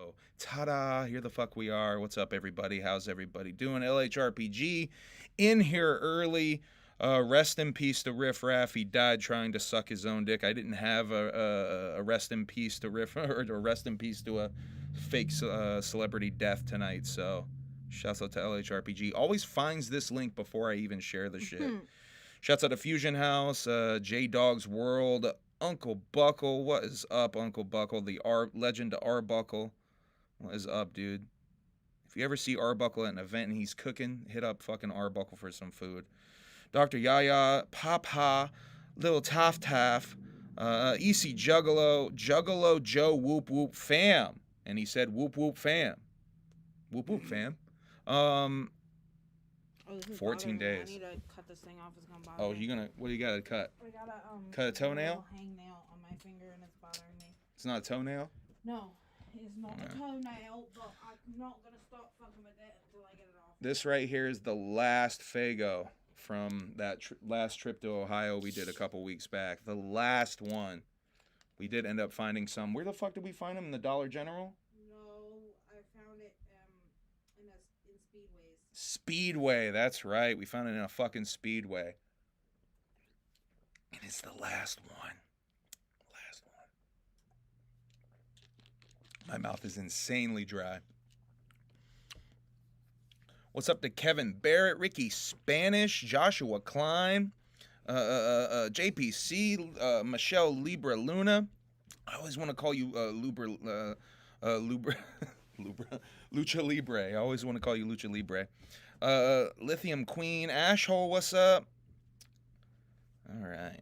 So, ta-da, here the fuck we are. What's up, everybody? How's everybody doing? LHRPG in here early. Rest in peace to Riff Raff. He died trying to suck his own dick. I didn't have a rest in peace to Riff, or a rest in peace to a fake celebrity death tonight. So, shouts out to LHRPG. Always finds this link before I even share the shit. Shouts out to Fusion House, J Dog's World, Uncle Buckle. What is up, Uncle Buckle? The legend to Arbuckle. What is up, dude? If you ever see Arbuckle at an event and he's cooking, hit up fucking Arbuckle for some food. Dr. Yaya, Papa, Little Taff Taff, EC Juggalo, Juggalo Joe Whoop Whoop Fam. And he said Whoop Whoop Fam. Whoop Whoop Fam. 14 days. I need to cut this thing off. It's gonna bother Oh, me. you gonna? What do you gotta cut? I gotta cut a toenail? Hangnail on my finger and it's bothering me. It's not a toenail. No, it's not a toenail, but I'm not gonna stop fucking with it until I get it off. This right here is the last Fago from that last trip to Ohio we did a couple weeks back. The last one. We did end up finding some. Where the fuck did we find them? In the Dollar General? No, I found it in Speedways. Speedway, that's right. We found it in a fucking Speedway. And it's the last one. Last one. My mouth is insanely dry. What's up to Kevin Barrett, Ricky Spanish, Joshua Klein, JPC, Michelle Libra Luna. I always want to call you Lucha Libre. I always want to call you Lucha Libre. Lithium Queen, Ashhole, what's up? All right.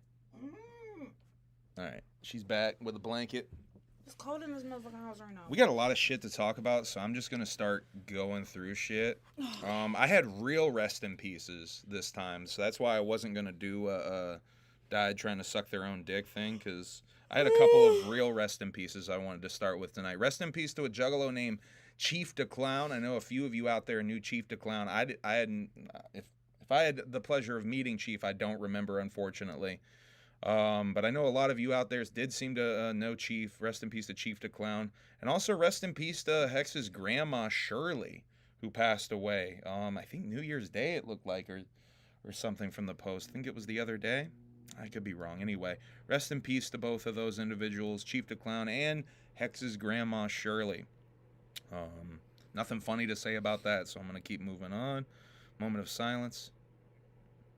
All right. She's back with a blanket. It's cold in this motherfucking house right now. We got a lot of shit to talk about, so I'm just going to start going through shit. I had real rest in pieces this time, so that's why I wasn't going to do a died trying to suck their own dick thing, because I had a couple of real rest in pieces I wanted to start with tonight. Rest in peace to a juggalo named Chief DeClown. I know a few of you out there knew Chief DeClown. If I had the pleasure of meeting Chief, I don't remember, unfortunately. But I know a lot of you out there did seem to know Chief. Rest in peace to Chief DeClown. And also rest in peace to Hex's grandma, Shirley, who passed away. I think New Year's Day it looked like, or something from the post. I think it was the other day. I could be wrong. Anyway, rest in peace to both of those individuals, Chief DeClown and Hex's grandma, Shirley. Nothing funny to say about that, so I'm going to keep moving on. Moment of silence.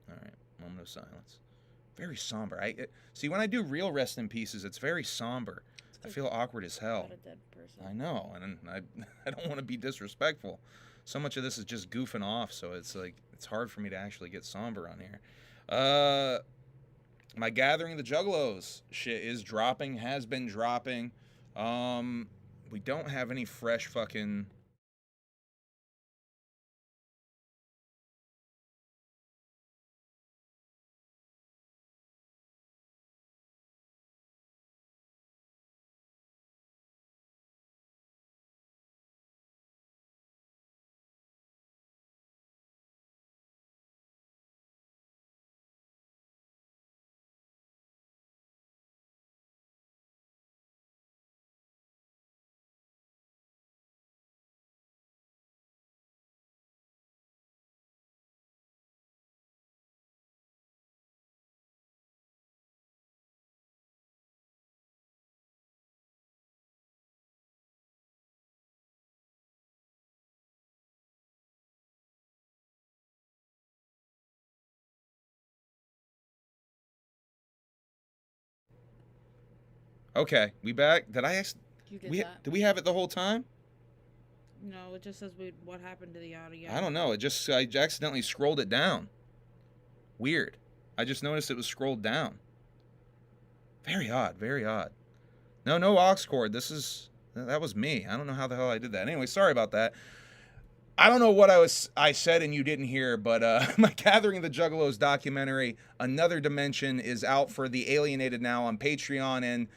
All right, moment of silence. Very somber. See, when I do real rest in pieces, it's very somber. I feel awkward as hell. Not a dead person. I know, and I don't want to be disrespectful. So much of this is just goofing off, so it's like it's hard for me to actually get somber on here. My Gathering the Juggalos shit is dropping, has been dropping. We don't have any fresh fucking... Okay, we back. Did I actually... You did that. Did we have it the whole time? No, it just says what happened to the audio. I don't know. I accidentally scrolled it down. Weird. I just noticed it was scrolled down. Very odd. Very odd. No aux cord. That was me. I don't know how the hell I did that. Anyway, sorry about that. I don't know what I said and you didn't hear, but my Gathering the Juggalos documentary, Another Dimension, is out for the Alienated now on Patreon and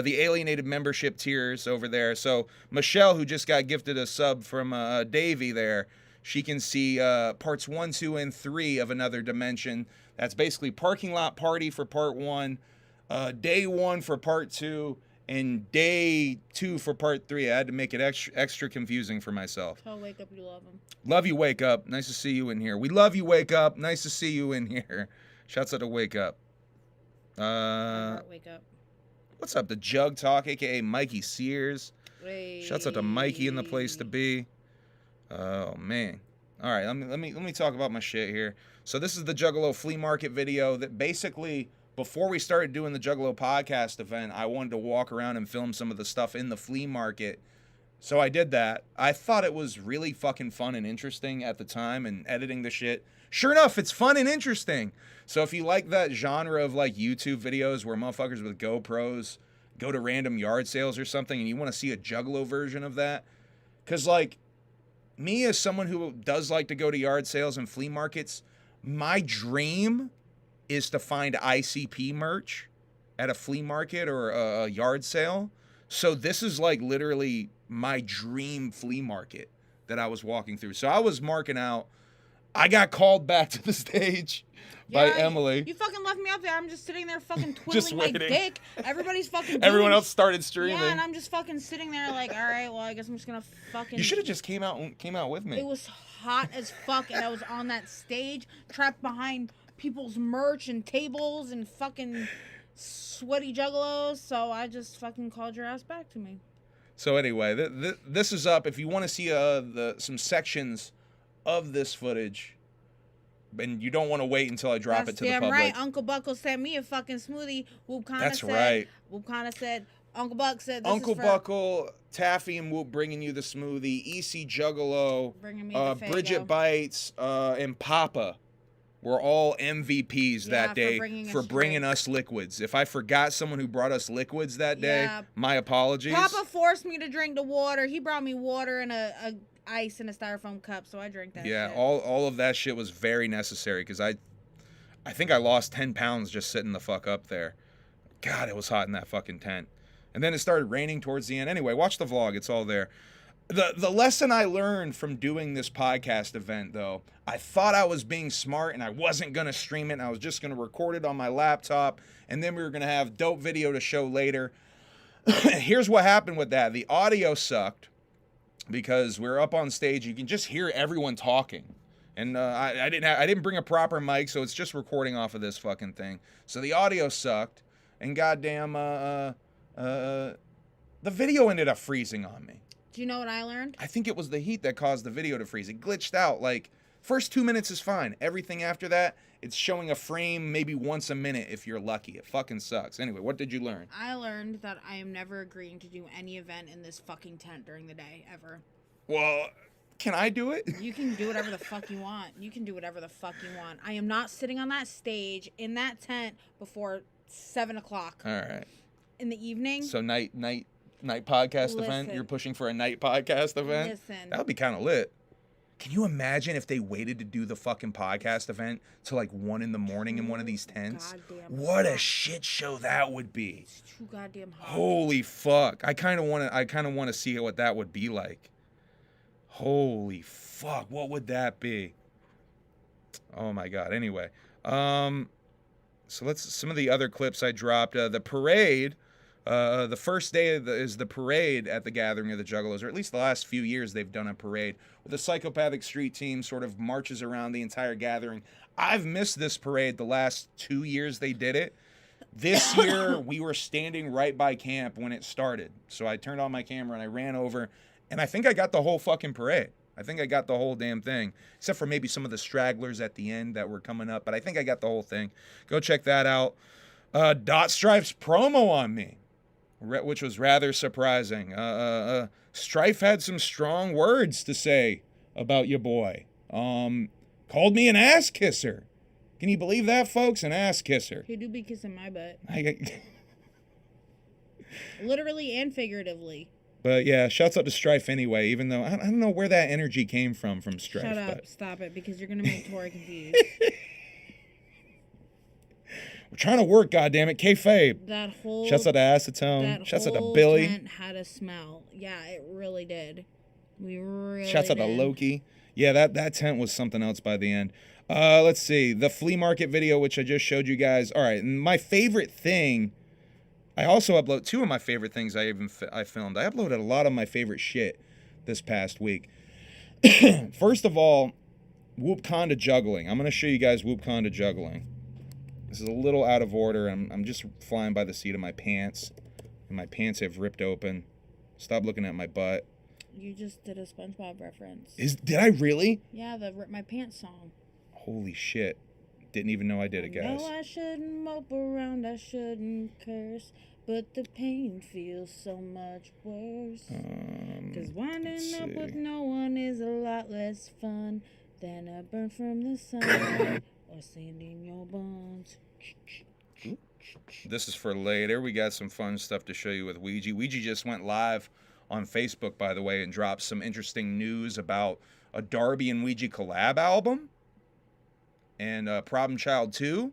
the Alienated membership tiers over there. So Michelle, who just got gifted a sub from Davey there, she can see parts 1, 2, and 3 of Another Dimension. That's basically Parking Lot Party for part 1, Day 1 for part 2, And day 2 for part 3, I had to make it extra confusing for myself. Tell Wake Up you love him. Love you, Wake Up. Nice to see you in here. We love you, Wake Up. Nice to see you in here. Shouts out to Wake Up. Wake Up. What's up? The Jug Talk, aka Mikey Sears. Hey. Shouts out to Mikey in the place to be. Oh man. All right, let me talk about my shit here. So this is the Juggalo flea market video that basically, before we started doing the Juggalo podcast event, I wanted to walk around and film some of the stuff in the flea market. So I did that. I thought it was really fucking fun and interesting at the time, and editing the shit. Sure enough, it's fun and interesting. So if you like that genre of like YouTube videos where motherfuckers with GoPros go to random yard sales or something, and you want to see a Juggalo version of that, because like me as someone who does like to go to yard sales and flea markets, my dream is to find ICP merch at a flea market or a yard sale. So this is like literally my dream flea market that I was walking through. So I was marking out. I got called back to the stage by Emily. You fucking left me up there. I'm just sitting there fucking twiddling my dick. Everybody's fucking Everyone else started streaming. Yeah, and I'm just fucking sitting there like, all right, well, I guess I'm just gonna fucking... You should have just came out with me. It was hot as fuck, and I was on that stage, trapped behind people's merch and tables and fucking sweaty juggalos, so I just fucking called your ass back to me. So anyway, this is up. If you want to see some sections of this footage, and you don't want to wait until I drop it to the public. Damn right. Uncle Buckle sent me a fucking smoothie. Whoop kinda said, Uncle Buck said this Uncle is for Buckle, Taffy and Whoop bringing you the smoothie, EC Juggalo, bringing me the Bridget Bites, and Papa were all MVPs that day for bringing us liquids. If I forgot someone who brought us liquids that day, my apologies. Papa forced me to drink the water. He brought me water and a ice in a styrofoam cup, so I drank that shit. all of that shit was very necessary, because I think I lost 10 pounds just sitting the fuck up there. God, it was hot in that fucking tent. And then it started raining towards the end. Anyway, watch the vlog. It's all there. The lesson I learned from doing this podcast event, though, I thought I was being smart and I wasn't going to stream it, and I was just going to record it on my laptop, and then we were going to have dope video to show later. Here's what happened with that. The audio sucked because we're up on stage. You can just hear everyone talking. And I didn't bring a proper mic, so it's just recording off of this fucking thing. So the audio sucked, and goddamn, the video ended up freezing on me. Do you know what I learned? I think it was the heat that caused the video to freeze. It glitched out. Like, first 2 minutes is fine. Everything after that, it's showing a frame maybe once a minute if you're lucky. It fucking sucks. Anyway, what did you learn? I learned that I am never agreeing to do any event in this fucking tent during the day, ever. Well, can I do it? You can do whatever the fuck you want. You can do whatever the fuck you want. I am not sitting on that stage in that tent before 7 o'clock. All right. In the evening. So night podcast event? You're pushing for a night podcast event? Listen. That would be kind of lit. Can you imagine if they waited to do the fucking podcast event till like 1 in the morning in one of these tents? What a shit show that would be. It's too goddamn hot. Holy fuck. I kind of want to see what that would be like. Holy fuck. What would that be? Oh my god. Anyway, so some of the other clips I dropped. The parade. The first day is the parade at the Gathering of the Juggalos, or at least the last few years they've done a parade where the Psychopathic Street Team sort of marches around the entire gathering. I've missed this parade the last 2 years they did it. This year we were standing right by camp when it started, so I turned on my camera and I ran over, and I think I got the whole fucking parade. I think I got the whole damn thing, except for maybe some of the stragglers at the end that were coming up, but I think I got the whole thing. Go check that out. Dot Strife's promo on me, which was rather surprising. Strife had some strong words to say about your boy. Called me an ass kisser. Can you believe that, folks? An ass kisser. He do be kissing my butt. Literally and figuratively. But yeah, shouts out to Strife anyway, even though I don't know where that energy came from Strife. Shut up. Stop it, because you're going to make Tori confused. We're trying to work, goddammit. Kayfabe. That whole... Shouts out to Acetone. Shouts out to Billy. That whole tent had a smell. Yeah, it really did. We really Shouts out to Loki. Yeah, that tent was something else by the end. Let's see. The flea market video, which I just showed you guys. All right, and my favorite thing... I also upload 2 of my favorite things I filmed. I uploaded a lot of my favorite shit this past week. First of all, Whoopconda juggling. I'm going to show you guys Whoopconda juggling. This is a little out of order. I'm just flying by the seat of my pants. And my pants have ripped open. Stop looking at my butt. You just did a SpongeBob reference. Did I really? Yeah, the Rip My Pants song. Holy shit. Didn't even know I did it, guys. No, I shouldn't mope around, I shouldn't curse, but the pain feels so much worse. 'Cause winding up with no one is a lot less fun than a burn from the sun or sand in your buns. This is for later. We got some fun stuff to show you with Ouija. Ouija just went live on Facebook, by the way, and dropped some interesting news about a Darby and Ouija collab album. And Problem Child 2,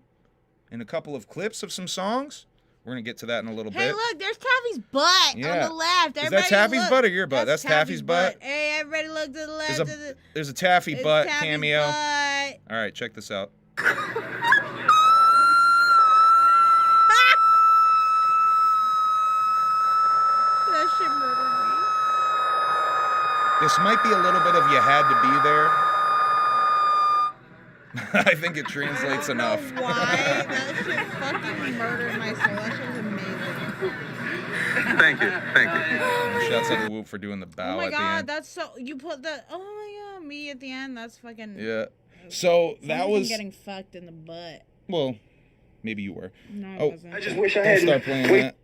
and a couple of clips of some songs. We're going to get to that in a little bit. Hey, look, there's Taffy's butt on the left. Is that Taffy's butt or your butt? That's Taffy's butt. Hey, everybody look to the left. There's a Taffy butt Taffy's cameo. Butt. All right, check this out. That shit murdered me. This might be a little bit of you had to be there. I think it translates enough. Why? That shit fucking murdered my soul. That shit was amazing. Thank you. Shouts out to Whoop for doing the bow Oh my at the god, end. that's so. You put the. Oh my god, me at the end. That's fucking. Yeah. So that was. getting fucked in the butt. Well, maybe you were. No, I Oh, wasn't. I just wish I Don't had. start playing that.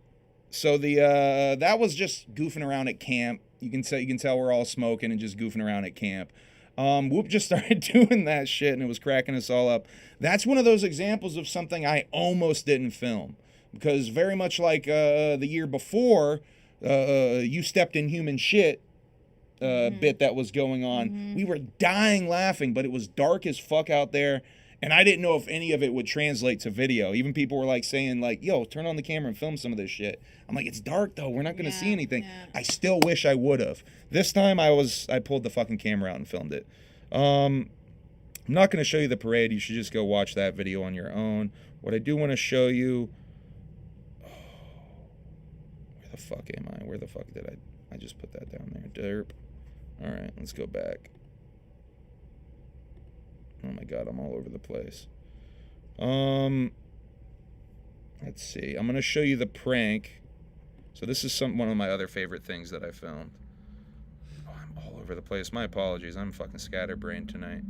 So the that was just goofing around at camp. You can tell we're all smoking and just goofing around at camp. Whoop just started doing that shit and it was cracking us all up. That's one of those examples of something I almost didn't film because very much like the year before, you stepped in human shit bit that was going on. We were dying laughing, but it was dark as fuck out there. And I didn't know if any of it would translate to video. Even people were like saying like, yo, turn on the camera and film some of this shit. I'm like, it's dark though. We're not going to see anything. Yeah. I still wish I would have. This time I pulled the fucking camera out and filmed it. I'm not going to show you the parade. You should just go watch that video on your own. What I do want to show you. Where the fuck am I? Where the fuck did I just put that down there. Derp. All right, let's go back. Oh my god, I'm all over the place. Let's see. I'm gonna show you the prank. So this is one of my other favorite things that I filmed. Oh, I'm all over the place. My apologies. I'm fucking scatterbrained tonight.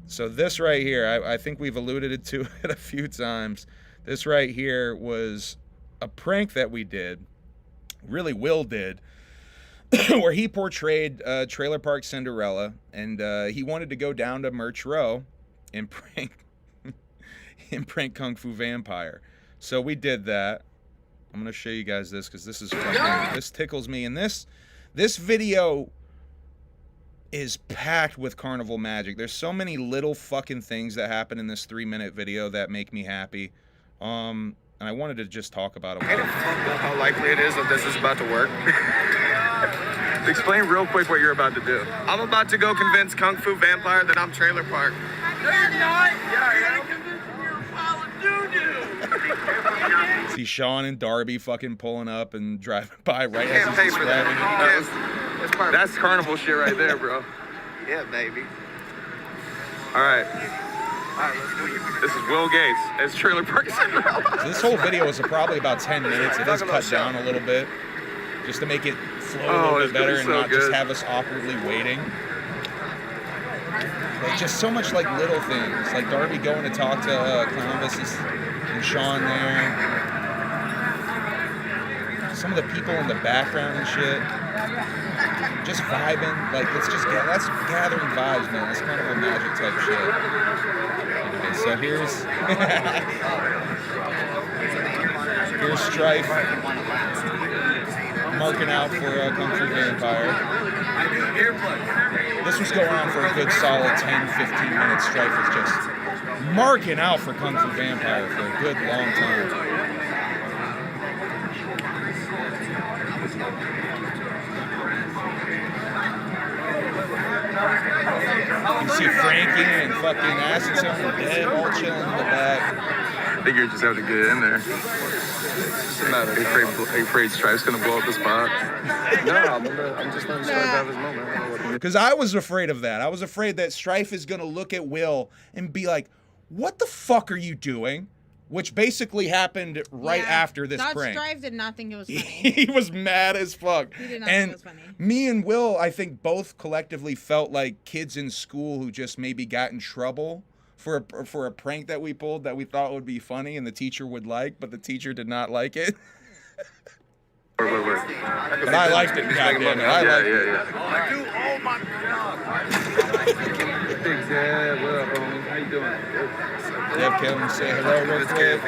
So this right here, I think we've alluded to it a few times. This right here was a prank that we did. Really, Will did. Where he portrayed Trailer Park Cinderella, and he wanted to go down to Merch Row and prank Kung Fu Vampire. So we did that. I'm gonna show you guys this because this is fucking, this tickles me, and this video is packed with carnival magic. There's so many little fucking things that happen in this 3-minute video that make me happy. And I wanted to just talk about it. How likely it is that this is about to work? Explain real quick what you're about to do. I'm about to go convince Kung Fu Vampire that I'm Trailer Park. No, you're not. Yeah, you're gonna convince him you're a pile of doo-doo. See Sean and Darby fucking pulling up and driving by right as Can't pay he's for that. describing it. That's carnival shit right there, bro. Yeah, baby. All right. This is Will Gates as Trailer Park Cinderella. So this whole video is probably about 10 minutes. It is cut down a little bit just to make it flow a little bit better and not just have us awkwardly waiting. Like just so much like little things, like Darby going to talk to Columbus and Sean there. Some of the people in the background and shit. Just vibing, like that's gathering vibes, man. That's kind of a magic type shit. Okay, so here's Strife marking out for Kung Fu Vampire. This was going on for a good solid 10-15 minutes. Strife was just marking out for Kung Fu Vampire for a good long time. You see Frankie and fucking Acid Zone dead, all chilling in the back. think you're just having to get in there. Are you afraid Stripe's gonna blow up the spot? No, I'm just letting Stripe have his moment. Because I was afraid of that. I was afraid that Strife is going to look at Will and be like, what the fuck are you doing? Which basically happened right after this prank. Strife did not think it was funny. He was mad as fuck. He did not and think it was funny. Me and Will, I think, both collectively felt like kids in school who just maybe got in trouble for a prank that we pulled that we thought would be funny and the teacher would like, but the teacher did not like it. Wait. But I liked it, goddamn it. I liked it. Oh my God. Big Dad, what up, homie? How you doing? Dev Kevin say hello real quick.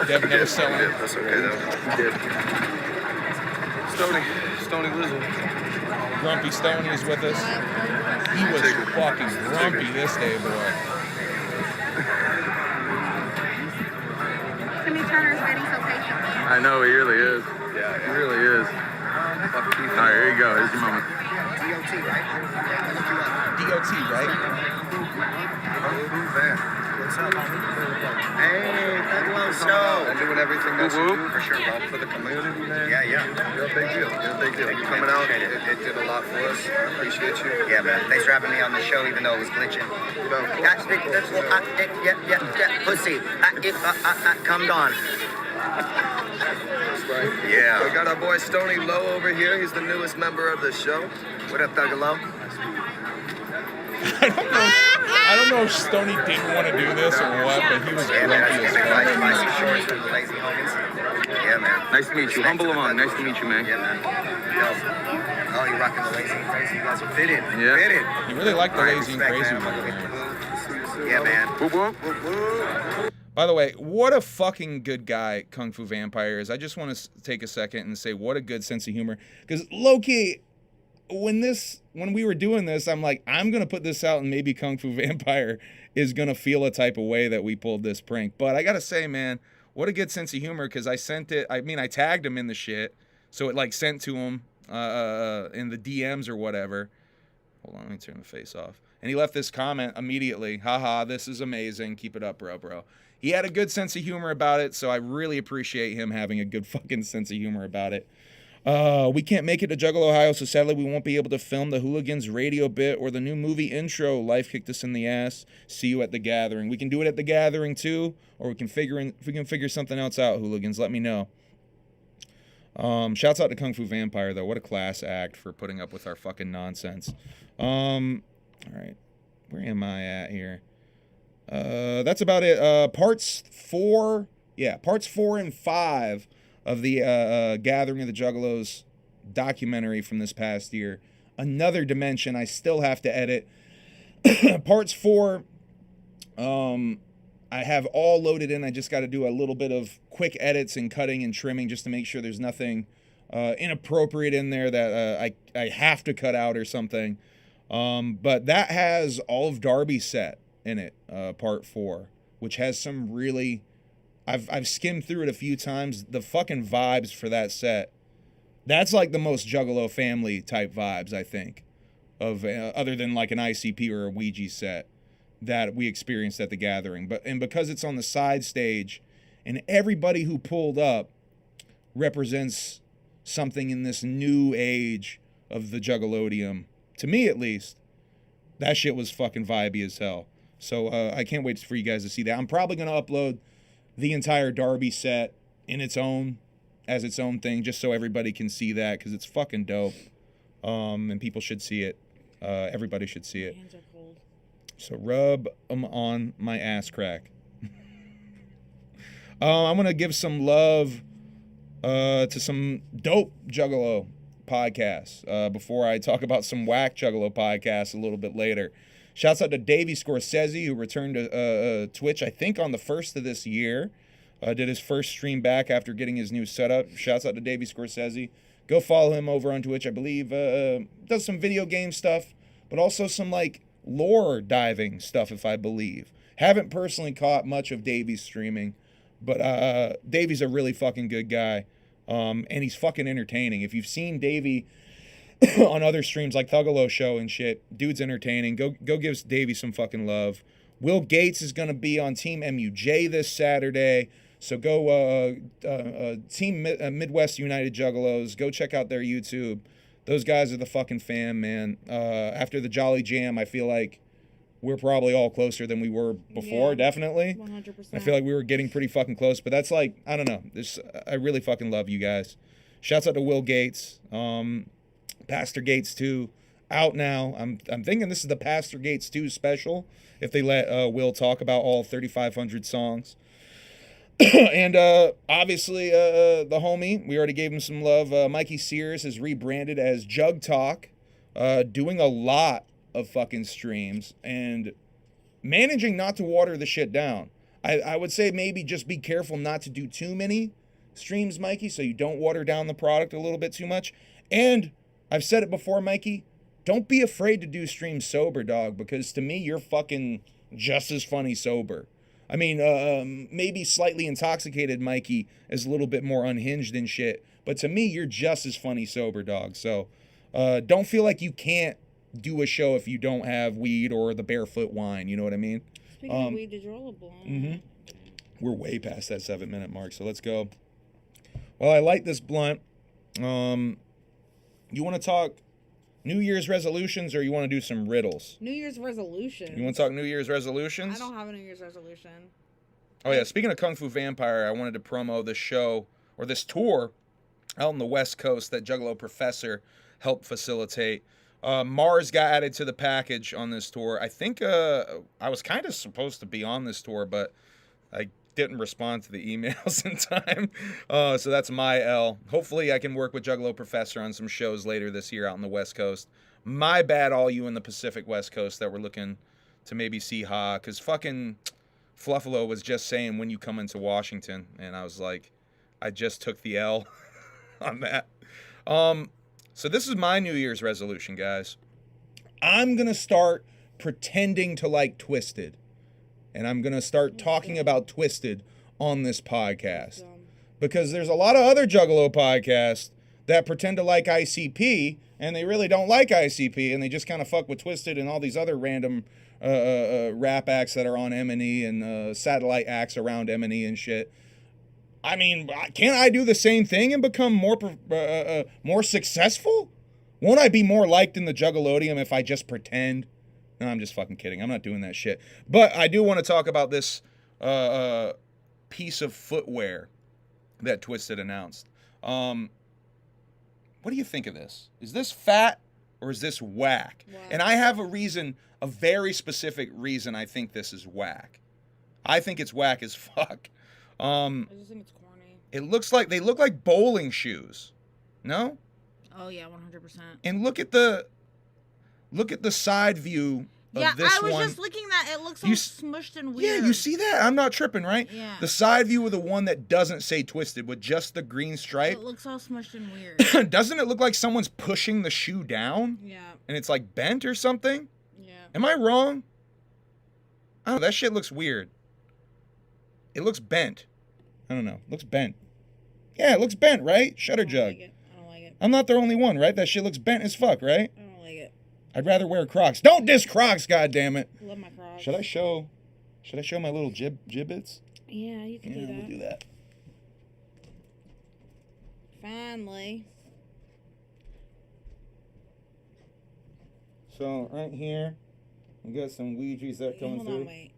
Dev never selling it. That's okay though. Stony Lizard. Grumpy Stoney is with us. He was fucking grumpy this day, boy. Timmy Turner's ready so patiently. I know, he really is. Yeah, he really is. All right, here you go. Here's your moment. DOT, right? What's up, homie? Hey, Thuglow Show. I'm doing everything that you do For sure, bro. for the community, man. Yeah. You're a big deal. You coming out, it did a lot for us. I appreciate you. Yeah, man. Thanks for having me on the show, even though it was glitching. Pussy. Come on. That's right. Yeah. We got our boy Stony Low over here. He's the newest member of the show. What up, Thuglow? I don't know if Stoney didn't want to do this or what, but he was Yeah, man. I grumpy just as came back to buy fuck. some shorts from the Lazy Homies. Yeah, man. Nice to meet you. Humble Among. Nice to meet you, man. Yeah, man. Yo. Oh, you're rocking the Lazy and Crazy. You guys are fitted. Yeah. Fitted. You really like the All right, Lazy and respect, Crazy man. one there. Yeah, man. Whoop, whoop. Whoop, whoop. By the way, what a fucking good guy Kung Fu Vampire is. I just want to take a second and say what a good sense of humor. Because low-key, when we were doing this, I'm like, I'm going to put this out and maybe Kung Fu Vampire is going to feel a type of way that we pulled this prank. But I got to say, man, what a good sense of humor, because I tagged him in the shit. So it like sent to him in the DMs or whatever. Hold on, let me turn the face off. And he left this comment immediately. Haha, this is amazing. Keep it up, bro. He had a good sense of humor about it, so I really appreciate him having a good fucking sense of humor about it. We can't make it to Juggalo, Ohio, so sadly we won't be able to film the Hooligans radio bit or the new movie intro. Life kicked us in the ass. See you at the gathering. We can do it at the gathering too, or we can figure something else out, Hooligans. Let me know. Shouts out to Kung Fu Vampire though. What a class act for putting up with our fucking nonsense. All right. Where am I at here? That's about it. Parts 4 and 5 of the Gathering of the Juggalos documentary from this past year. Another dimension I still have to edit. Parts 4, I have all loaded in. I just got to do a little bit of quick edits and cutting and trimming just to make sure there's nothing inappropriate in there that I have to cut out or something. But that has all of Darby's set in it, part 4, which has some really, I've skimmed through it a few times. The fucking vibes for that set, that's like the most Juggalo family type vibes, I think, of other than like an ICP or a Ouija set that we experienced at the gathering. And because it's on the side stage and everybody who pulled up represents something in this new age of the Juggalodium, to me at least, that shit was fucking vibey as hell. So I can't wait for you guys to see that. I'm probably going to upload the entire Darby set as its own thing, just so everybody can see that, because it's fucking dope. And people should see it. Everybody should see it. My hands are cold. So rub them on my ass crack. I'm going to give some love to some dope Juggalo podcasts before I talk about some whack Juggalo podcasts a little bit later. Shouts out to Davey Scorsese, who returned to Twitch, I think, on the 1st of this year. Did his first stream back after getting his new setup. Shouts out to Davey Scorsese. Go follow him over on Twitch. I believe does some video game stuff, but also some like lore diving stuff, if I believe. Haven't personally caught much of Davey's streaming, but Davey's a really fucking good guy, and he's fucking entertaining. If you've seen Davey on other streams like Thugalo Show and shit, dude's entertaining. Go give Davey some fucking love Will Gates is going to be on Team MUJ this Saturday. So go Team Midwest United Juggalos. Go check out their YouTube. Those guys are the fucking fam, man. After the Jolly Jam, I feel like we're probably all closer than we were before, Yeah, definitely. 100%. I feel like we were getting pretty fucking close, but that's like, I don't know. I really fucking love you guys. Shouts out to Will Gates. Pastor Gates 2 out now. I'm thinking this is the Pastor Gates 2 special if they let Will talk about all 3,500 songs. And obviously the homie, we already gave him some love. Mikey Sears is rebranded as Jug Talk, doing a lot of fucking streams and managing not to water the shit down. I would say maybe just be careful not to do too many streams, Mikey, so you don't water down the product a little bit too much. And I've said it before, Mikey, don't be afraid to do streams sober, dog, because to me, you're fucking just as funny sober. I mean, maybe slightly intoxicated Mikey is a little bit more unhinged and shit, but to me, you're just as funny sober, dog. So don't feel like you can't do a show if you don't have weed or the barefoot wine, you know what I mean? Speaking of weed, did you roll a blunt? We're way past that 7-minute mark, so let's go. Well, I like this blunt. You want to talk New Year's resolutions or you want to do some riddles? New Year's resolution. You want to talk New Year's resolutions? I don't have a New Year's resolution. Oh, yeah. Speaking of Kung Fu Vampire, I wanted to promo this show or this tour out on the West Coast that Juggalo Professor helped facilitate. Mars got added to the package on this tour. I think I was kind of supposed to be on this tour, but I didn't respond to the emails in time. So that's my L. Hopefully I can work with Juggalo Professor on some shows later this year out on the West Coast. My bad, all you in the Pacific West Coast that were looking to maybe see Ha, because fucking Fluffalo was just saying when you come into Washington, and I was like, I just took the L on that. So this is my New Year's resolution, guys. I'm going to start pretending to like Twisted. And I'm going to start talking about Twisted on this podcast. Because there's a lot of other Juggalo podcasts that pretend to like ICP, and they really don't like ICP, and they just kind of fuck with Twisted and all these other random rap acts that are on M&E and satellite acts around M&E and shit. I mean, can't I do the same thing and become more successful? Won't I be more liked in the Juggalodium if I just pretend? No, I'm just fucking kidding. I'm not doing that shit. But I do want to talk about this piece of footwear that Twisted announced. What do you think of this? Is this fat or is this whack? Wow. And I have a very specific reason I think this is whack. I think it's whack as fuck. I just think it's corny. They look like bowling shoes. No? Oh yeah, 100%. And look at the side view of this one. I was just looking at it. Looks all smushed and weird. Yeah, you see that? I'm not tripping, right? Yeah. The side view of the one that doesn't say Twisted with just the green stripe. It looks all smushed and weird. Doesn't it look like someone's pushing the shoe down? Yeah. And it's like bent or something? Yeah. Am I wrong? I don't know. That shit looks weird. It looks bent. I don't know. Looks bent. Yeah, it looks bent, right? Shutter Jug. I don't like it. I'm not the only one, right? That shit looks bent as fuck, right? I don't like it. I'd rather wear Crocs. Don't diss Crocs, goddammit. I love my Crocs. Should I show my little gibbets? Yeah, you can do that. We'll do that. Finally. So right here, we got some Ouija's that coming Hold through. on, wait.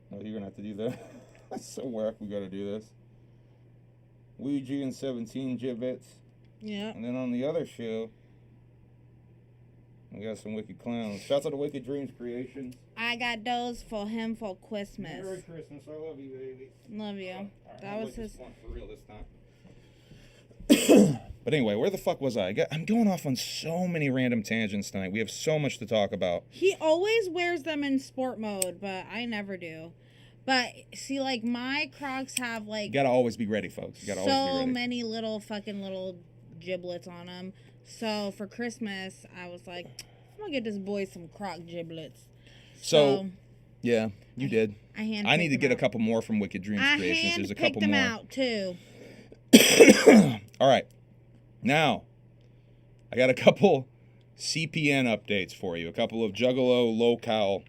Oh, you're gonna have to do that. That's so whack. We gotta do this. Ouija and 17 gibbets. Yeah. And then on the other show, we got some Wicked Clowns. Shouts out to Wicked Dreams Creations. I got those for him for Christmas. Merry Christmas. I love you, baby. Love you. All right, That I'll was lick this his. one for real this time. But anyway, where the fuck was I? I'm going off on so many random tangents tonight. We have so much to talk about. He always wears them in sport mode, but I never do. But see, like my Crocs have like You gotta always be ready, folks. You gotta always be so ready. many little giblets on them. So for Christmas, I was like, I'm gonna get this boy some Croc giblets. So yeah, you did. I need to get a couple more from Wicked Dreams Creations. There's a couple them more. out too. All right. Now, I got a couple CPN updates for you. A couple of Juggalo locale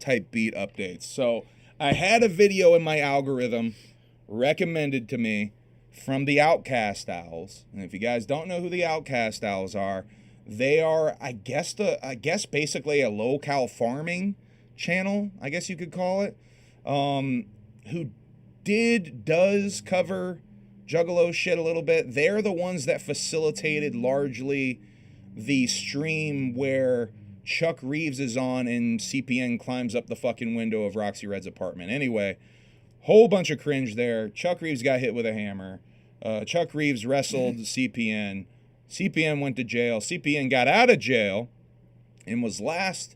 type beat updates. So I had a video in my algorithm recommended to me from the Outcast Owls. And if you guys don't know who the Outcast Owls are, they are, I guess basically a locale farming channel, I guess you could call it, who does cover Juggalo shit a little bit. They're the ones that facilitated largely the stream where Chuck Reeves is on and CPN climbs up the fucking window of Roxy Red's apartment. Anyway, whole bunch of cringe there. Chuck Reeves got hit with a hammer. Chuck Reeves wrestled CPN. CPN went to jail. CPN got out of jail and was last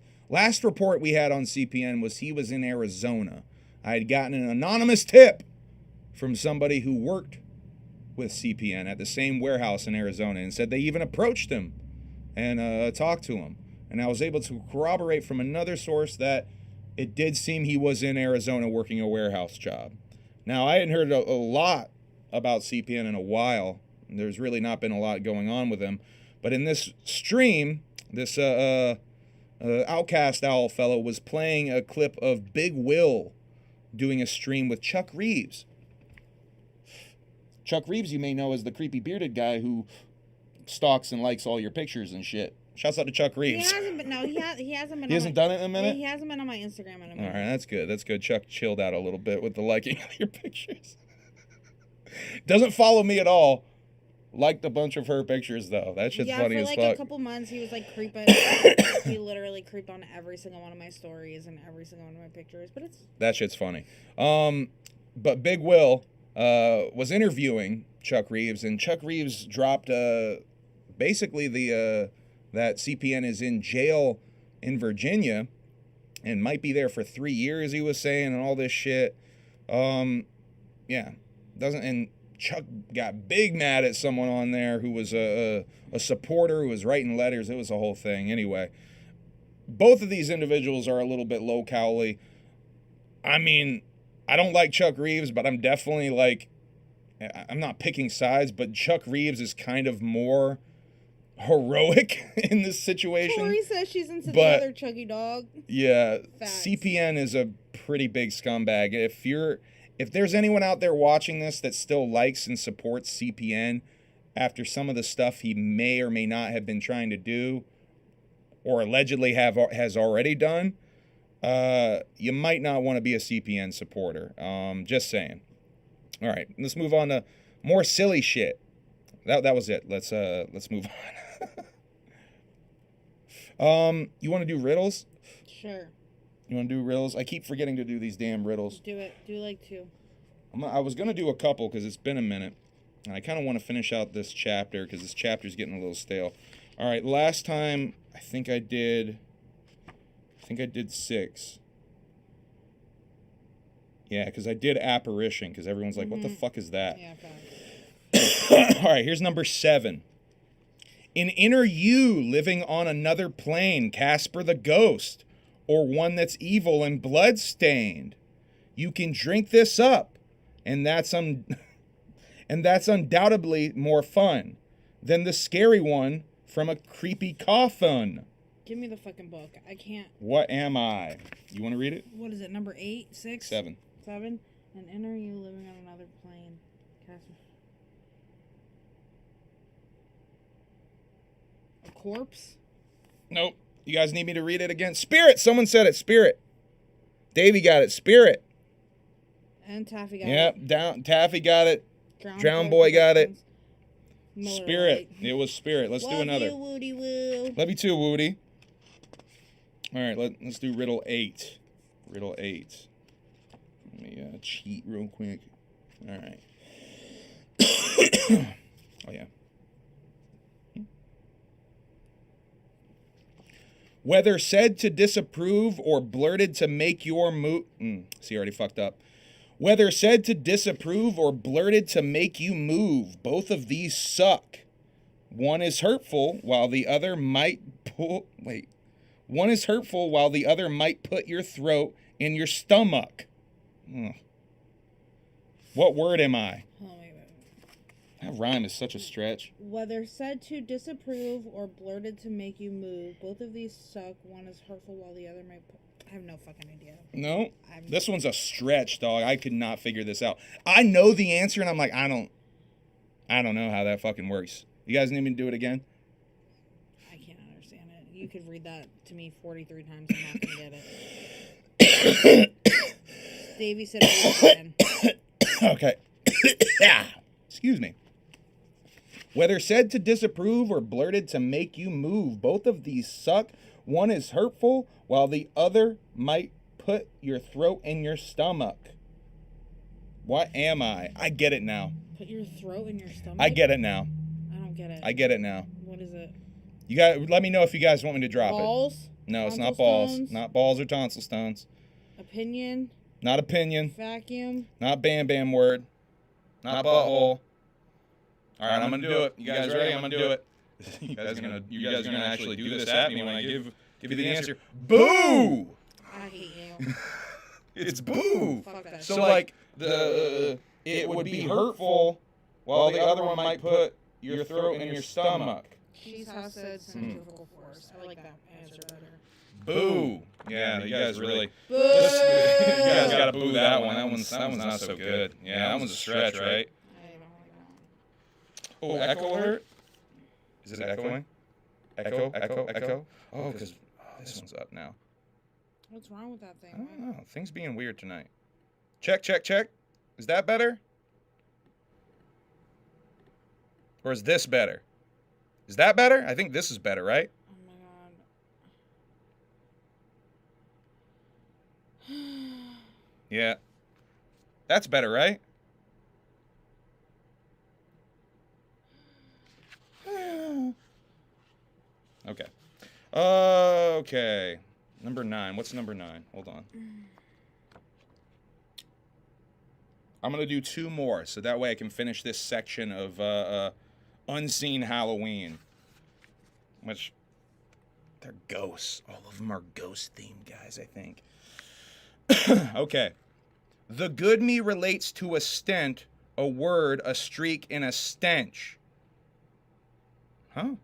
report we had on CPN was he was in Arizona. I had gotten an anonymous tip from somebody who worked with CPN at the same warehouse in Arizona and said they even approached him and talked to him. And I was able to corroborate from another source that it did seem he was in Arizona working a warehouse job. Now, I hadn't heard a lot about CPN in a while. There's really not been a lot going on with him. But in this stream, this Outcast Owl fellow was playing a clip of Big Will doing a stream with Chuck Reeves. Chuck Reeves, you may know, as the creepy bearded guy who stalks and likes all your pictures and shit. Shouts out to Chuck Reeves. He hasn't been. No, he hasn't been. He hasn't done it in a minute? He hasn't been on my Instagram in a minute. All right, that's good. That's good. Chuck chilled out a little bit with the liking of your pictures. Doesn't follow me at all. Liked a bunch of her pictures, though. That shit's funny as fuck. For like a couple months, he was like creeping. He literally creeped on every single one of my stories and every single one of my pictures. But it's... That shit's funny. But Big Will was interviewing Chuck Reeves, and Chuck Reeves dropped basically that CPN is in jail in Virginia and might be there for 3 years, he was saying, and all this shit. Yeah. And Chuck got big mad at someone on there who was a supporter who was writing letters. It was a whole thing. Anyway, both of these individuals are a little bit low-calorie. I mean, I don't like Chuck Reeves, but I'm definitely like, I'm not picking sides, but Chuck Reeves is kind of more heroic in this situation. Tori says she's into the other chuggy dog. Yeah, Facts. CPN is a pretty big scumbag. If there's anyone out there watching this that still likes and supports CPN after some of the stuff he may or may not have been trying to do or allegedly has already done, you might not want to be a CPN supporter. Just saying. All right, let's move on to more silly shit. That was it. Let's move on. You want to do riddles? Sure. You want to do riddles? I keep forgetting to do these damn riddles. Do it. Do like two. I was going to do a couple because it's been a minute. And I kind of want to finish out this chapter because this chapter's getting a little stale. All right, last time I think I did 6. Yeah, because I did apparition because everyone's like, what the fuck is that? Yeah, fine. All right, here's number 7. An inner you living on another plane, Casper the Ghost, or one that's evil and blood-stained. You can drink this up, and that's undoubtedly more fun than the scary one from a creepy coffin. Give me the fucking book. I can't. What am I? You want to read it? What is it, number 8, 6? 7. 7? An inner you living on another plane. Casper. A corpse? Nope. You guys need me to read it again? Spirit! Someone said it. Spirit. Davey got it. Spirit. And Taffy got Yep. it. Taffy got it. Drown Boy got it. Spirit. It was Spirit. Let's do another. Love you, Woody Woo. Love you too, Woody. All right, let's do riddle 8. Riddle 8. Let me cheat real quick. All right. Oh, yeah. Whether said to disapprove or blurted to make your move... See, I already fucked up. Whether said to disapprove or blurted to make you move, both of these suck. One is hurtful while the other might pull... Wait. One is hurtful while the other might put your throat in your stomach. What word am I? Oh, wait. That rhyme is such a stretch. Whether said to disapprove or blurted to make you move, both of these suck. One is hurtful while the other might... I have no fucking idea. No, this one's a stretch, dog. I could not figure this out. I know the answer, and I'm like, I don't know how that fucking works. You guys need me to do it again? I can't understand it. You could read that to me 43 times. I'm not gonna get it. Davey said it again. Okay. Excuse me. Whether said to disapprove or blurted to make you move, both of these suck. One is hurtful, while the other might put your throat in your stomach. What am I? I get it now. Put your throat in your stomach? I get it now. I don't get it. I get it now. What is it? You got. Let me know if you guys want me to drop Balls? it. No, it's not Tonsil balls. stones? Not balls or tonsil stones. Opinion? Not opinion. Vacuum? Not bam bam word. Not butthole. All right, I'm gonna do it. You guys ready? I'm gonna do it. You guys are gonna actually do this at me when I give you the answer. Boo! I hate you. It's boo. Fuck that So shit. like it would be hurtful, while the other one might put your throat in your stomach. She's has said centrifugal force. I like that answer better. Boo. Yeah, you guys really. Boo! You guys gotta boo that one. That one's not so good. Yeah, that one's a stretch, right? I don't like that Oh, echo alert. Is it echoing? Echo. Oh, because this one's up now. What's wrong with that I thing? don't know. Things being weird tonight. Check. Is that better? Or is this better? Is that better? I think this is better, right? Oh my god. Yeah. That's better, right? Okay. Okay. Number 9. What's number 9? Hold on. I'm going to do 2 more, so that way I can finish this section of Unseen Halloween. Which, they're ghosts. All of them are ghost-themed, guys, I think. Okay. The good me relates to a stent, a word, a streak, and a stench. Huh?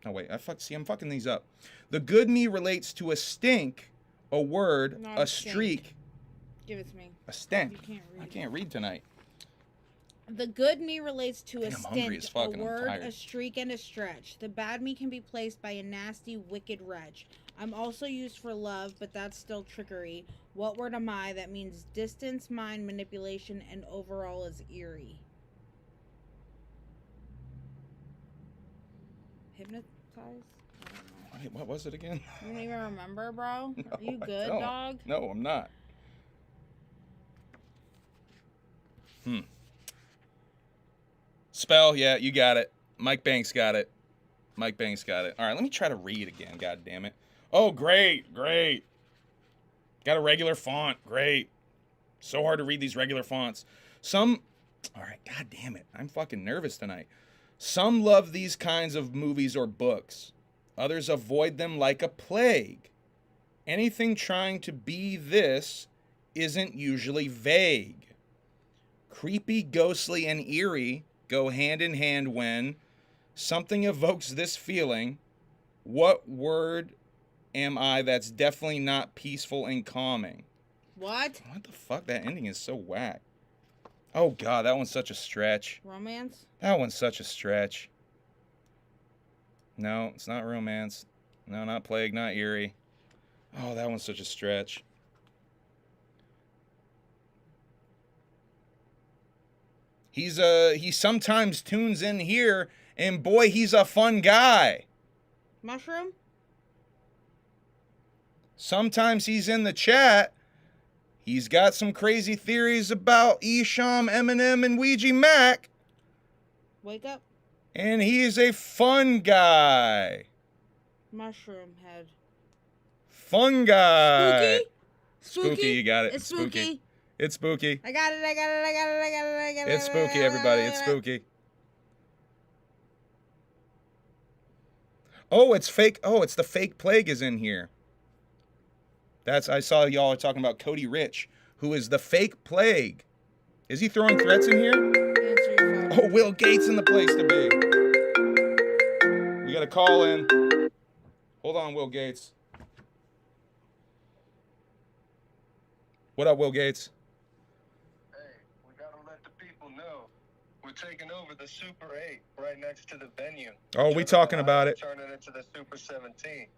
Oh, wait. I'm fucking these up. The good me relates to a stink, a word, Not a a stink. streak, Give it to me. a stink. You can't read. I can't read tonight. The good me relates to a I'm hungry as stint, fuck a and I'm word, tired. a streak, and a stretch. The bad me can be placed by a nasty, wicked wretch. I'm also used for love, but that's still trickery. What word am I? That means distance, mind, manipulation, and overall is eerie. Hypnotize? I don't know. Wait, what was it again? You don't even remember, bro? No, Are you I good, don't. dog? No, I'm not. Spell, yeah, you got it. Mike Banks got it. All right, let me try to read again, god damn it. Oh, great. Got a regular font, great. So hard to read these regular fonts. All right, god damn it. I'm fucking nervous tonight. Some love these kinds of movies or books. Others avoid them like a plague. Anything trying to be this isn't usually vague. Creepy, ghostly, and eerie go hand in hand when something evokes this feeling. What word am I that's definitely not peaceful and calming? What? What the fuck? That ending is so whack. Oh, God, that one's such a stretch. Romance? That one's such a stretch. No, it's not romance. No, not plague, not eerie. Oh, that one's such a stretch. He sometimes tunes in here, and boy, he's a fun guy. Mushroom? Sometimes he's in the chat. He's got some crazy theories about Esham, Eminem, and Ouija Mac. Wake up? And he's a fun guy. Mushroom head. Fun guy. Spooky? Spooky, you got it. It's spooky. It's spooky. I got it. It's spooky, everybody. It's spooky. Oh, it's fake. Oh, it's the fake plague is in here. I saw y'all are talking about Cody Rich, who is the fake plague. Is he throwing threats in here? Answer your phone. Oh, Will Gates in the place to be. We got a call in. Hold on, Will Gates. What up, Will Gates? Hey, we gotta let the people know. We're taking over the Super 8 right next to the venue. Oh, we talking about it. Turn it into the Super 17.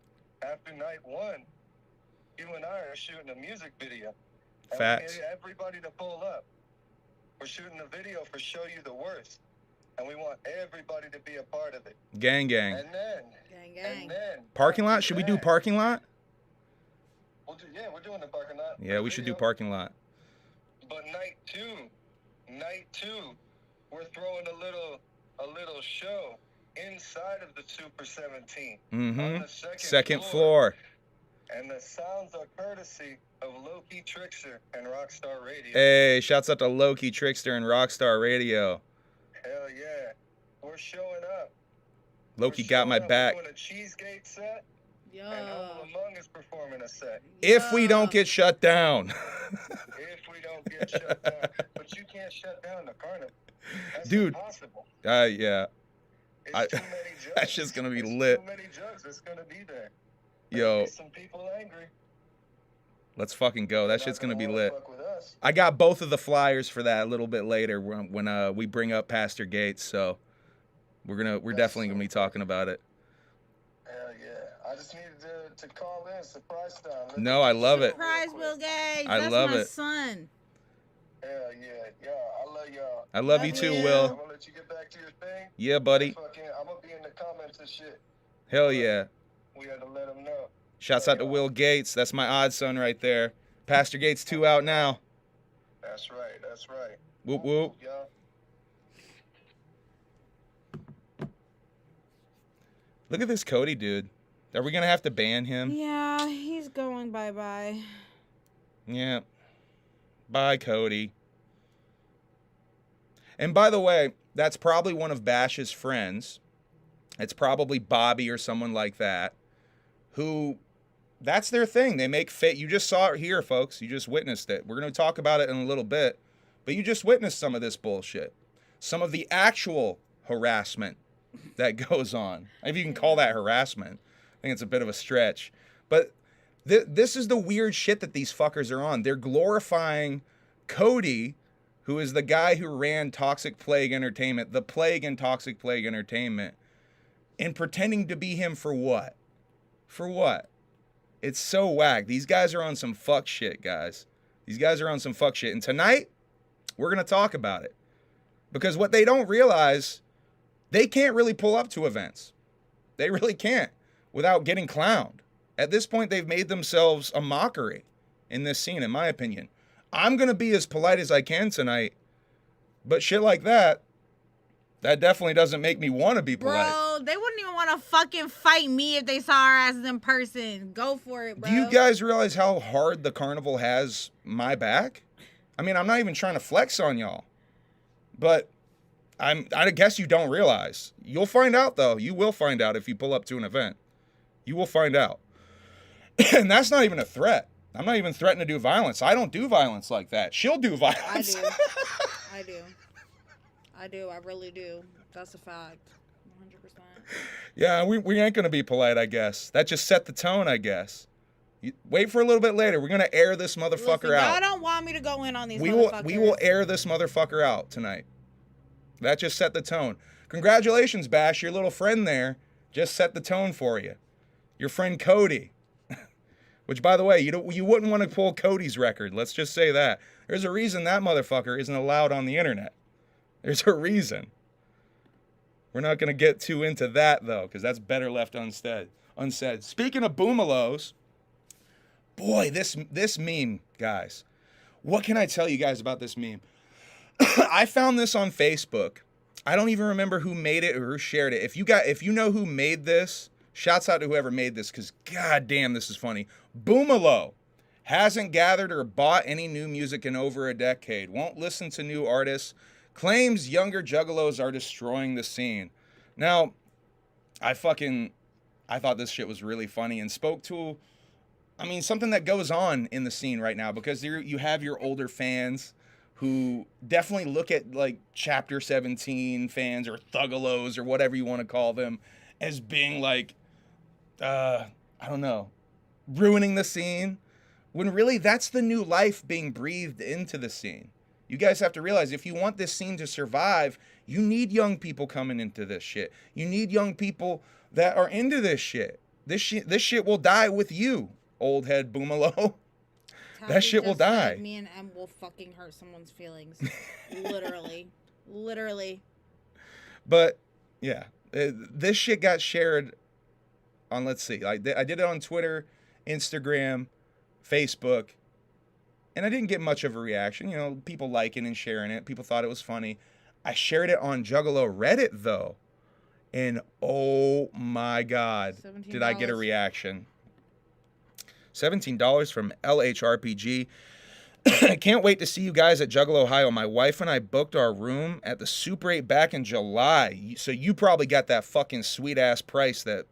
After night 1, you and I are shooting a music video. And Facts. we need everybody to pull up. We're shooting a video for Show You the Worst. And we want everybody to be a part of it. Gang, gang. And then, Gang. Parking lot? Should we do parking lot? We're doing the parking lot. Yeah, we should do parking lot. But night two, we're throwing a little show inside of the Super 17 on the Second floor. And the sounds are courtesy of Loki Trickster and Rockstar Radio. Hey, shouts out to Loki Trickster and Rockstar Radio. Hell yeah. We're showing up. Loki got my back. We're doing a Cheesegate set. Yo. And Humble Among is performing a set. If we don't get shut down. If we don't get shut down. But you can't shut down the carnival. That's Dude. impossible. Yeah. It's too many jugs. That's just gonna be It's lit. Too many jugs. It's gonna be there. Yo, Some people angry. let's fucking go. That They're shit's not gonna be wanna lit. fuck with us. I got both of the flyers for that a little bit later when we bring up Pastor Gates. So we're definitely gonna be talking about it. Hell yeah. I just needed to call in, surprise time. No, I love it. Surprise, Will Gates. I That's love my it. son. Hell yeah. I love y'all. I love you Love too, you. I'm Will. gonna let you get back to your thing. Yeah, buddy. I'm gonna be in the comments and shit. Hell yeah. We had to let them know. Shouts out to Will Gates. That's my odd son right there. Pastor Gates 2 out now. That's right. Whoop whoop. Y'all. Look at this Cody dude. Are we gonna have to ban him? Yeah, he's going bye-bye. Yeah. Bye, Cody. And by the way, that's probably one of Bash's friends. It's probably Bobby or someone like that. Who, that's their thing. They make fake. You just saw it here, folks. You just witnessed it. We're going to talk about it in a little bit. But you just witnessed some of this bullshit. Some of the actual harassment that goes on. If you can call that harassment. I think it's a bit of a stretch. But this is the weird shit that these fuckers are on. They're glorifying Cody, who is the guy who ran Toxic Plague Entertainment, the Plague and Toxic Plague Entertainment, and pretending to be him for what? For what? It's so whack. These guys are on some fuck shit, guys. These guys are on some fuck shit. And tonight, we're going to talk about it. Because what they don't realize, they can't really pull up to events. They really can't without getting clowned. At this point, they've made themselves a mockery in this scene, in my opinion. I'm going to be as polite as I can tonight. But shit like that definitely doesn't make me want to be polite. Bro, they wouldn't even want to fucking fight me if they saw our asses in person. Go for it, bro. Do you guys realize how hard the carnival has my back? I mean, I'm not even trying to flex on y'all. But I guess you don't realize. You'll find out, though. You will find out if you pull up to an event. You will find out. And that's not even a threat. I'm not even threatening to do violence. I don't do violence like that. She'll do violence. I do. I really do. That's a fact. 100%. Yeah, we ain't going to be polite, I guess. That just set the tone, I guess. Wait for a little bit later. We're going to air this motherfucker out. Y'all don't want me to go in on these we motherfuckers. will air this motherfucker out tonight. That just set the tone. Congratulations, Bash. Your little friend there just set the tone for you. Your friend Cody. Which, by the way, you wouldn't want to pull Cody's record. Let's just say that. There's a reason that motherfucker isn't allowed on the internet. There's a reason. We're not going to get too into that, though, because that's better left unsaid. Speaking of boomalos, boy, this meme, guys. What can I tell you guys about this meme? I found this on Facebook. I don't even remember who made it or who shared it. If you know who made this, shouts out to whoever made this, because goddamn, this is funny. Boomalo hasn't gathered or bought any new music in over a decade. Won't listen to new artists. Claims younger juggalos are destroying the scene. Now, I thought this shit was really funny and spoke to, something that goes on in the scene right now, because you have your older fans who definitely look at like Chapter 17 fans or Thuggalos or whatever you want to call them as being like, I don't know, ruining the scene, when really that's the new life being breathed into the scene. You guys have to realize, if you want this scene to survive, you need young people coming into this shit. You need young people that are into this shit. This shit will die with you, old head Boomalo. That shit will die. Me and Em will fucking hurt someone's feelings. Literally. But yeah, this shit got shared on, let's see, I did it on Twitter, Instagram, Facebook, and I didn't get much of a reaction. You know, people liking and sharing it. People thought it was funny. I shared it on Juggalo Reddit though, and oh my God, $17. did I get a reaction. $17 from LHRPG. Can't wait to see you guys at Juggalo, Ohio. My wife and I booked our room at the Super 8 back in July. So you probably got that fucking sweet ass price that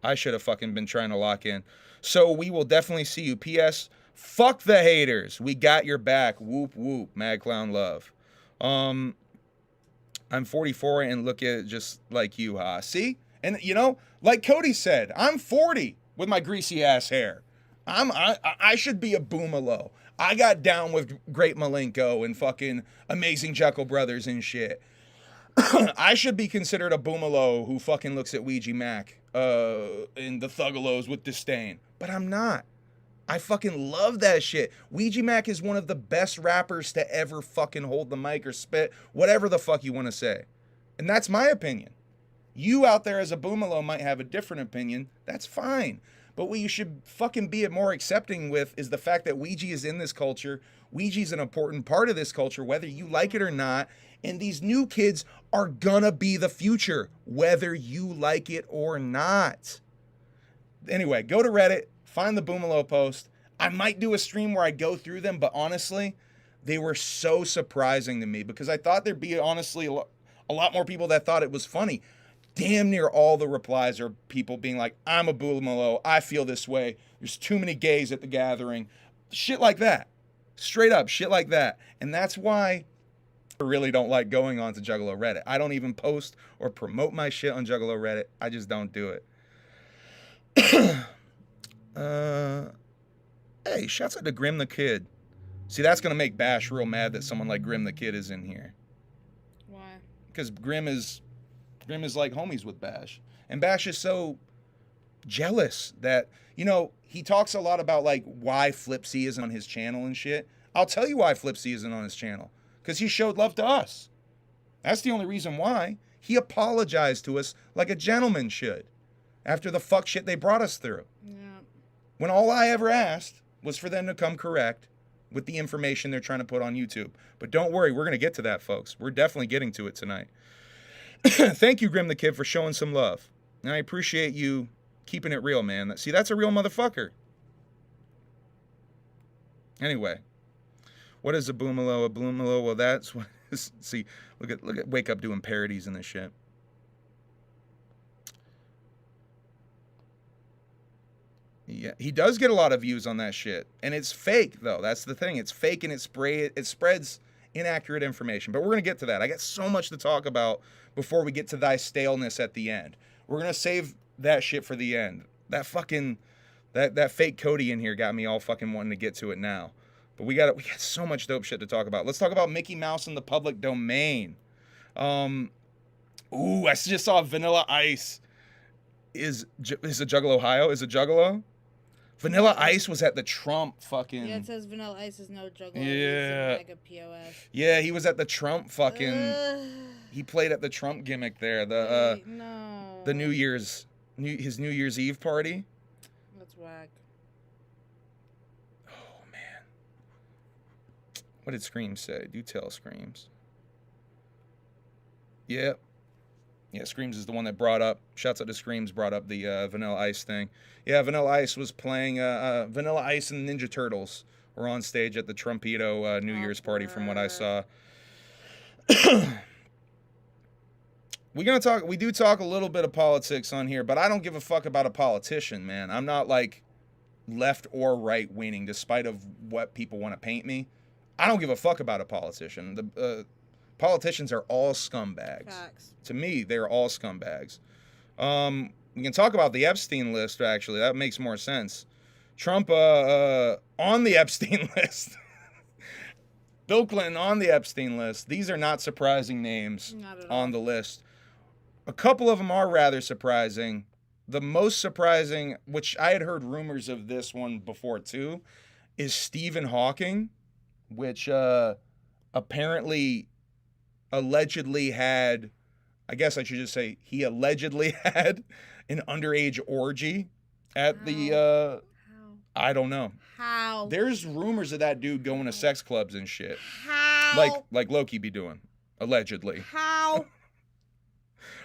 I should have fucking been trying to lock in. So we will definitely see you. P.S. Fuck the haters. We got your back. Whoop whoop. Mad Clown Love. I'm 44 and look at it just like you, huh? See? And you know, like Cody said, I'm 40 with my greasy ass hair. I should be a boomalo. I got down with Great Malenko and fucking Amazing Jekyll Brothers and shit. I should be considered a boomalo who fucking looks at Ouija Mac and the Thuggalos with disdain. But I'm not. I fucking love that shit. Ouija Mac is one of the best rappers to ever fucking hold the mic or spit, whatever the fuck you want to say. And that's my opinion. You out there as a boomalo might have a different opinion. That's fine. But what you should fucking be more accepting with is the fact that Ouija is in this culture. Ouija is an important part of this culture, whether you like it or not. And these new kids are gonna be the future, whether you like it or not. Anyway, go to Reddit, find the Boomalo post. I might do a stream where I go through them, but honestly, they were so surprising to me because I thought there'd be honestly a lot more people that thought it was funny. Damn near all the replies are people being like, I'm a boomalo, I feel this way, there's too many gays at the gathering. Shit like that. Straight up, shit like that. And that's why I really don't like going on to Juggalo Reddit. I don't even post or promote my shit on Juggalo Reddit. I just don't do it. Hey, shouts out to Grim the Kid. See, that's going to make Bash real mad that someone like Grim the Kid is in here. Why? Because Grim is like homies with Bash. And Bash is so jealous that, you know, he talks a lot about like why Flipsy isn't on his channel and shit. I'll tell you why Flipsy isn't on his channel. Because he showed love to us. That's the only reason why. He apologized to us like a gentleman should after the fuck shit they brought us through. Yeah. When all I ever asked was for them to come correct with the information they're trying to put on YouTube. But don't worry, we're going to get to that, folks. We're definitely getting to it tonight. Thank you, Grim the Kid, for showing some love. And I appreciate you keeping it real, man. See, that's a real motherfucker. Anyway, what is a boomalo? A boomalo? Well, that's what. See, look at Wake Up doing parodies and this shit. Yeah, he does get a lot of views on that shit, and it's fake though. That's the thing. It's fake and it spreads inaccurate information. But we're gonna get to that. I got so much to talk about before we get to thy staleness at the end. We're gonna save that shit for the end. That fucking that fake Cody in here got me all fucking wanting to get to it now. But we got so much dope shit to talk about. Let's talk about Mickey Mouse in the public domain. Ooh, I just saw Vanilla Ice is a Juggalo Ohio? Is a Juggalo? Vanilla Ice was at the Trump fucking. Yeah, it says Vanilla Ice is no juggalo. Yeah. It's mega POS. Yeah, he was at the Trump fucking. He played at the Trump gimmick there. The no. The his New Year's Eve party. That's whack. Oh man. What did Screams say? Do tell, Screams. Yeah. Yeah, Screams is the one that brought up, shouts out to Screams, brought up the Vanilla Ice thing. Yeah, Vanilla Ice was playing, Vanilla Ice and Ninja Turtles were on stage at the Trumpito New Year's party from what I saw. We do talk a little bit of politics on here, but I don't give a fuck about a politician, man. I'm not like left or right leaning, despite of what people want to paint me. I don't give a fuck about a politician. The politicians are all scumbags. Facts. To me, they're all scumbags. We can talk about the Epstein list, actually. That makes more sense. Trump on the Epstein list. Bill Clinton on the Epstein list. These are not surprising names Not at all. on the list. A couple of them are rather surprising. The most surprising, which I had heard rumors of this one before too, is Stephen Hawking, which apparently allegedly had, I guess I should just say he allegedly had an underage orgy at the, How? I don't know. How? There's rumors of that dude going to sex clubs and shit. How? Like Loki be doing, allegedly. How?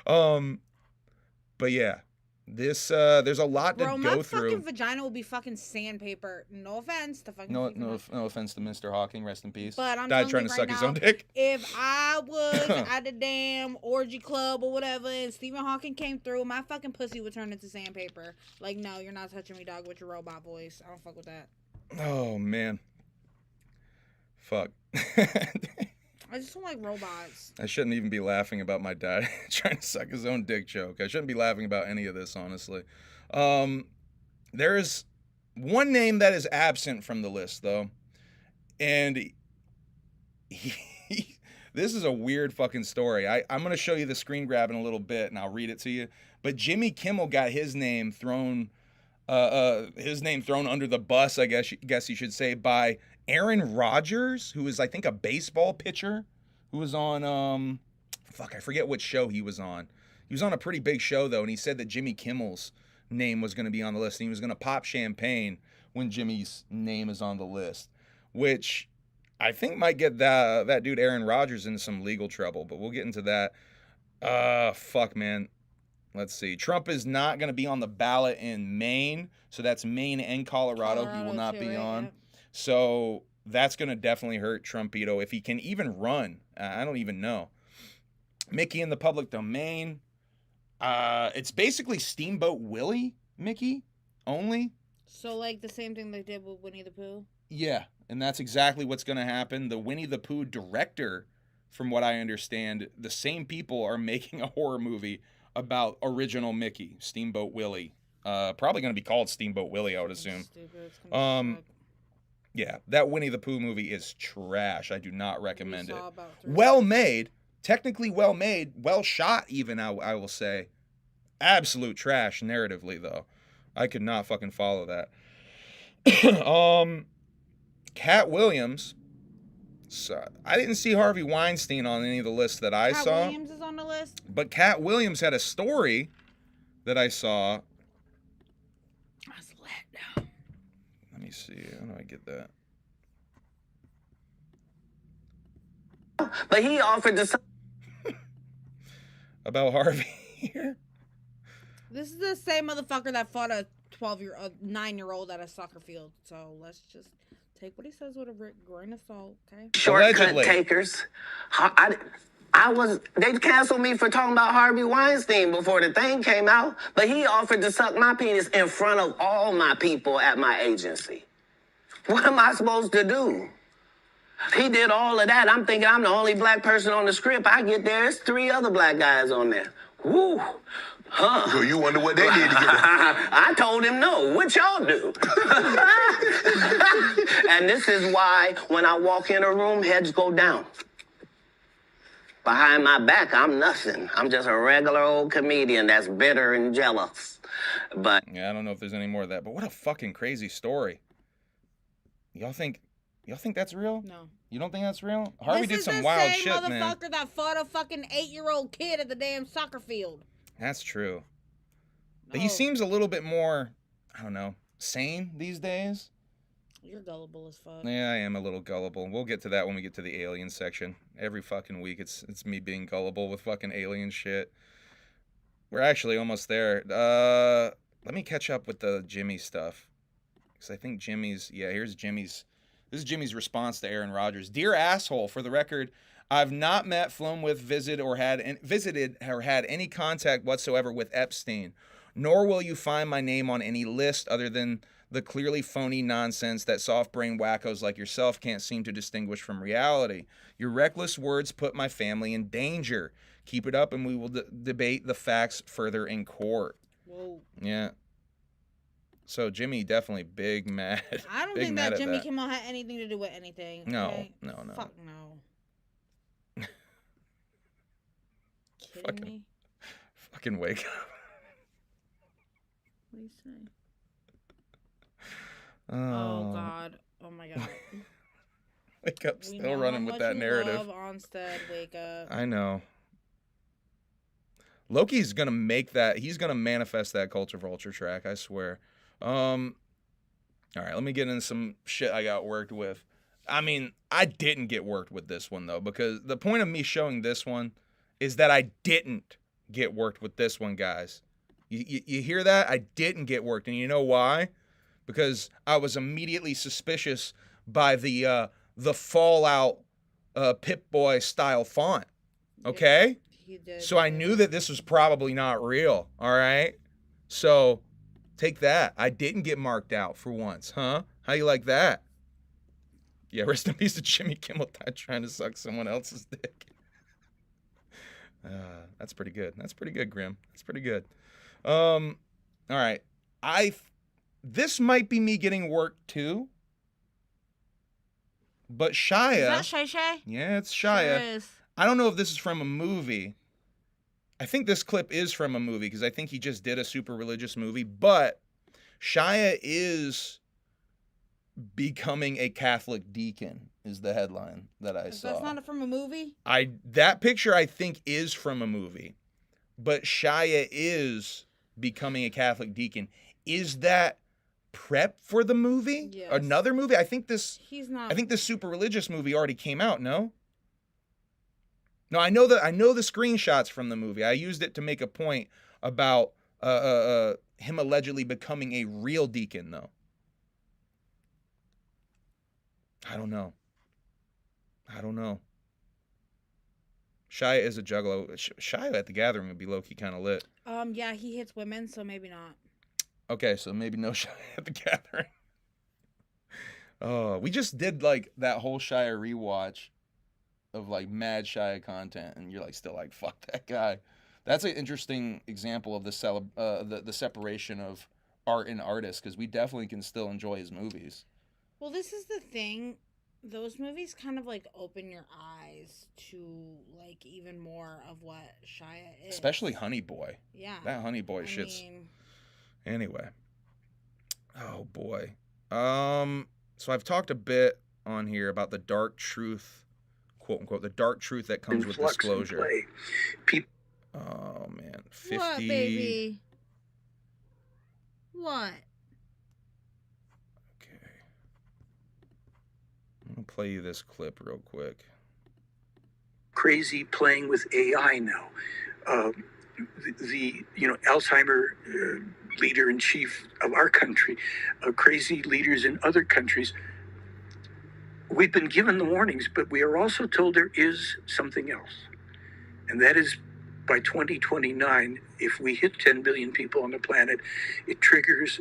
But yeah, this there's a lot Bro, to my go through. fucking vagina will be fucking sandpaper. No offense to fucking. No Stephen Hawking. offense to Mr. Hawking, rest in peace. But I'm Died telling trying you to right suck his now, own dick. If I was at a damn orgy club or whatever, and Stephen Hawking came through, my fucking pussy would turn into sandpaper. Like, no, you're not touching me, dog, with your robot voice. I don't fuck with that. Oh man. Fuck. I just don't like robots. I shouldn't even be laughing about my dad trying to suck his own dick joke. I shouldn't be laughing about any of this, honestly. There is one name that is absent from the list, though. And this is a weird fucking story. I'm going to show you the screen grab in a little bit, and I'll read it to you. But Jimmy Kimmel got his name thrown under the bus, I guess you should say, by Aaron Rodgers, who is, I think, a baseball pitcher, who was on, I forget what show he was on. He was on a pretty big show, though, and he said that Jimmy Kimmel's name was going to be on the list, and he was going to pop champagne when Jimmy's name is on the list, which I think might get that dude Aaron Rodgers into some legal trouble, but we'll get into that. Fuck, man. Let's see. Trump is not going to be on the ballot in Maine, so that's Maine and Colorado. He will not be on. Yep. So that's going to definitely hurt Trumpito if he can even run. I don't even know. Mickey in the public domain. It's basically Steamboat Willie, Mickey, only. So, like, the same thing they did with Winnie the Pooh? Yeah, and that's exactly what's going to happen. The Winnie the Pooh director, from what I understand, the same people are making a horror movie about original Mickey, Steamboat Willie. Probably going to be called Steamboat Willie, I would assume. Stupid. It's gonna be Yeah, that Winnie the Pooh movie is trash. I do not sick. recommend We it. saw about 3 Well made, technically well made, well shot even, I will say. Absolute trash narratively, though. I could not fucking follow that. Cat Williams. So, I didn't see Harvey Weinstein on any of the lists that I Cat saw. Williams is on the list? But Cat Williams had a story that I saw. I was let down. Let me see. How do I get that? But he offered to. About Harvey here. This is the same motherfucker that fought a 9-year-old at a soccer field. So let's just take what he says with a grain of salt, okay? Shortcut Allegedly. takers. They canceled me for talking about Harvey Weinstein before the thing came out, but he offered to suck my penis in front of all my people at my agency. What am I supposed to do? He did all of that. I'm thinking I'm the only black person on the script. I get there, there's 3 other black guys on there. Woo. Huh. So you wonder what they did to get it. I told him no. What y'all do? And this is why when I walk in a room, heads go down. Behind my back, I'm nothing. I'm just a regular old comedian that's bitter and jealous. But Yeah, I don't know if there's any more of that, but what a fucking crazy story. Y'all think that's real? No. You don't think that's real? Harvey did some wild shit, This is the same man. motherfucker that fought a fucking 8-year-old kid at the damn soccer field. That's true. But he No. seems a little bit more, I don't know, sane these days. You're gullible as fuck. Yeah, I am a little gullible. We'll get to that when we get to the alien section. Every fucking week it's me being gullible with fucking alien shit. We're actually almost there. Let me catch up with the Jimmy stuff. Because I think here's Jimmy's. This is Jimmy's response to Aaron Rodgers. Dear asshole, for the record, I've not met, flown with, visited, or had any contact whatsoever with Epstein. Nor will you find my name on any list other than the clearly phony nonsense that soft-brained wackos like yourself can't seem to distinguish from reality. Your reckless words put my family in danger. Keep it up and we will debate the facts further in court. Whoa. Yeah. So Jimmy definitely big mad. I don't big think mad that at Jimmy Kimmel had anything to do with anything. No, okay? no. Fuck no. Kidding me? Fucking wake up. What do you say? Oh, God. Oh my God. Wake up, We still know running how with much that you narrative. love Onstead, wake up. I know. Loki's gonna make that. He's gonna manifest that Culture Vulture track. I swear. All right, let me get into some shit I got worked with. I mean, I didn't get worked with this one though, because the point of me showing this one is that I didn't get worked with this one, guys. You hear that? I didn't get worked, and you know why? Because I was immediately suspicious by the Fallout Pip-Boy style font. Okay? He did. So I knew that this was probably not real, all right? So take that. I didn't get marked out for once, huh? How you like that? Yeah, rest in peace to Jimmy Kimmel trying to suck someone else's dick. That's pretty good. That's pretty good, Grim. That's pretty good. All right. This might be me getting worked too. But Shia. Is that Shay Shay? Yeah, it's Shia. Sure is. I don't know if this is from a movie. I think this clip is from a movie because I think he just did a super religious movie. But Shia is becoming a Catholic deacon is the headline that I saw. That's not from a movie? That picture I think is from a movie. But Shia is becoming a Catholic deacon. Is that prep for the movie? Yes. Another movie? I think this He's not. I think this super religious movie already came out, no? No, I know the screenshots from the movie. I used it to make a point about him allegedly becoming a real deacon, though. I don't know. Shia is a juggalo. Shia at the Gathering would be low-key kind of lit. Yeah, he hits women, so maybe not. Okay, so maybe no Shia at the Gathering. Oh, we just did like that whole Shia rewatch of like mad Shia content, and you're like still like fuck that guy. That's an interesting example of the separation of art and artist, because we definitely can still enjoy his movies. Well, this is the thing. Those movies kind of like open your eyes to like even more of what Shia is. Especially Honey Boy. Yeah. That Honey Boy I shit's. mean, Anyway. Oh boy. So I've talked a bit on here about the dark truth, quote unquote, the dark truth that comes with disclosure. Oh man. 50. What, baby? What? Okay. I'm gonna play you this clip real quick. Crazy playing with AI now. The Alzheimer leader in chief of our country, crazy leaders in other countries. We've been given the warnings, but we are also told there is something else, and that is by 2029, if we hit 10 billion people on the planet, it triggers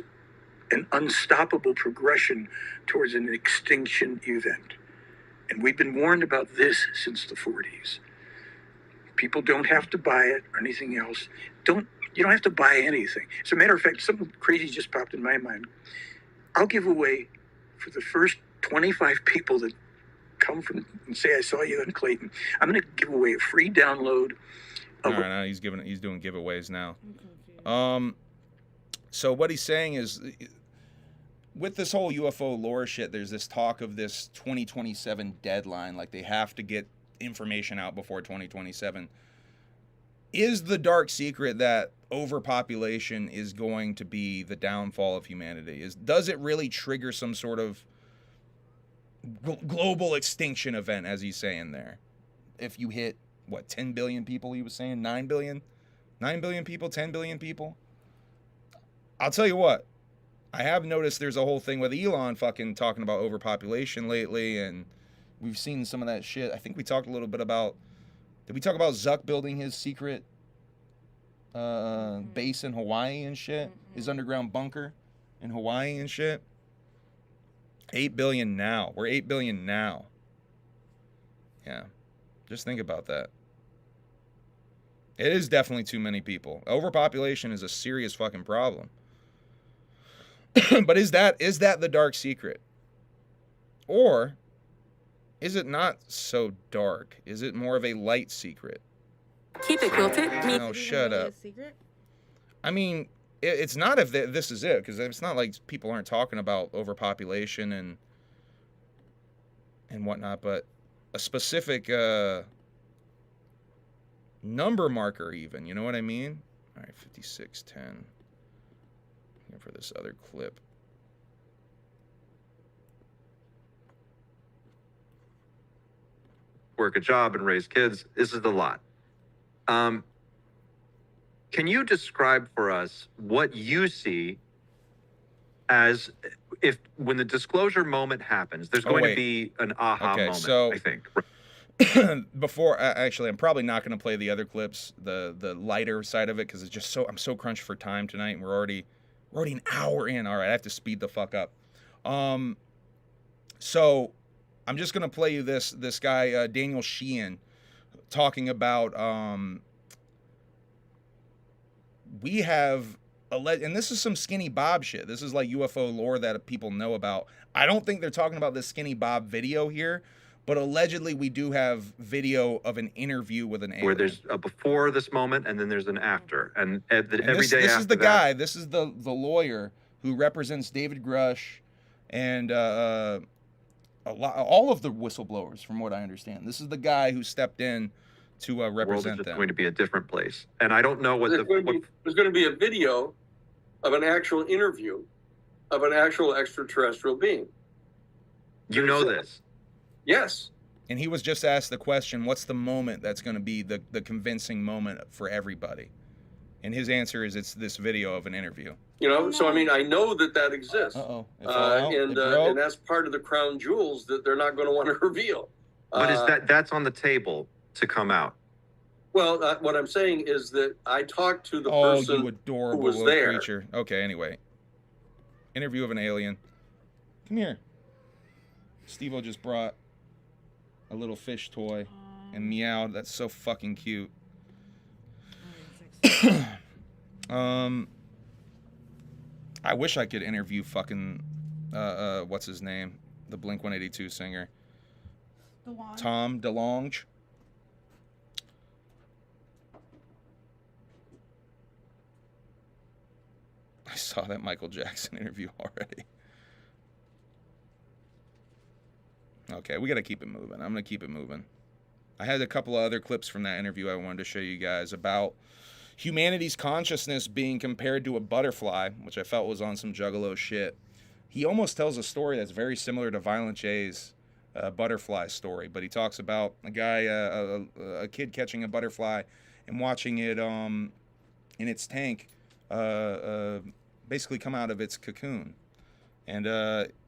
an unstoppable progression towards an extinction event. And we've been warned about this since the 40s. People don't have to buy it or anything else. You don't have to buy anything. As a matter of fact, something crazy just popped in my mind. I'll give away for the first 25 people that come from and say I saw you in Clayton. I'm going to give away a free download. All right, now he's doing giveaways now. So what he's saying is, with this whole UFO lore shit, there's this talk of this 2027 deadline, like they have to get information out before 2027. Is the dark secret that overpopulation is going to be the downfall of humanity? Does it really trigger some sort of global extinction event, as he's saying there? If you hit, 10 billion people, he was saying? 9 billion? 9 billion people? 10 billion people? I'll tell you what. I have noticed there's a whole thing with Elon fucking talking about overpopulation lately, and we've seen some of that shit. I think we talked a little bit about... Did we talk about Zuck building his secret base in Hawaii and shit? His underground bunker? in Hawaii and shit. 8 billion now. We're 8 billion now. Yeah. Just think about that. It is definitely too many people. Overpopulation is a serious fucking problem. But is that the dark secret? Or is it not so dark? Is it more of a light secret? Keep it quilted. No, shut up. I mean, it's not if this is it, because it's not like people aren't talking about overpopulation and whatnot, but a specific number marker even, you know what I mean? All right, 5610. Here for this other clip. Work a job and raise kids. This is a lot. Can you describe for us what you see as if when the disclosure moment happens, there's going to be an aha moment, so, I think. Before, actually, I'm probably not going to play the other clips, the lighter side of it, because it's just I'm so crunched for time tonight, and we're already an hour in. All right, I have to speed the fuck up. So I'm just going to play you this guy, Daniel Sheehan, talking about we have and this is some Skinny Bob shit. This is like UFO lore that people know about. I don't think they're talking about this Skinny Bob video here, but allegedly we do have video of an interview with an alien. Where there's a before this moment and then there's an after. And every day this after is the that, guy. This is the lawyer who represents David Grush and all of the whistleblowers, from what I understand. This is the guy who stepped in to the world is represent just them. going to be a different place. And I don't know what there's going to be a video of an actual interview of an actual extraterrestrial being. You know this? Yes. And he was just asked the question, what's the moment that's going to be the convincing moment for everybody? And his answer is it's this video of an interview. You know, so I mean, I know that exists. And that's part of the crown jewels that they're not going to want to reveal. But that's on the table to come out? Well, what I'm saying is that I talked to the person you adorable who was little there. creature. Okay, anyway. Interview of an alien. Come here. Steve-O just brought a little fish toy and meowed. That's so fucking cute. I wish I could interview fucking what's his name? The Blink-182 singer. Tom DeLonge. I saw that Michael Jackson interview already. Okay, we got to keep it moving. I'm going to keep it moving. I had a couple of other clips from that interview I wanted to show you guys about humanity's consciousness being compared to a butterfly, which I felt was on some Juggalo shit. He almost tells a story that's very similar to Violent J's butterfly story, but he talks about a guy, a kid catching a butterfly and watching it in its tank basically come out of its cocoon. And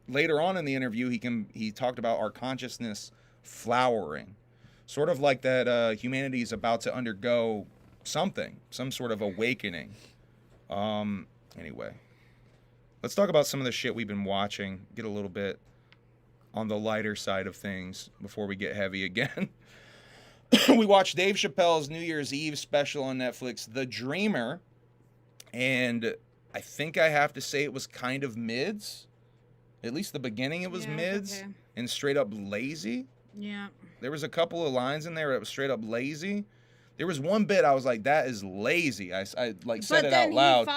later on in the interview, he talked about our consciousness flowering, sort of like that humanity is about to undergo some sort of awakening. Anyway, let's talk about some of the shit we've been watching, get a little bit on the lighter side of things before we get heavy again. We watched Dave Chappelle's New Year's Eve special on Netflix, The Dreamer, and I think I have to say it was kind of mids. At least the beginning it was mids, okay. And straight up lazy. Yeah. There was a couple of lines in there that was straight up lazy. There was one bit I was like, that is lazy. I like said it out loud.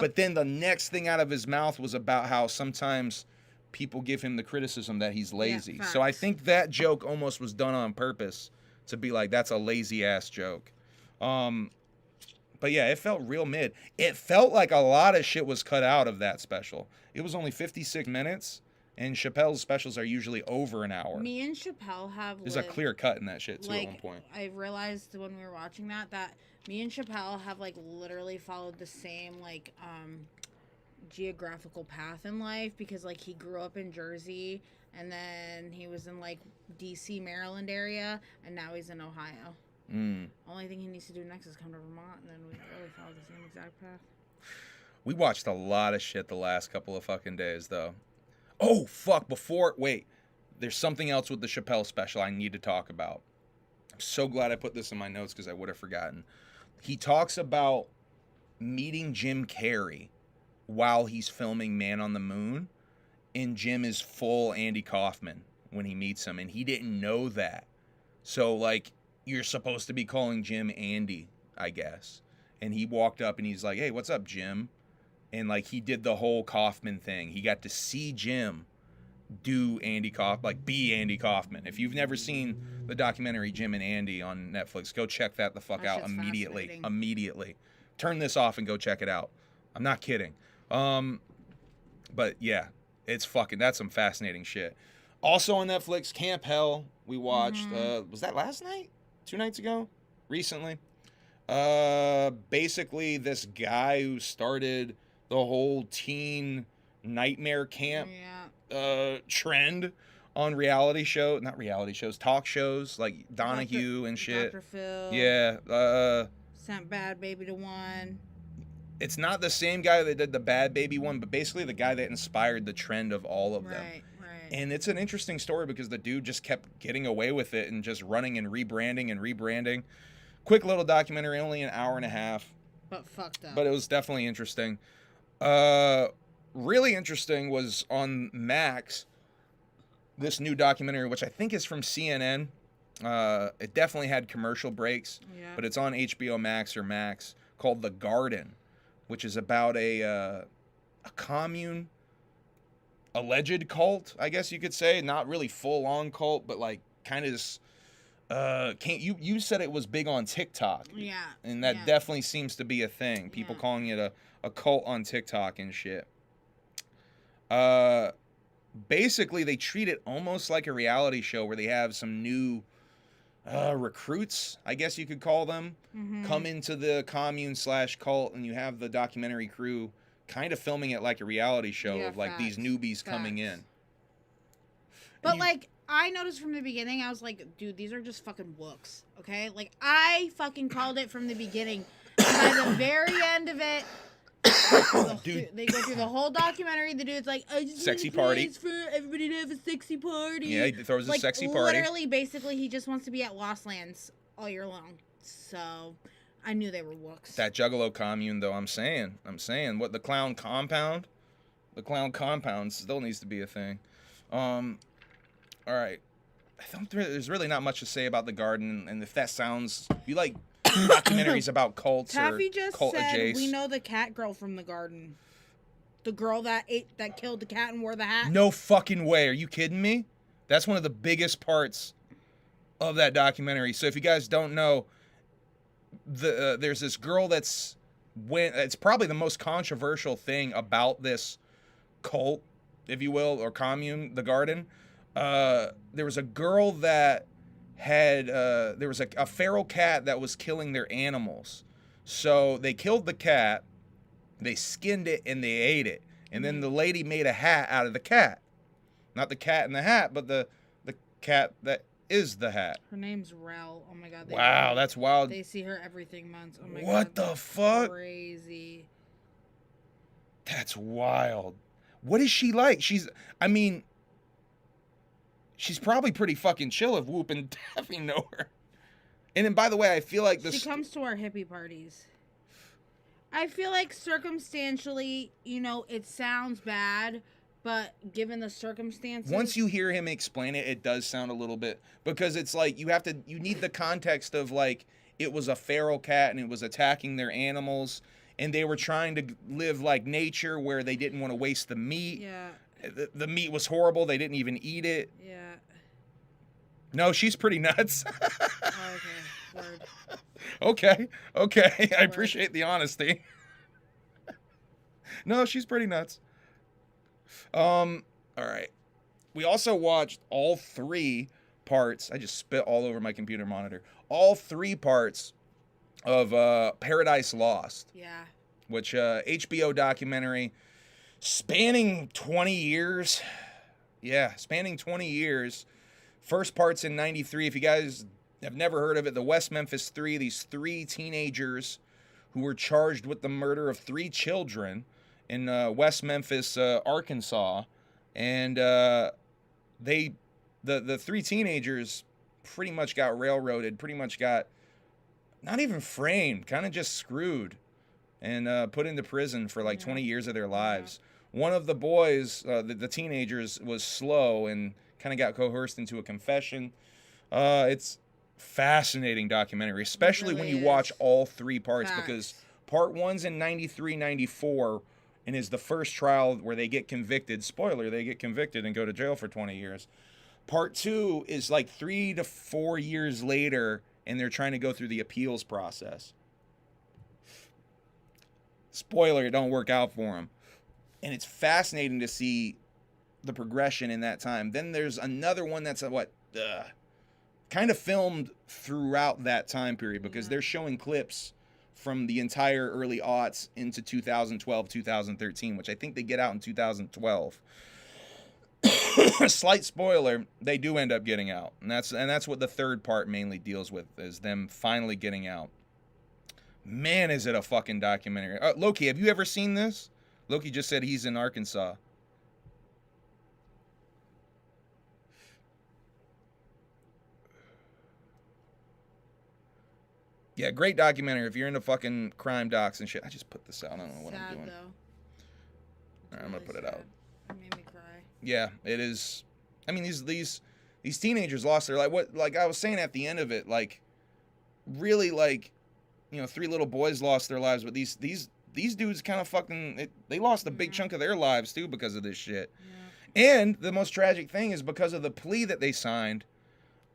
But then the next thing out of his mouth was about how sometimes people give him the criticism that he's lazy. Yeah, so I think that joke almost was done on purpose to be like, that's a lazy ass joke. But yeah, it felt real mid. It felt like a lot of shit was cut out of that special. It was only 56 minutes, and Chappelle's specials are usually over an hour. Me and Chappelle have There's a clear cut in that shit, too, at one point. I realized when we were watching that me and Chappelle have, literally followed the same, geographical path in life, because, he grew up in Jersey, and then he was in, D.C., Maryland area, and now he's in Ohio. Only thing he needs to do next is come to Vermont, and then we really follow the same exact path. We watched a lot of shit the last couple of fucking days, though. Oh, fuck. Wait. There's something else with the Chappelle special I need to talk about. I'm so glad I put this in my notes because I would have forgotten. He talks about meeting Jim Carrey while he's filming Man on the Moon, and Jim is full Andy Kaufman when he meets him, and he didn't know that. So, like, you're supposed to be calling Jim Andy, I guess. And he walked up and he's like, hey, what's up, Jim? And, like, he did the whole Kaufman thing. He got to see Jim do Andy Kaufman, like, be Andy Kaufman. If you've never seen the documentary Jim and Andy on Netflix, go check that the fuck out immediately. Immediately. Turn this off and go check it out. I'm not kidding. But, yeah, it's fucking, that's some fascinating shit. Also on Netflix, Camp Hell, we watched. Was that last night? 2 nights ago? Recently? Basically, this guy who started the whole teen nightmare camp trend on talk shows like Donahue and shit. Dr. Phil. Yeah. Sent Bad Baby to one. It's not the same guy that did the Bad Baby one, but basically the guy that inspired the trend of all of them. Right. And it's an interesting story because the dude just kept getting away with it and just running and rebranding. Quick little documentary, only an hour and a half. But fucked up. But it was definitely interesting. Really interesting was on Max, this new documentary, which I think is from CNN. It definitely had commercial breaks, but it's on HBO Max or Max, called The Garden, which is about a commune, alleged cult, I guess you could say. Not really full-on cult, but like kind of just, you said it was big on TikTok. Yeah. And that definitely seems to be a thing. People calling it a cult on TikTok and shit. Basically, they treat it almost like a reality show where they have some new recruits, I guess you could call them, come into the commune/cult, and you have the documentary crew kind of filming it like a reality show of like these newbies coming in. But like, I noticed from the beginning, I was like, dude, these are just fucking wooks, okay? Like, I fucking called it from the beginning. By the very end of it, they go through the whole documentary. The dude's like, I just sexy need a party place for everybody to have a sexy party. Yeah, he throws a sexy party. Literally, basically, he just wants to be at Lost Lands all year long. So I knew they were wooks. That Juggalo commune, though, I'm saying, what, the clown compound? The clown compound still needs to be a thing. All right. I think there's really not much to say about The Garden, and if that sounds, you like documentaries about cults Taffy or just cult said adjacent. we know the cat girl from The Garden. The girl that killed the cat and wore the hat. No fucking way. Are you kidding me? That's one of the biggest parts of that documentary. So if you guys don't know, there's this girl it's probably the most controversial thing about this cult, if you will, or commune, The Garden. There was a girl that had there was a feral cat that was killing their animals. So they killed the cat, they skinned it, and they ate it. And then the lady made a hat out of the cat. Not the cat in the hat, but the cat that is the hat. Her name's Rel. Oh my god. Wow, that's wild. They see her everything months. Oh my god. What the fuck? Crazy. That's wild. What is she like? She's probably pretty fucking chill if Whoop and Taffy know her. And then, by the way, I feel like this... She comes to our hippie parties. I feel like circumstantially, it sounds bad, but given the circumstances... Once you hear him explain it, it does sound a little bit... Because it's like, you need the context of, like, it was a feral cat and it was attacking their animals, and they were trying to live like nature where they didn't want to waste the meat. Yeah. The meat was horrible. They didn't even eat it. Yeah. No, she's pretty nuts. Okay. Word. Okay. I appreciate the honesty. No, she's pretty nuts. All right. We also watched all 3 parts. I just spit all over my computer monitor. All 3 parts of Paradise Lost. Yeah. Which HBO documentary spanning 20 years. Yeah, spanning 20 years. First part's in 93. If you guys have never heard of it, the West Memphis 3, these 3 teenagers who were charged with the murder of 3 children in West Memphis, Arkansas, and the 3 teenagers pretty much got railroaded, pretty much got not even framed, kind of just screwed, and put into prison for like 20 years of their lives. One of the boys, the teenagers, was slow and kind of got coerced into a confession. It's fascinating documentary, especially when you watch all 3 parts, because part 1's in 93, 94, and is the first trial where they get convicted. Spoiler, they get convicted and go to jail for 20 years. Part 2 is like 3 to 4 years later, and they're trying to go through the appeals process. Spoiler, it don't work out for them. And it's fascinating to see the progression in that time. Then there's another one that's kind of filmed throughout that time period, because they're showing clips from the entire early aughts into 2012, 2013, which I think they get out in 2012. Slight spoiler, they do end up getting out. And that's what the 3rd part mainly deals with, is them finally getting out. Man, is it a fucking documentary. Loki, have you ever seen this? Loki just said he's in Arkansas. Yeah, great documentary. If you're into fucking crime docs and shit. I just put this out. I don't know what I'm doing. All right, I'm going to put it out. It made me cry. Yeah, it is. I mean, these teenagers lost their life. Like I was saying at the end of it, like, really, like, 3 little boys lost their lives, but these dudes kind of fucking, they lost a big chunk of their lives too because of this shit. Yeah. And the most tragic thing is, because of the plea that they signed,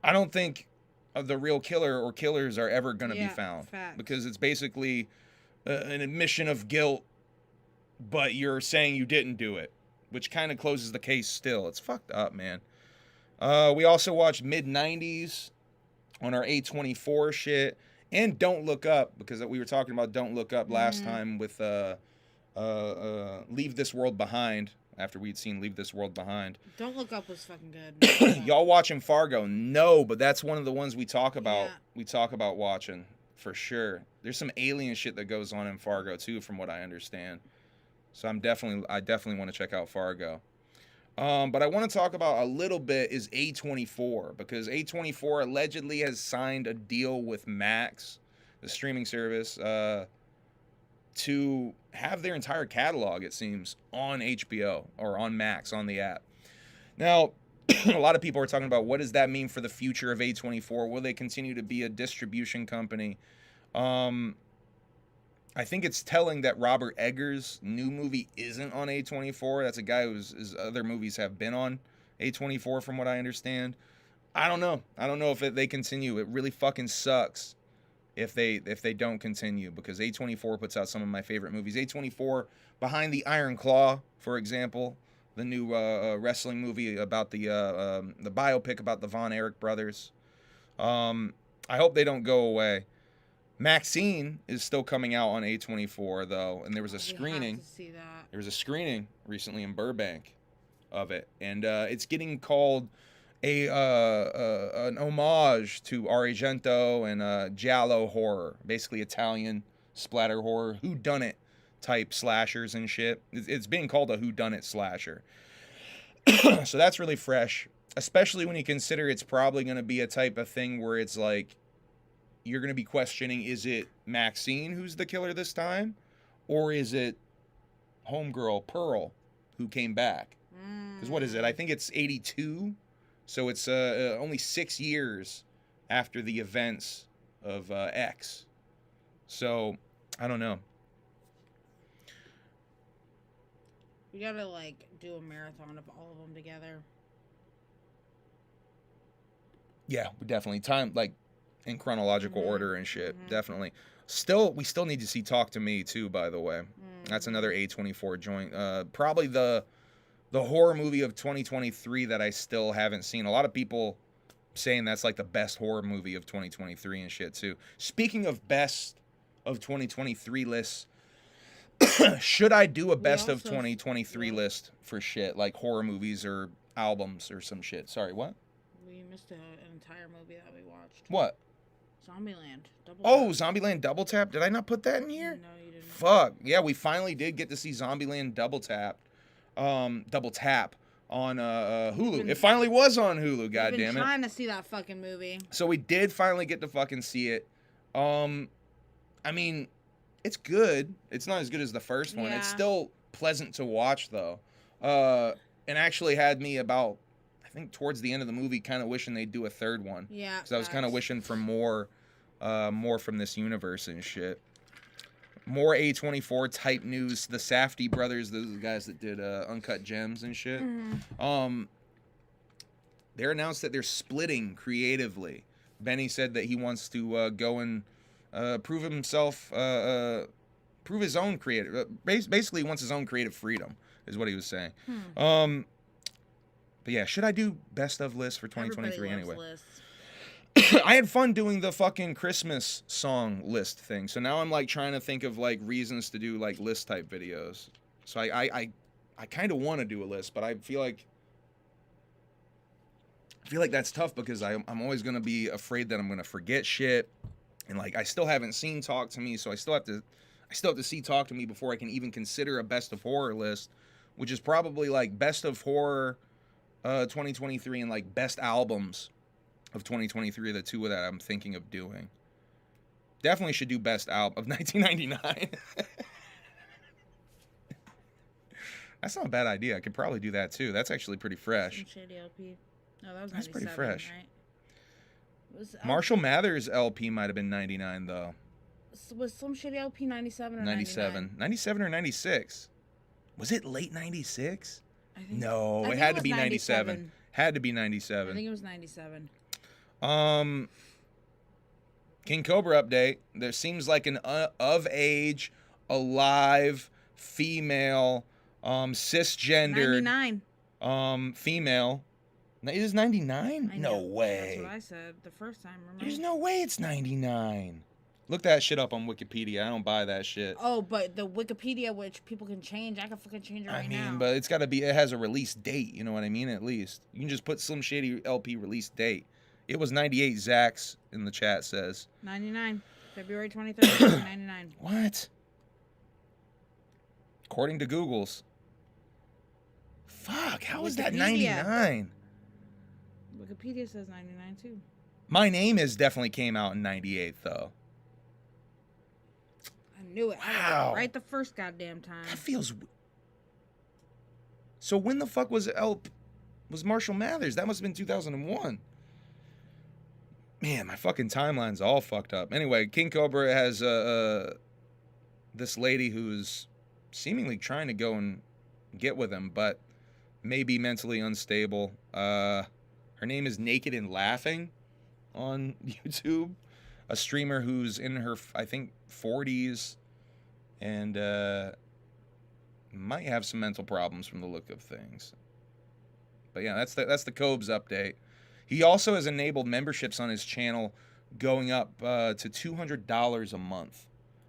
I don't think the real killer or killers are ever going to be found. Facts. Because it's basically an admission of guilt, but you're saying you didn't do it, which kind of closes the case still. It's fucked up, man. We also watched mid-90s on our A24 shit. And Don't Look Up, because we were talking about Don't Look Up last time with Leave This World Behind, after we'd seen Leave This World Behind. Don't Look Up was fucking good. Y'all watching Fargo? No, but that's one of the ones we talk about. Yeah. We talk about watching, for sure. There's some alien shit that goes on in Fargo, too, from what I understand. So I definitely want to check out Fargo. But I want to talk about a little bit is A24, because A24 allegedly has signed a deal with Max, the streaming service, to have their entire catalog, it seems, on HBO or on Max, on the app. Now, a lot of people are talking about, what does that mean for the future of A24? Will they continue to be a distribution company? I think it's telling that Robert Eggers' new movie isn't on A24. That's a guy whose other movies have been on A24, from what I understand. I don't know. I don't know if they continue. It really fucking sucks if they don't continue, because A24 puts out some of my favorite movies. A24, Behind the Iron Claw, for example, the new wrestling movie about the biopic about the Von Erich brothers. I hope they don't go away. Maxine is still coming out on A24, though, and there was a screening. Have to see that. There was a screening recently in Burbank of it, and it's getting called an homage to Argento and giallo horror, basically Italian splatter horror, whodunit type slashers and shit. It's being called a whodunit slasher, so that's really fresh, especially when you consider it's probably going to be a type of thing where it's like, you're going to be questioning, is it Maxine who's the killer this time? Or is it homegirl Pearl who came back? Because what is it? I think it's 82. So it's only 6 years after the events of X. So, I don't know. We gotta, do a marathon of all of them together. Yeah, definitely. Time, in chronological order and shit. Definitely. We still need to see Talk to Me too, by the way. That's another A24 joint. Probably the horror movie of 2023 that I still haven't seen. A lot of people saying that's the best horror movie of 2023 and shit too. Speaking of best of 2023 lists, should I do a best of 2023 list for shit, like horror movies or albums or some shit? Sorry, what? We missed an entire movie that we watched. What? Zombieland. Zombieland Double Tap. Did I not put that in here? No, you didn't. fuck. Yeah, we finally did get to see Zombieland Double Tap on Hulu. It finally was on Hulu, goddammit. I've been trying to see that fucking movie. So we did finally get to fucking see it. I mean, it's good. It's not as good as the first one. Yeah. It's still pleasant to watch, though. And actually had me about, I think, towards the end of the movie, kind of wishing they'd do a third one. Yeah. Because I was kind of wishing for more from this universe and shit. More A24 type news. The Safdie brothers, those are the guys that did Uncut Gems and shit. They announced that they're splitting creatively. Benny said that he wants to go and prove himself, prove his own creative. Basically, he wants his own creative freedom, is what he was saying. But yeah, should I do best of list for 2023 anyway? I had fun doing the fucking Christmas song list thing. So now I'm like trying to think of like reasons to do like list type videos. So I kind of want to do a list, but I feel like that's tough because I'm always going to be afraid that I'm going to forget shit. And like I still haven't seen Talk to Me, so I still have to see Talk to Me before I can even consider a best of horror list, which is probably like best of horror 2023 and like best albums of 2023, the two of that I'm thinking of doing. Definitely should do best album of 1999. That's not a bad idea. I could probably do that too. That's actually pretty fresh. Some Shady LP. No, that was That's pretty 97, fresh. right? Marshall Mathers LP might have been 99 though. Was Slim Shady LP 97 or 97? 97 or 96? Was it late 96? No, it had to be 97. Had to be 97. I think it was 97. King Cobra update. There seems like an of age, alive, female, cisgendered 99. Female. It is 99? No way. That's what I said the first time, remember? There's no way it's 99. Look that shit up on Wikipedia. I don't buy that shit. Oh, but the Wikipedia, which people can change, I can fucking change it right now. But it's got to be, it has a release date. You know what I mean? At least. You can just put Slim Shady LP release date. It was 98, Zax in the chat says. 99. February 23rd, 99. What? According to Google's. Fuck, how is that 99? Wikipedia says 99 too. My Name definitely came out in 98 though. I knew it. Wow. Right the first goddamn time. That feels... So when the fuck was Marshall Mathers? That must have been 2001. Man, my fucking timeline's all fucked up. Anyway, King Cobra has this lady who's seemingly trying to go and get with him, but may be mentally unstable. Her name is Naked and Laughing on YouTube. A streamer who's in her, I think, 40s and might have some mental problems from the look of things. But yeah, that's the Cobes update. He also has enabled memberships on his channel going up to $200 a month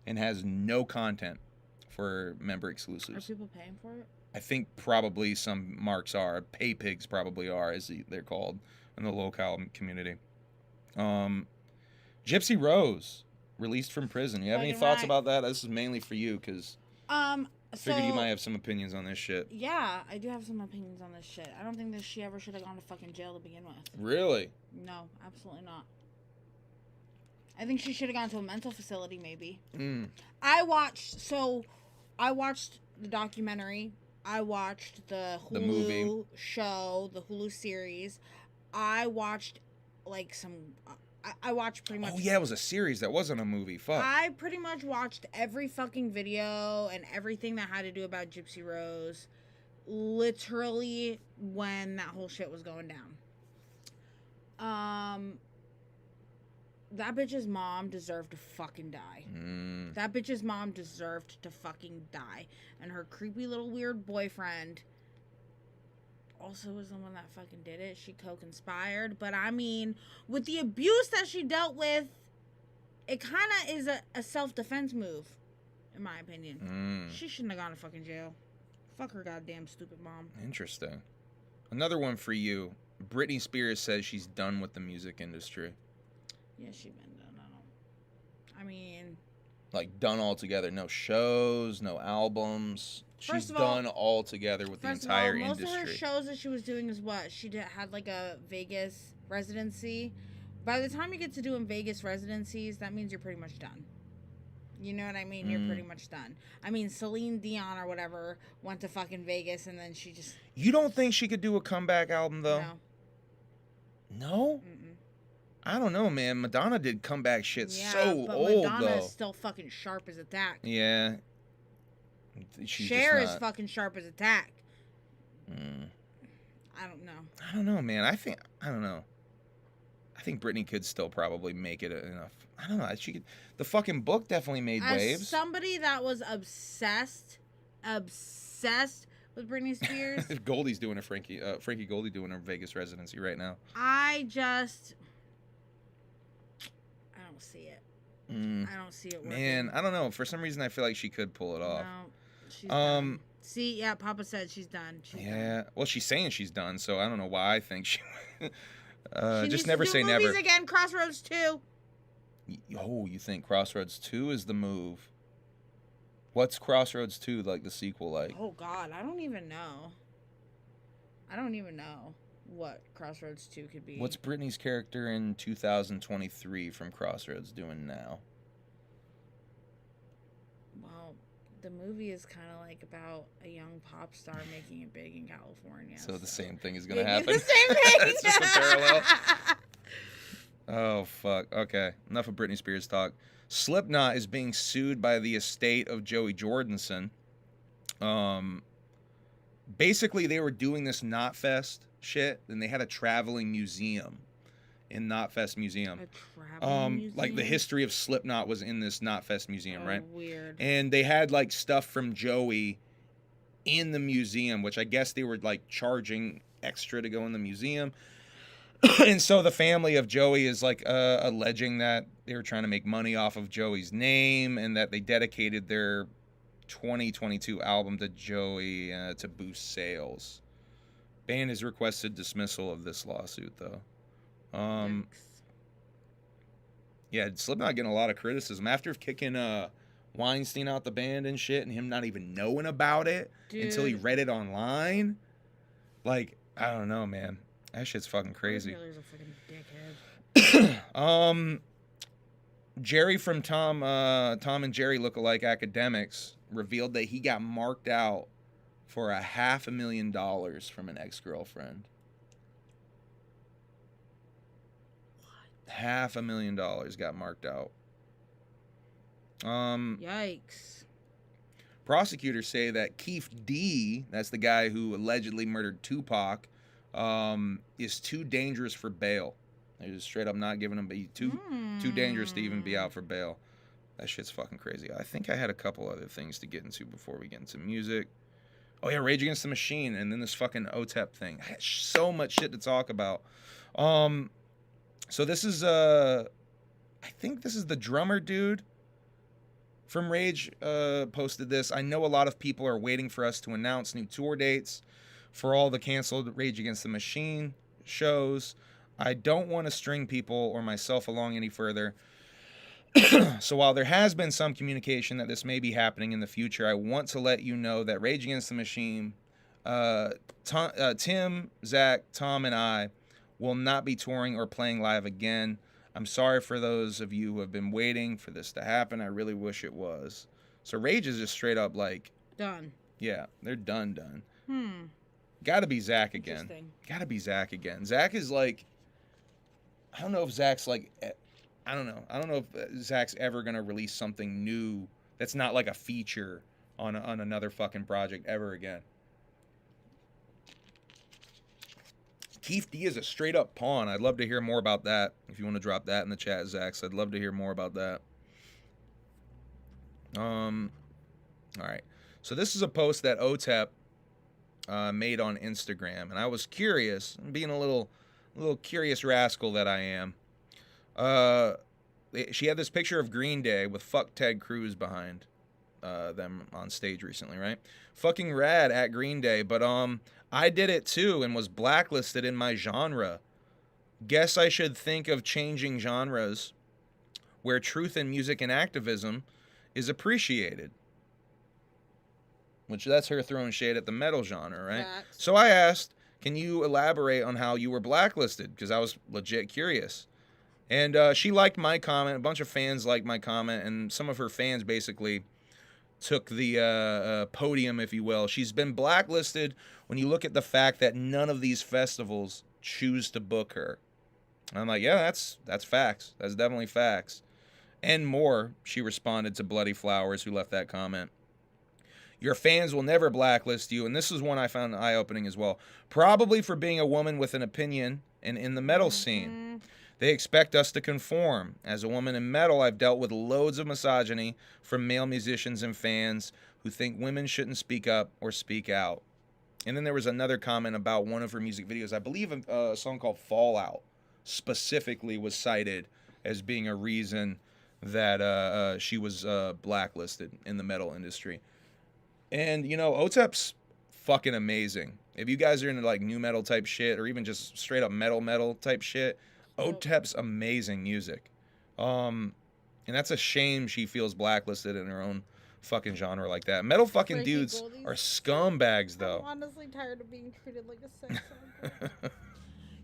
and has no content for member exclusives. Are people paying for it? I think probably some marks are. Pay pigs probably are, as they're called in the local community. Gypsy Rose, released from prison. You have any thoughts about that? This is mainly for you, because I figured you might have some opinions on this shit. Yeah, I do have some opinions on this shit. I don't think that she ever should have gone to fucking jail to begin with. Really? No, absolutely not. I think she should have gone to a mental facility, maybe. I watched the documentary. I watched the Hulu show, the Hulu series. I watched I watched pretty much... Oh, yeah, it was a series. That wasn't a movie. Fuck. I pretty much watched every fucking video and everything that had to do about Gypsy Rose literally when that whole shit was going down. That bitch's mom deserved to fucking die. That bitch's mom deserved to fucking die. And her creepy little weird boyfriend also was the one that fucking did it. She co-conspired. But I mean, with the abuse that she dealt with, it kind of is a self-defense move, in my opinion. She shouldn't have gone to fucking jail. Fuck her goddamn stupid mom. Interesting. Another one for you. Britney Spears says she's done with the music industry. Yeah, she been done. I mean, Like, done all together. No shows, no albums. She's done all together with the entire industry. Most of her shows that she was doing is what? Had like a Vegas residency. By the time you get to doing Vegas residencies, that means you're pretty much done. You know what I mean? You're pretty much done. I mean, Celine Dion or whatever went to fucking Vegas and then she just... You don't think she could do a comeback album, though? No. No? Mm-mm. I don't know, man. Madonna did comeback shit so but old, Madonna though. is still fucking sharp as a tack. Yeah. Cher is fucking sharp as a tack. I don't know. I don't know, man. I don't know. I think Britney could still probably make it enough. I don't know. She could. The fucking book definitely made waves. As somebody that was obsessed with Britney Spears. Goldie's doing a Frankie Goldie doing a Vegas residency right now. I don't see it. I don't see it working. Man, I don't know. For some reason, I feel like she could pull it off. No, she's done. See, yeah, Papa said she's done. Done. Well, she's saying she's done, so I don't know why I think she. She just needs never to do say movies never. Again, Crossroads 2. Oh, you think Crossroads 2 is the move? What's Crossroads 2 like the sequel like? Oh God, I don't even know. I don't even know what Crossroads 2 could be. What's Britney's character in 2023 from Crossroads doing now? Well, the movie is kind of like about a young pop star making it big in California. So the same thing is gonna happen. The same thing. It's just a parallel. Oh fuck. Okay. Enough of Britney Spears talk. Slipknot is being sued by the estate of Joey Jordison. Basically, they were doing this Knotfest shit, and they had a traveling museum in Knotfest Museum. A traveling museum? Like the history of Slipknot was in this Knotfest museum, right? Weird. And they had like stuff from Joey in the museum, which I guess they were like charging extra to go in the museum. And so the family of Joey is like alleging that they were trying to make money off of Joey's name and that they dedicated their 2022 album to Joey to boost sales. Band has requested dismissal of this lawsuit, though. Yeah, Slipknot getting a lot of criticism after kicking Weinstein out the band and shit, and him not even knowing about it until he read it online. Like, I don't know, man. That shit's fucking crazy. A fucking dickhead. Jerry from Tom and Jerry Lookalike Academics revealed that he got marked out for $500,000 from an ex-girlfriend. What? $500,000 got marked out. Yikes. Prosecutors say that Keith D, that's the guy who allegedly murdered Tupac, is too dangerous for bail. They're just straight up not giving him too dangerous to even be out for bail. That shit's fucking crazy. I think I had a couple other things to get into before we get into music. Oh yeah, Rage Against the Machine, and then this fucking OTEP thing. I had so much shit to talk about. So this is I think this is the drummer dude from Rage posted this. I know a lot of people are waiting for us to announce new tour dates for all the canceled Rage Against the Machine shows. I don't want to string people or myself along any further. So while there has been some communication that this may be happening in the future, I want to let you know that Rage Against the Machine, Tim, Zach, Tom, and I will not be touring or playing live again. I'm sorry for those of you who have been waiting for this to happen. I really wish it was. So Rage is just straight up like... Done. Yeah, they're done. Gotta be Zach again. Gotta be Zach again. Zach is like... I don't know if Zach's like... I don't know. I don't know if Zach's ever going to release something new that's not like a feature on another fucking project ever again. Keith D is a straight up pawn. I'd love to hear more about that. If you want to drop that in the chat, Zach, so I'd love to hear more about that. All right. So this is a post that OTEP made on Instagram, and I was curious, being a little curious rascal that I am. She had this picture of Green Day with "Fuck Ted Cruz" behind them on stage recently, right? Fucking rad at Green Day, but I did it too and was blacklisted in my genre. Guess I should think of changing genres where truth in music and activism is appreciated. Which that's her throwing shade at the metal genre, right? Facts. So I asked, can you elaborate on how you were blacklisted? Because I was legit curious. And she liked my comment. A bunch of fans liked my comment. And some of her fans basically took the podium, if you will. She's been blacklisted when you look at the fact that none of these festivals choose to book her. And I'm like, yeah, that's facts. That's definitely facts. And more, she responded to Bloody Flowers, who left that comment. Your fans will never blacklist you, and this is one I found eye-opening as well. Probably for being a woman with an opinion and in the metal scene. They expect us to conform. As a woman in metal, I've dealt with loads of misogyny from male musicians and fans who think women shouldn't speak up or speak out. And then there was another comment about one of her music videos. I believe a song called Fallout specifically was cited as being a reason that she was blacklisted in the metal industry. And, you know, OTEP's fucking amazing. If you guys are into, like, new metal type shit or even just straight up metal type shit, OTEP's amazing music. And that's a shame she feels blacklisted in her own fucking genre like that. Metal fucking Frankie dudes Goldie's- are scumbags, though. I'm honestly tired of being treated like a sex symbol.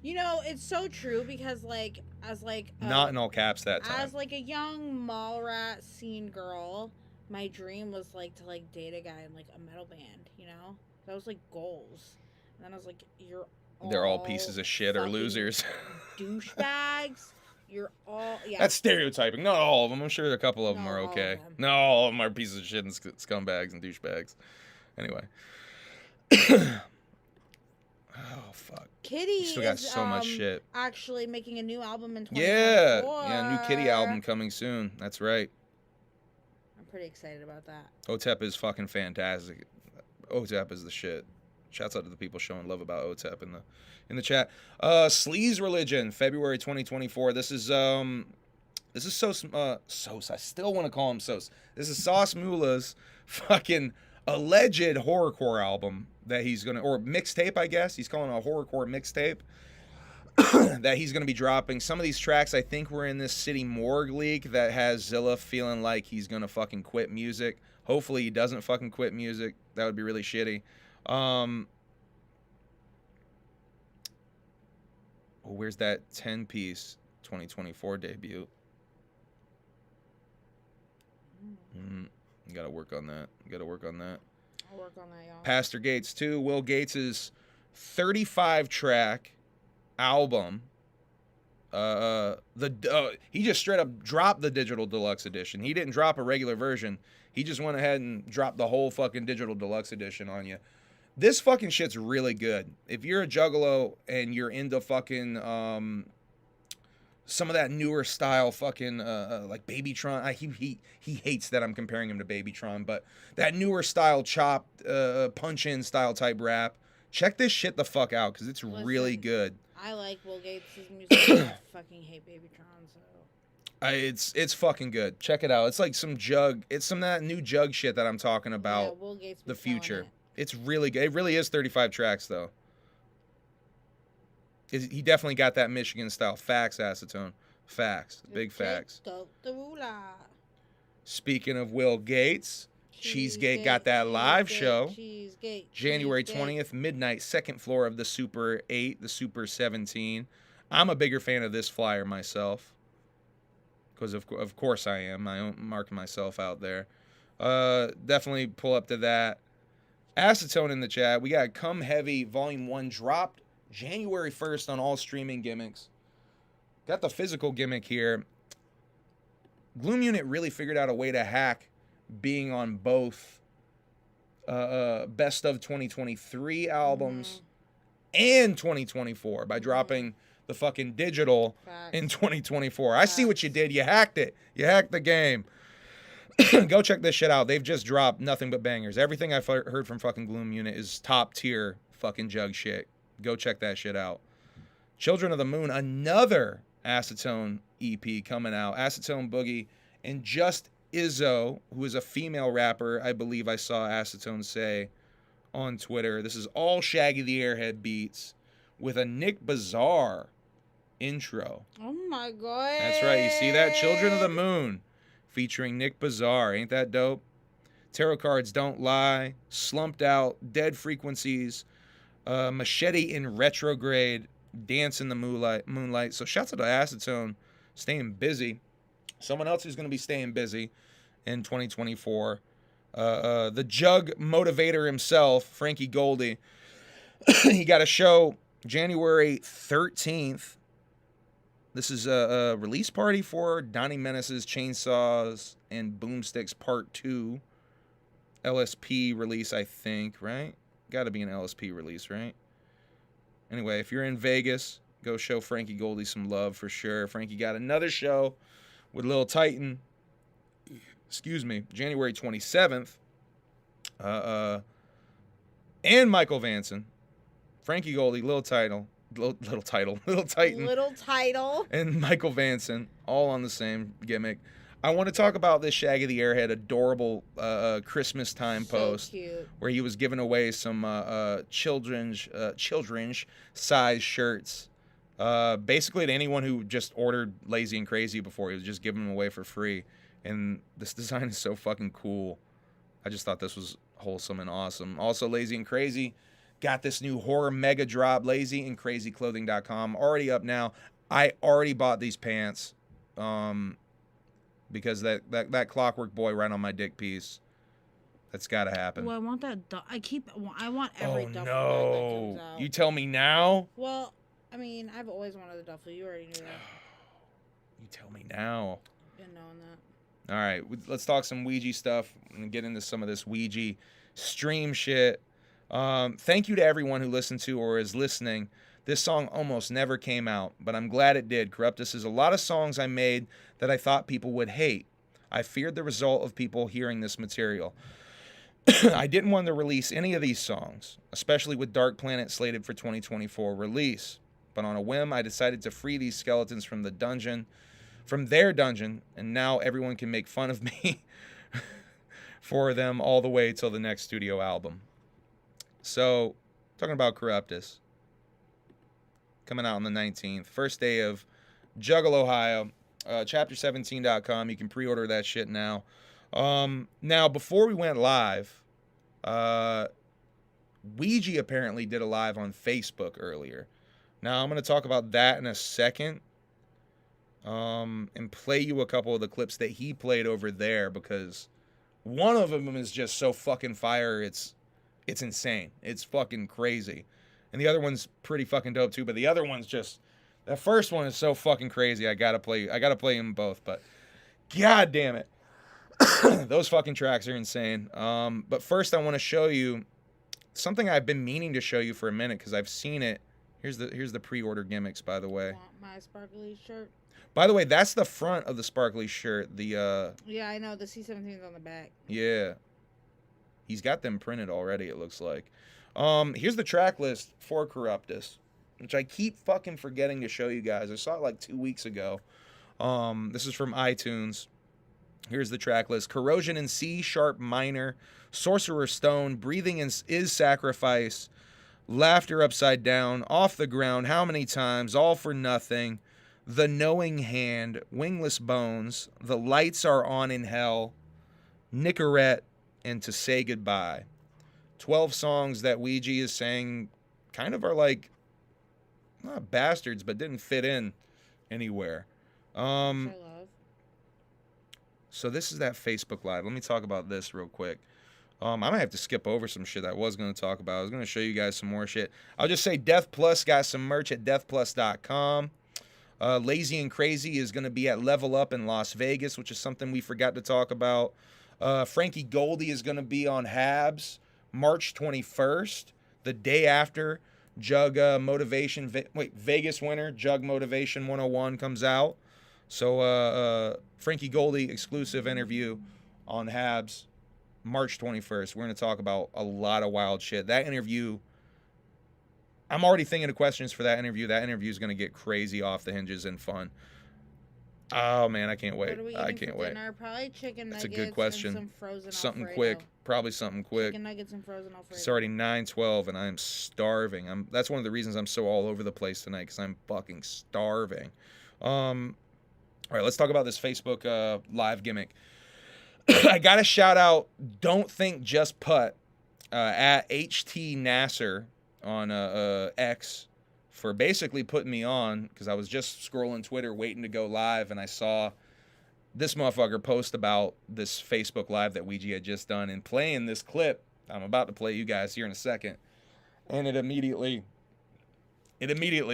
You know, it's so true because, like, as, like... Not in all caps that time. As, like, a young Mallrat scene girl, my dream was, like, to, like, date a guy in, like, a metal band, you know? That was, like, goals. And then I was like, They're all pieces of shit or losers. Douchebags. You're all... Yeah. That's stereotyping. Not all of them. I'm sure a couple of them Not are all of okay. them. No, all of them are pieces of shit and scumbags and douchebags. Anyway. Oh, fuck. Kitty You still got is, so much shit. actually making a new album in 2024. Yeah, new Kitty album coming soon. That's right. I'm pretty excited about that. OTEP is fucking fantastic. OTEP is the shit. Shouts out to the people showing love about OTEP in the chat. Sleaze Religion, February 2024. This is Sos. I still want to call him Sos. This is Sauce Moolah's fucking alleged horrorcore album that he's gonna, or mixtape, I guess. He's calling it a horrorcore mixtape that he's gonna be dropping. Some of these tracks, I think, were in this City Morgue leak that has Zilla feeling like he's gonna fucking quit music. Hopefully he doesn't fucking quit music. That would be really shitty. Where's that 10-piece 2024 debut? You gotta work on that. I'll work on that, y'all. Pastor Gates 2, Will Gates's 35-track album. He just straight up dropped the digital deluxe edition. He didn't drop a regular version. He just went ahead and dropped the whole fucking digital deluxe edition on you. This fucking shit's really good. If you're a juggalo and you're into fucking some of that newer style fucking like Babytron. He hates that I'm comparing him to Babytron, but that newer style chopped punch-in style type rap. Check this shit the fuck out because it's really good. I like Will Gates' music. I fucking hate Babytron, so... It's fucking good. Check it out. It's like some Jug. It's some of that new Jug shit that I'm talking about. Yeah, Will Gates the be killing future. it. It's really good. It really is 35 tracks though. He definitely got that Michigan style. Facts, Acetone. Facts. Big facts. Speaking of Will Gates, Cheesegate got that live show. January 20th, midnight, second floor of the Super 8, the Super 17. I'm a bigger fan of this flyer myself. Because of course I am. I'm marking myself out there. Definitely pull up to that. Acetone in the chat. We got Come Heavy Volume 1 dropped January 1st on all streaming gimmicks. Got the physical gimmick here. Gloom Unit really figured out a way to hack being on both Best of 2023 albums and 2024 by dropping the fucking digital in 2024. I see what you did. You hacked it. You hacked the game. Go check this shit out. They've just dropped nothing but bangers. Everything I've heard from fucking Gloom Unit is top tier fucking Jug shit. Go check that shit out. Children of the Moon, another Acetone EP coming out. Acetone Boogie and Just Izzo, who is a female rapper, I believe I saw Acetone say on Twitter. This is all Shaggy the Airhead beats with a Nick Bazaar intro. Oh my god. That's right. You see that? Children of the Moon featuring Nick Bazaar. Ain't that dope? Tarot Cards Don't Lie, Slumped Out, Dead Frequencies, Machete in Retrograde, Dance in the Moonlight. So shouts out to Acetone, staying busy. Someone else who's going to be staying busy in 2024. The Jug Motivator himself, Frankie Goldie. He got a show January 13th. This is a release party for Donnie Menace's Chainsaws and Boomsticks Part 2. LSP release, I think, right? Got to be an LSP release, right? Anyway, if you're in Vegas, go show Frankie Goldie some love for sure. Frankie got another show with Lil Titan. Excuse me, January 27th. And Michael Vanson. Frankie Goldie, Little Titan, and Michael Vanson, all on the same gimmick. I want to talk about this Shaggy the Airhead adorable Christmas time post where he was giving away some children's size shirts. Basically to anyone who just ordered Lazy and Crazy before, he was just giving them away for free. And this design is so fucking cool. I just thought this was wholesome and awesome. Also, Lazy and Crazy got this new horror mega drop, lazyandcrazyclothing.com. Already up now. I already bought these pants because that Clockwork Boy right on my dick piece. That's got to happen. Well, I want that. I want every duffel bag that comes out. You tell me now? Well, I mean, I've always wanted a duffel. You already knew that. You tell me now. Been knowing that. All right, let's talk some Ouija stuff and get into some of this Ouija stream shit. Thank you to everyone who listened to or is listening. This song almost never came out, but I'm glad it did. Corruptus is a lot of songs I made that I thought people would hate. I feared the result of people hearing this material. I didn't want to release any of these songs, especially with Dark Planet slated for 2024 release. But on a whim, I decided to free these skeletons from their dungeon, and now everyone can make fun of me for them all the way till the next studio album. So, talking about Corruptus, coming out on the 19th, first day of Juggle, Ohio, chapter17.com. You can pre-order that shit now. Now, before we went live, Ouija apparently did a live on Facebook earlier. Now, I'm going to talk about that in a second. And play you a couple of the clips that he played over there, because one of them is just so fucking fire, it's insane. It's fucking crazy. And the other one's pretty fucking dope too, but the other one's just, that first one is so fucking crazy. I gotta play them both, but god damn it. Those fucking tracks are insane. But first I want to show you something I've been meaning to show you for a minute because I've seen it. Here's the pre-order gimmicks, by the way. Want my sparkly shirt? By the way, that's the front of the sparkly shirt. Yeah, I know. The C-17's on the back. Yeah. He's got them printed already, it looks like. Here's the track list for Corruptus, which I keep fucking forgetting to show you guys. I saw it like 2 weeks ago. This is from iTunes. Here's the track list. Corrosion in C sharp minor, Sorcerer's Stone, Breathing is Sacrifice, Laughter Upside Down, Off the Ground, How Many Times, All for Nothing, The Knowing Hand, Wingless Bones, The Lights Are On in Hell, Nicorette, and To Say Goodbye. 12 songs that Ouija is saying kind of are like, not bastards, but didn't fit in anywhere. So this is that Facebook Live. Let me talk about this real quick. I might have to skip over some shit I was going to talk about. I was going to show you guys some more shit. I'll just say Death Plus got some merch at deathplus.com. Lazy and Crazy is going to be at Level Up in Las Vegas, which is something we forgot to talk about. Frankie Goldie is going to be on Habs March 21st, the day after Jug Motivation, Vegas winner, Jug Motivation 101 comes out. So Frankie Goldie exclusive interview on Habs March 21st. We're going to talk about a lot of wild shit. That interview, I'm already thinking of questions for that interview. That interview is going to get crazy off the hinges and fun. Oh, man, I can't wait. What are we I eating can't for wait. dinner? Probably chicken nuggets. That's a good question. And some frozen something Alfredo. quick. Probably something quick. Chicken nuggets and frozen Alfredo. It's already 9:12 and I'm starving. That's one of the reasons I'm so all over the place tonight, because I'm fucking starving. All right, let's talk about this Facebook live gimmick. I got to shout out Don't Think Just Putt at HT Nasser on X for basically putting me on, because I was just scrolling Twitter waiting to go live, and I saw this motherfucker post about this Facebook Live that Ouija had just done and playing this clip. I'm about to play you guys here in a second. And it immediately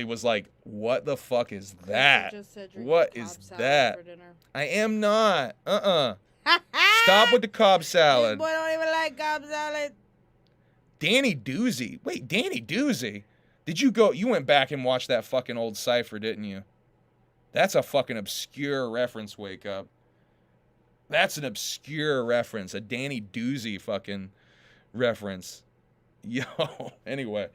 was like, what the fuck is that? What is that? I am not. Stop with the Cobb salad. This boy don't even like Cobb salad. Danny Doozy. Wait, Danny Doozy? You went back and watched that fucking old Cypher, didn't you? That's a fucking obscure reference, Wake Up. That's an obscure reference. A Danny Doozy fucking reference. Yo, anyway.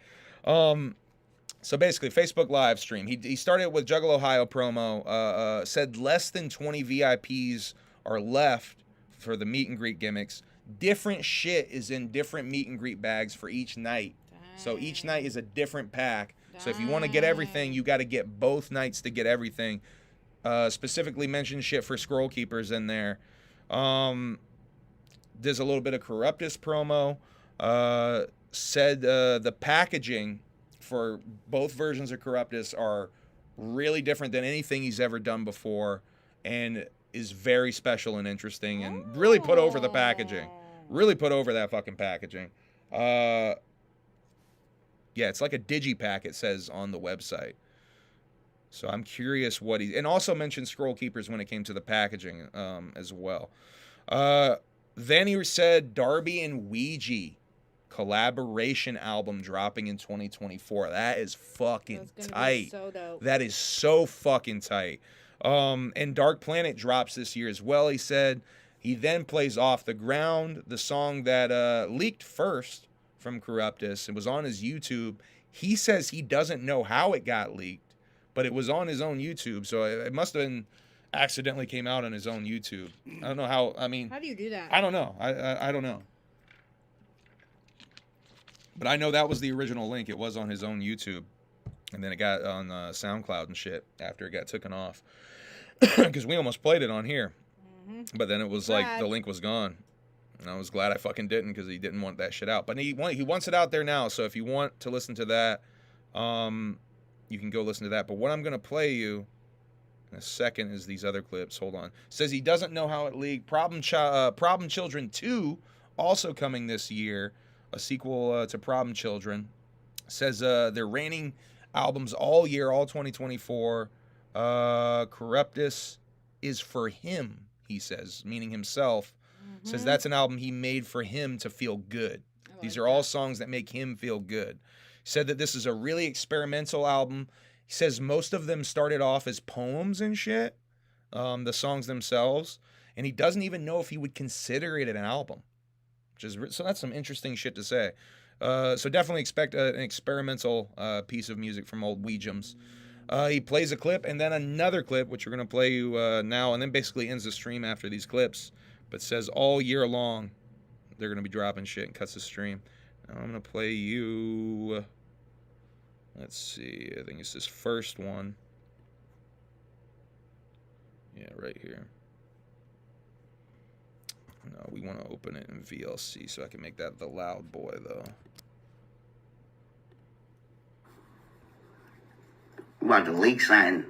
So basically, Facebook live stream. He started with Juggle Ohio promo. Said less than 20 VIPs are left for the meet and greet gimmicks. Different shit is in different meet and greet bags for each night. Dang. So each night is a different pack. Dang. So if you want to get everything, you got to get both nights to get everything. Specifically mentioned shit for Scroll Keepers in there. There's a little bit of Corruptus promo. Said the packaging for both versions of Corruptus are really different than anything he's ever done before, and is very special and interesting, and really put over the packaging. Really put over that fucking packaging. Yeah, it's like a digipack, it says on the website. So I'm curious what and also mentioned Scroll Keepers when it came to the packaging as well. Then he said Darby and Ouija collaboration album dropping in 2024. That is fucking tight. So dope. That is so fucking tight. And Dark Planet drops this year as well, he said. He then plays Off the Ground, the song that leaked first from Corruptus. It was on his YouTube. He says he doesn't know how it got leaked, but it was on his own YouTube, so it must have been accidentally came out on his own YouTube. I don't know how, I mean... How do you do that? I don't know. I don't know. But I know that was the original link. It was on his own YouTube. And then it got on SoundCloud and shit after it got taken off. Because we almost played it on here. Mm-hmm. But then it was like the link was gone. And I was glad I fucking didn't, because he didn't want that shit out. But he wants it out there now. So if you want to listen to that, you can go listen to that. But what I'm going to play you in a second is these other clips. Hold on. Says he doesn't know how it leaked. Problem Children 2 also coming this year. A sequel to Problem Children. Says they're raining albums all year, all 2024. Corruptus is for him, he says, meaning himself. Mm-hmm. Says that's an album he made for him to feel good. These are all songs that make him feel good. Said that this is a really experimental album. He says most of them started off as poems and shit, the songs themselves, and he doesn't even know if he would consider it an album. So that's some interesting shit to say. So definitely expect an experimental piece of music from old Ouijums. He plays a clip and then another clip, which we're going to play you now, and then basically ends the stream after these clips. But says all year long they're going to be dropping shit, and cuts the stream. Now I'm going to play you... Let's see. I think it's this first one. Yeah, right here. No, we want to open it in VLC so I can make that the loud boy, though. You about to leak something?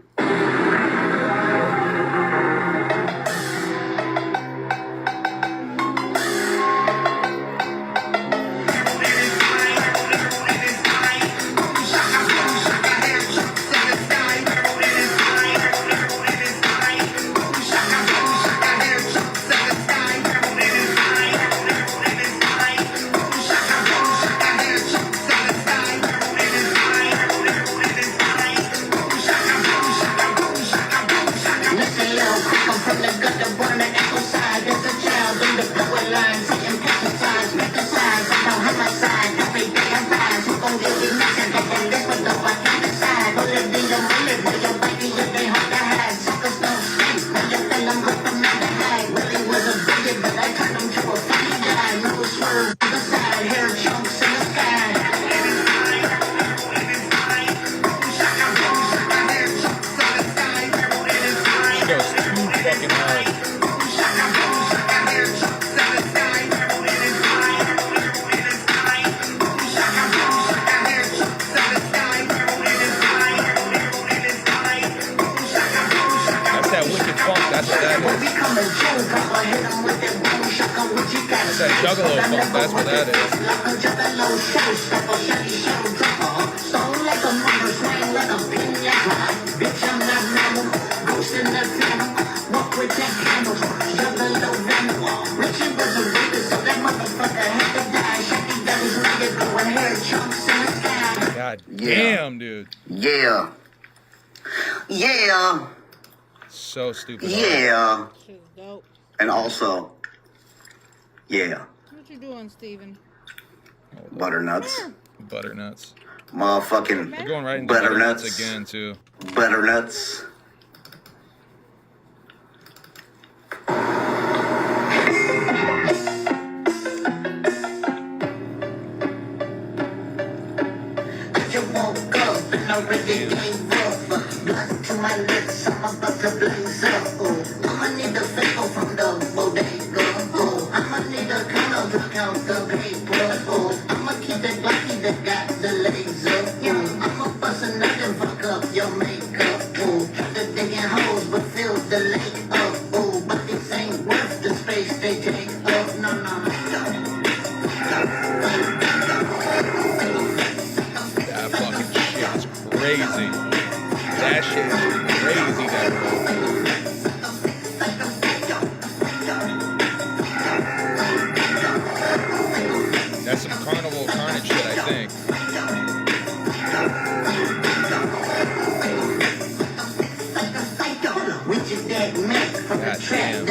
that Juggalo funk. That's what that is. God damn, dude. Yeah. Yeah. So stupid. Yeah. Shit's dope. And also, yeah. What you doing, Steven? Butternuts. Butternuts. Motherfucking We're going right into butternuts again, too. Butternuts. Already gave up, blood to my lips, I'm about to blaze up. Oh, I'ma need a favor from the bodega. Oh, I'ma need a kind of count the paper. Oh, I'ma keep it lucky that got the laser. Oh, I'ma bust a nut and fuck up your makeup. Oh, try to dig in holes but fill the lake up. Oh, but this ain't worth the space they take up. No, no, no. That fucking shit is crazy. That shit is crazy, that bro. That's some Carnival Carnage shit, I think. God damn.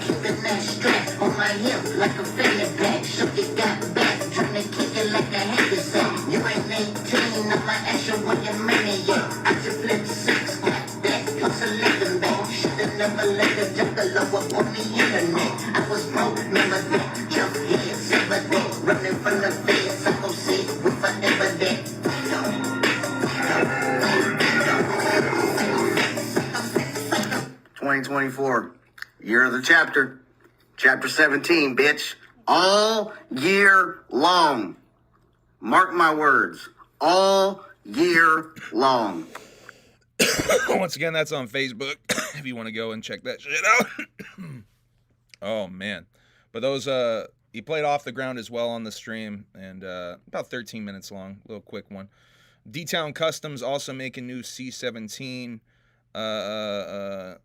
Keeping that strap on my hip like a fanny pack. Shook it, got back, trying to kick it like a handicap. You ain't 18, I'ma ask you when you're maniac. I just flipped 6, got that, plus 11 back. Should've never let the juggalo up on the internet. I was broke, remember that. Jump head, sever that. Running from the feds, I go see we forever dead. 2024, year of the chapter. Chapter 17, bitch. All year long. Mark my words. All year long. Once again, that's on Facebook if you want to go and check that shit out. Oh, man. But those, he played Off the Ground as well on the stream, and about 13 minutes long, little quick one. D-Town Customs also making new C17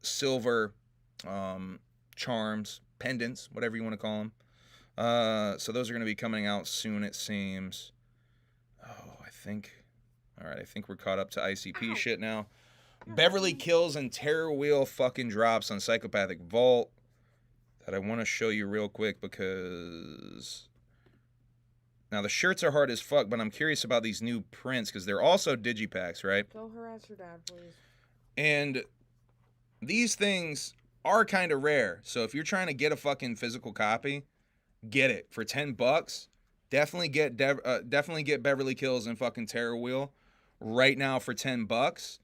silver charms, pendants, whatever you want to call them. So those are going to be coming out soon, it seems. Oh, I think we're caught up to ICP shit now. Beverly Kills and Terror Wheel fucking drops on Psychopathic Vault that I want to show you real quick because now the shirts are hard as fuck, but I'm curious about these new prints because they're also digipacks, right? Go harass your dad, please. And these things are kind of rare. So if you're trying to get a fucking physical copy, get it for $10. Definitely get Beverly Kills and fucking Terror Wheel right now for $10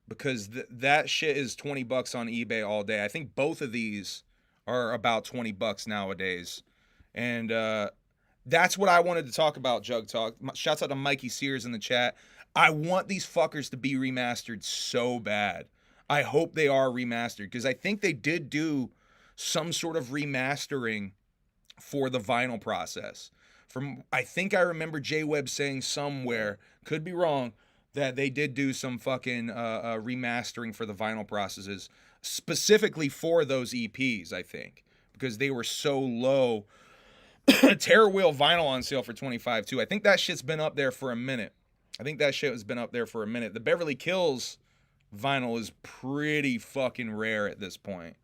because that shit is $20 on eBay all day. I think both of these are about $20 nowadays. And that's what I wanted to talk about, Jug Talk. Shouts out to Mikey Sears in the chat. I want these fuckers to be remastered so bad. I hope they are remastered because I think they did do some sort of remastering for the vinyl process. I think I remember J-Web saying somewhere, could be wrong, that they did do some fucking remastering for the vinyl processes, specifically for those EPs, I think, because they were so low. Terror Wheel vinyl on sale for $25 too. I think that shit's been up there for a minute. The Beverly Kills vinyl is pretty fucking rare at this point.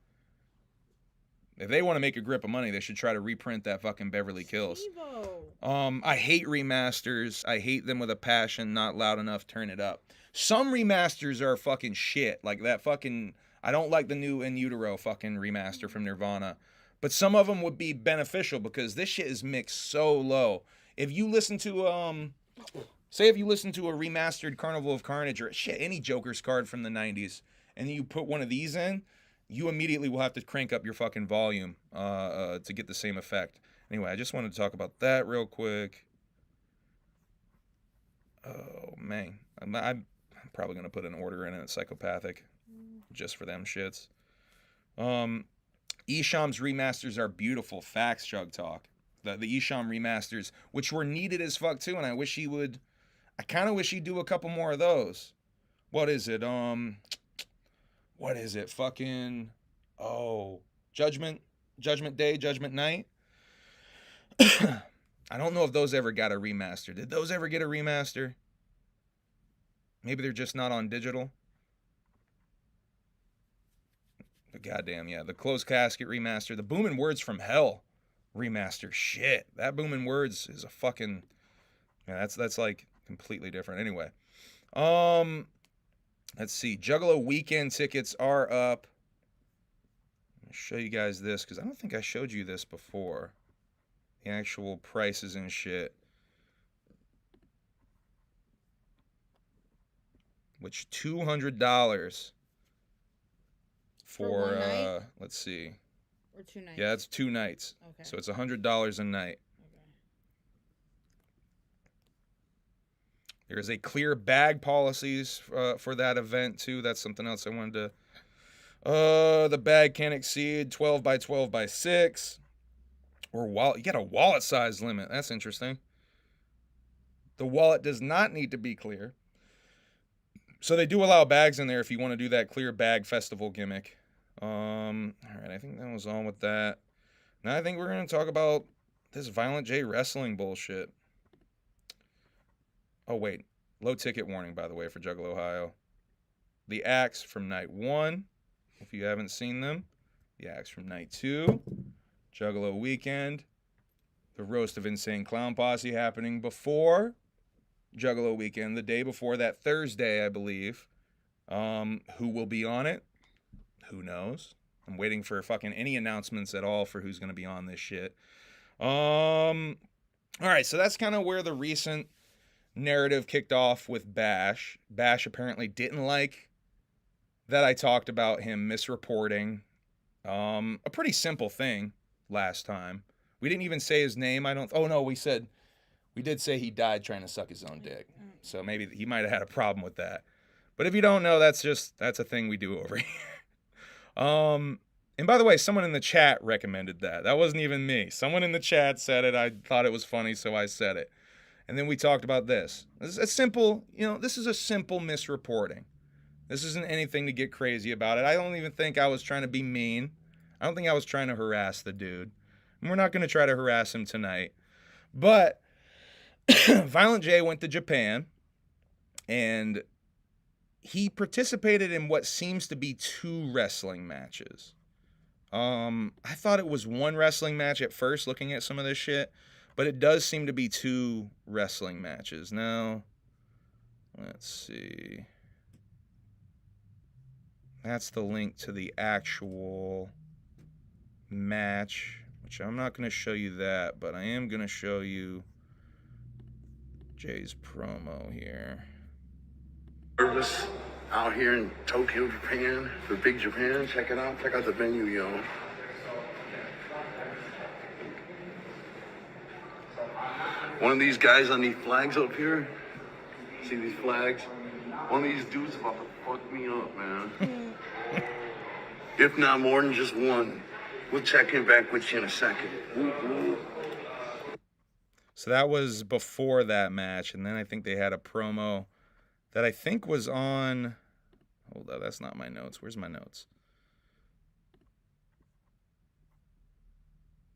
If they want to make a grip of money, they should try to reprint that fucking Beverly Kills. I hate remasters. I hate them with a passion. Not loud enough. Turn it up. Some remasters are fucking shit. Like that fucking... I don't like the new In Utero fucking remaster from Nirvana. But some of them would be beneficial because this shit is mixed so low. If you listen to... Say if you listen to a remastered Carnival of Carnage or shit, any Joker's card from the 90s, and you put one of these in, you immediately will have to crank up your fucking volume to get the same effect. Anyway, I just wanted to talk about that real quick. Oh, man. I'm probably going to put an order in at Psychopathic just for them shits. Esham's remasters are beautiful. Facts, Chug Talk. The Esham remasters, which were needed as fuck too, and I kind of wish he'd do a couple more of those. What is it? What is it? Fucking, Judgment Day, Judgment Night. I don't know if those ever got a remaster. Did those ever get a remaster? Maybe they're just not on digital. But goddamn, yeah. The Closed Casket remaster. The Boomin' Words from Hell remaster. Shit. That Boomin' Words is a fucking... Yeah, that's like completely different. Anyway. Let's see. Juggalo weekend tickets are up. I'll show you guys this because I don't think I showed you this before. The actual prices and shit. Which $200 for one night? Let's see. Or 2 nights? Yeah, it's 2 nights. Okay. So it's $100 a night. Okay. There's a clear bag policies for that event too. That's something else I wanted to. The bag can't exceed 12 by 12 by 6. Or wallet. You got a wallet size limit. That's interesting. The wallet does not need to be clear. So they do allow bags in there if you want to do that clear bag festival gimmick. All right, I think that was all with that. Now I think we're going to talk about this Violent J wrestling bullshit. Oh, wait. Low ticket warning, by the way, for Juggalo Ohio. The acts from night 1, if you haven't seen them. The acts from night 2. Juggalo weekend. The Roast of Insane Clown Posse happening before Juggalo weekend, the day before that Thursday, I believe. Who will be on it? Who knows? I'm waiting for fucking any announcements at all for who's going to be on this shit. All right, so that's kind of where the recent narrative kicked off with Bash. Bash apparently didn't like that I talked about him misreporting a pretty simple thing last time. We didn't even say his name. Oh no, we did say he died trying to suck his own dick. So maybe he might have had a problem with that. But if you don't know, that's a thing we do over here. And by the way, someone in the chat recommended that. That wasn't even me. Someone in the chat said it. I thought it was funny, so I said it. And then we talked about this. This is a simple, this is a simple misreporting. This isn't anything to get crazy about it. I don't even think I was trying to be mean. I don't think I was trying to harass the dude. And we're not going to try to harass him tonight. But Violent J went to Japan, and he participated in what seems to be 2 wrestling matches. I thought it was 1 wrestling match at first, looking at some of this shit, but it does seem to be 2 wrestling matches. Now, let's see. That's the link to the actual match, which I'm not going to show you that, but I am going to show you Jay's promo here. Service out here in Tokyo, Japan, for Big Japan. Check it out. Check out the venue, yo. One of these guys on these flags up here. See these flags? One of these dudes about to fuck me up, man. If not more than just one. We'll check in back with you in a second. So that was before that match, and then I think they had a promo that I think was on... Hold up, that's not my notes. Where's my notes?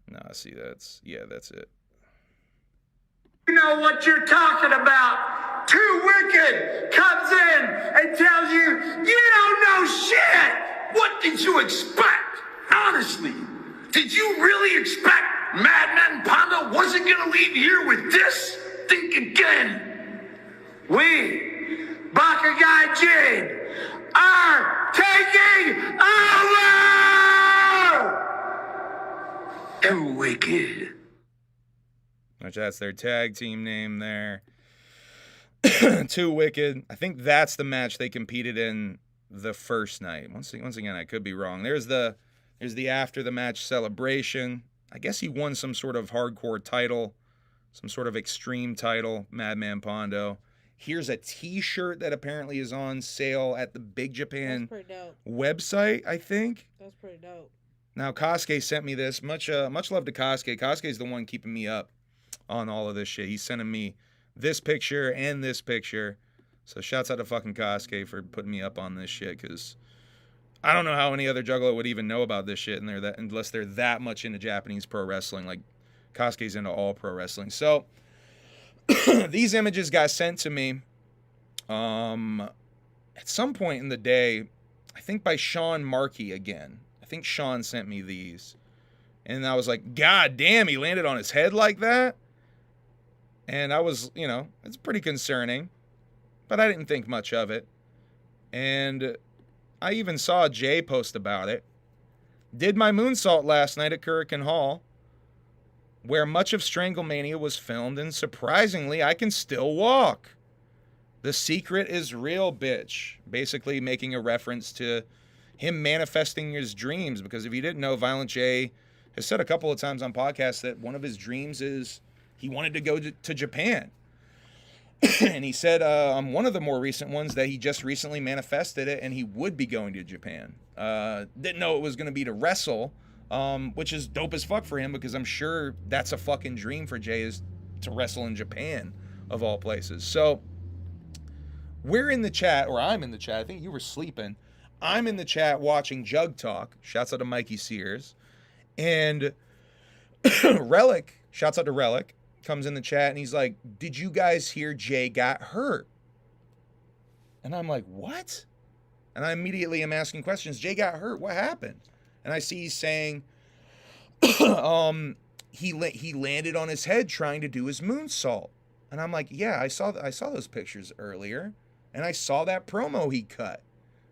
No, see, that's it. You know what you're talking about. Too Wicked comes in and tells you, you don't know shit. What did you expect? Honestly, did you really expect Madman Pondo wasn't going to leave here with this? Think again. We, Bakugan, are taking over! Too Wicked. Which that's their tag team name there. Too Wicked. I think that's the match they competed in the first night. Once again, I could be wrong. There's the after the match celebration. I guess he won some sort of hardcore title, some sort of extreme title, Madman Pondo. Here's a t-shirt that apparently is on sale at the Big Japan website, I think. That's pretty dope. Now, Kosuke sent me this. Much love to Kosuke. Kosuke's the one keeping me up on all of this shit. He's sending me this picture and this picture. So shouts out to fucking Kosuke for putting me up on this shit, because I don't know how any other juggler would even know about this shit unless they're that much into Japanese pro wrestling. Like, Kosuke's into all pro wrestling. So these images got sent to me at some point in the day, I think by Sean Markey again. I think Sean sent me these. And I was like, God damn, he landed on his head like that? And I was, it's pretty concerning. But I didn't think much of it. And I even saw Jay post about it. Did my moonsault last night at Kurikan Hall, where much of Stranglemania was filmed, and surprisingly, I can still walk. The secret is real, bitch. Basically making a reference to him manifesting his dreams, because if you didn't know, Violent J has said a couple of times on podcasts that one of his dreams is he wanted to go to Japan. And he said on one of the more recent ones that he just recently manifested it and he would be going to Japan. Didn't know it was going to be to wrestle, which is dope as fuck for him, because I'm sure that's a fucking dream for Jay, is to wrestle in Japan, of all places. So we're in the chat, or I'm in the chat. I think you were sleeping. I'm in the chat watching Jug Talk. Shouts out to Mikey Sears. And Relic, shouts out to Relic, comes in the chat and he's like, did you guys hear Jay got hurt? And I'm like, what? And I immediately am asking questions. Jay got hurt. What happened? And I see he's saying he landed on his head trying to do his moonsault. And I'm like, yeah, I saw those pictures earlier. And I saw that promo he cut.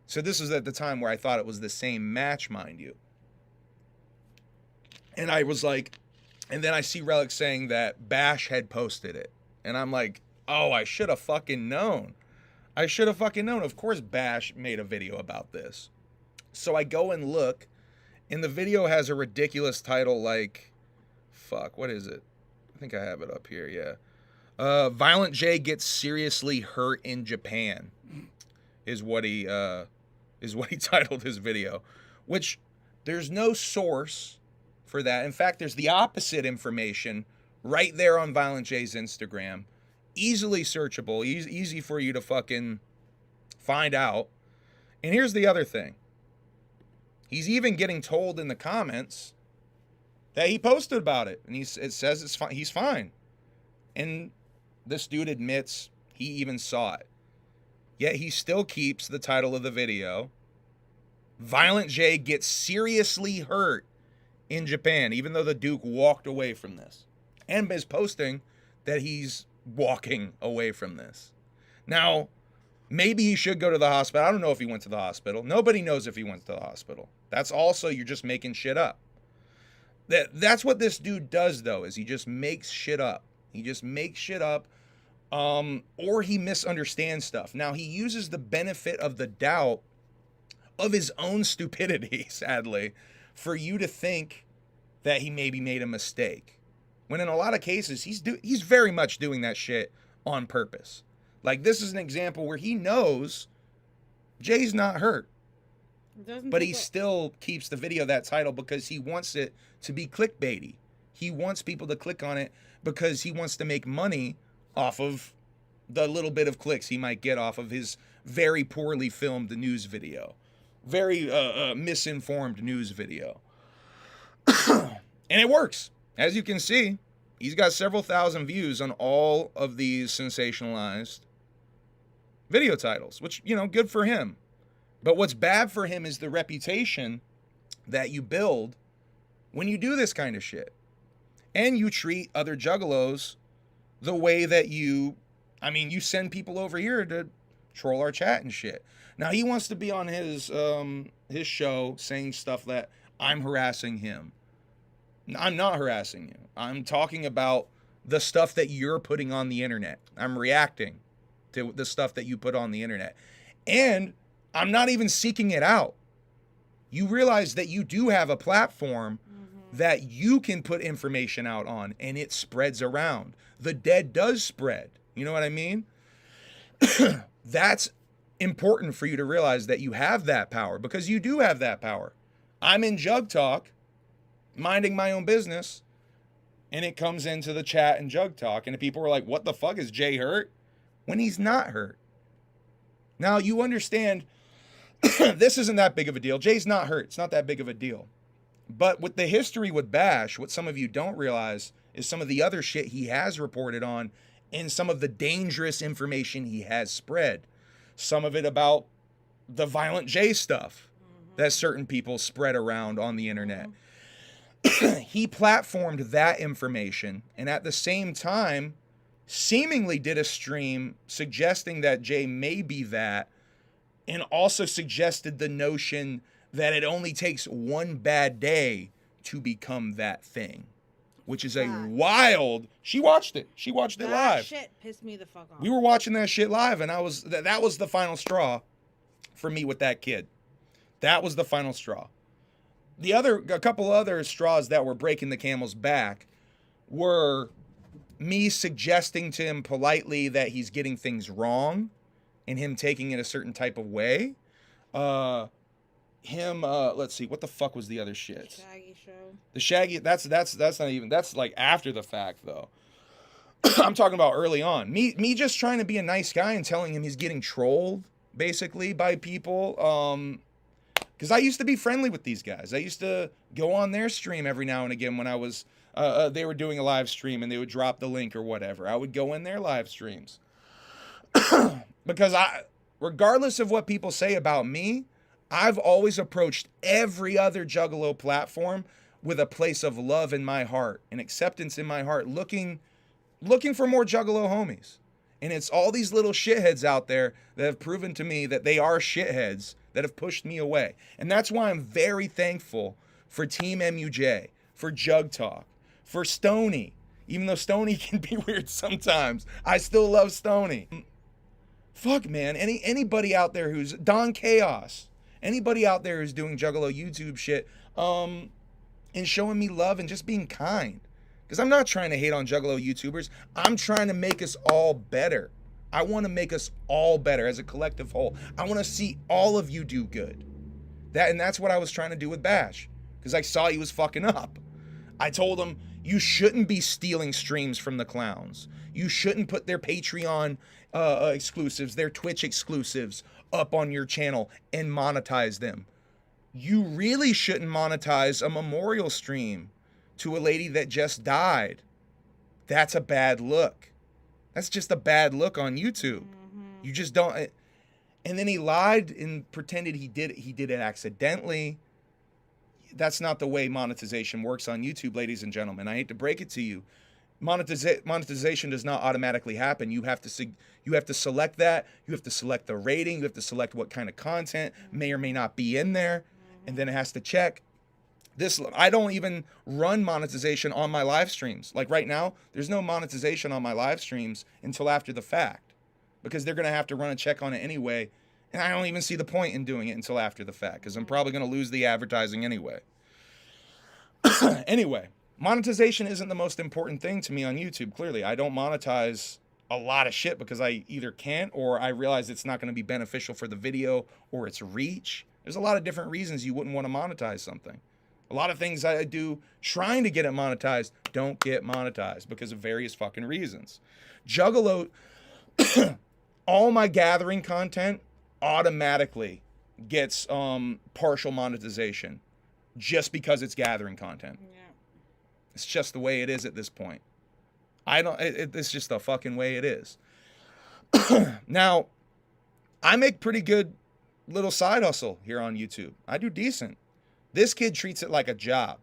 So this was at the time where I thought it was the same match, mind you. And I was like, and then I see Relic saying that Bash had posted it. And I'm like, oh, I should have fucking known. Of course Bash made a video about this. So I go and look, and the video has a ridiculous title like, fuck, what is it? I think I have it up here, yeah. Violent J gets seriously hurt in Japan is what he titled his video, which there's no source for that. In fact, there's the opposite information right there on Violent J's Instagram. Easily searchable, easy for you to fucking find out. And here's the other thing. He's even getting told in the comments that he posted about it. And it says it's fine. He's fine. And this dude admits he even saw it. Yet he still keeps the title of the video. Violent J gets seriously hurt in Japan, even though the Duke walked away from this. And is posting that he's walking away from this. Now, maybe he should go to the hospital. I don't know if he went to the hospital. Nobody knows if he went to the hospital. That's also, you're just making shit up. That's what this dude does, though, is he just makes shit up. He just makes shit up, or he misunderstands stuff. Now, he uses the benefit of the doubt of his own stupidity, sadly, for you to think that he maybe made a mistake. When in a lot of cases, he's very much doing that shit on purpose. Like, this is an example where he knows Jay's not hurt. But he still keeps the video that title because he wants it to be clickbaity. He wants people to click on it because he wants to make money off of the little bit of clicks he might get off of his very poorly filmed news video. Very misinformed news video. And it works. As you can see, he's got several thousand views on all of these sensationalized video titles, which, good for him. But what's bad for him is the reputation that you build when you do this kind of shit. And you treat other juggalos the way that you send people over here to troll our chat and shit. Now, he wants to be on his show saying stuff that I'm harassing him. I'm not harassing you. I'm talking about the stuff that you're putting on the internet. I'm reacting to the stuff that you put on the internet. And I'm not even seeking it out. You realize that you do have a platform that you can put information out on, and it spreads around. The dead does spread. You know what I mean? That's important for you to realize that you have that power, because you do have that power. I'm in Jug Talk minding my own business, and it comes into the chat and Jug Talk, and the people were like, what the fuck, is Jay hurt? When he's not hurt. Now, you understand, this isn't that big of a deal. Jay's not hurt. It's not that big of a deal. But with the history with Bash, what some of you don't realize is some of the other shit he has reported on and some of the dangerous information he has spread. Some of it about the Violent J stuff that certain people spread around on the internet. He platformed that information, and at the same time seemingly did a stream suggesting that Jay may be that, and also suggested the notion that it only takes one bad day to become that thing, which is a wild. She watched it. She watched it live. That shit pissed me the fuck off. We were watching that shit live, and that was the final straw for me with that kid. That was the final straw. A couple other straws that were breaking the camel's back were me suggesting to him politely that he's getting things wrong and him taking it a certain type of way. Let's see, what the fuck was the other shit? The Shaggy show. The Shaggy, that's not even, that's like after the fact though. I'm talking about early on. Me just trying to be a nice guy and telling him he's getting trolled basically by people. Because I used to be friendly with these guys. I used to go on their stream every now and again when I was, they were doing a live stream and they would drop the link or whatever. I would go in their live streams. Because regardless of what people say about me, I've always approached every other Juggalo platform with a place of love in my heart and acceptance in my heart, looking for more Juggalo homies. And it's all these little shitheads out there that have proven to me that they are shitheads that have pushed me away. And that's why I'm very thankful for Team MUJ, for Jug Talk, for Stony. Even though Stony can be weird sometimes, I still love Stony. Fuck, man. Anybody out there who's Don Chaos, anybody out there who's doing Juggalo YouTube shit, and showing me love and just being kind. Because I'm not trying to hate on Juggalo YouTubers. I'm trying to make us all better. I want to make us all better as a collective whole. I want to see all of you do good. That's what I was trying to do with Bash. Because I saw he was fucking up. I told him, you shouldn't be stealing streams from the clowns. You shouldn't put their Patreon exclusives, their Twitch exclusives up on your channel and monetize them. You really shouldn't monetize a memorial stream to a lady that just died. That's a bad look. That's just a bad look on YouTube. You just don't. And then he lied and pretended he did it accidentally. That's not the way monetization works on YouTube, ladies and gentlemen. I hate to break it to you. Monetization does not automatically happen. You have to select that. You have to select the rating. You have to select what kind of content may or may not be in there, and then it has to check. I don't even run monetization on my live streams. Like right now, there's no monetization on my live streams until after the fact, because they're going to have to run a check on it anyway. And I don't even see the point in doing it until after the fact, because I'm probably going to lose the advertising anyway. Anyway, monetization isn't the most important thing to me on YouTube. Clearly, I don't monetize a lot of shit because I either can't or I realize it's not going to be beneficial for the video or its reach. There's a lot of different reasons you wouldn't want to monetize something. A lot of things I do trying to get it monetized don't get monetized because of various fucking reasons. Juggalo, all my gathering content automatically gets partial monetization just because it's gathering content. Yeah. It's just the way it is at this point. It's just the fucking way it is. Now, I make pretty good little side hustle here on YouTube. I do decent. This kid treats it like a job.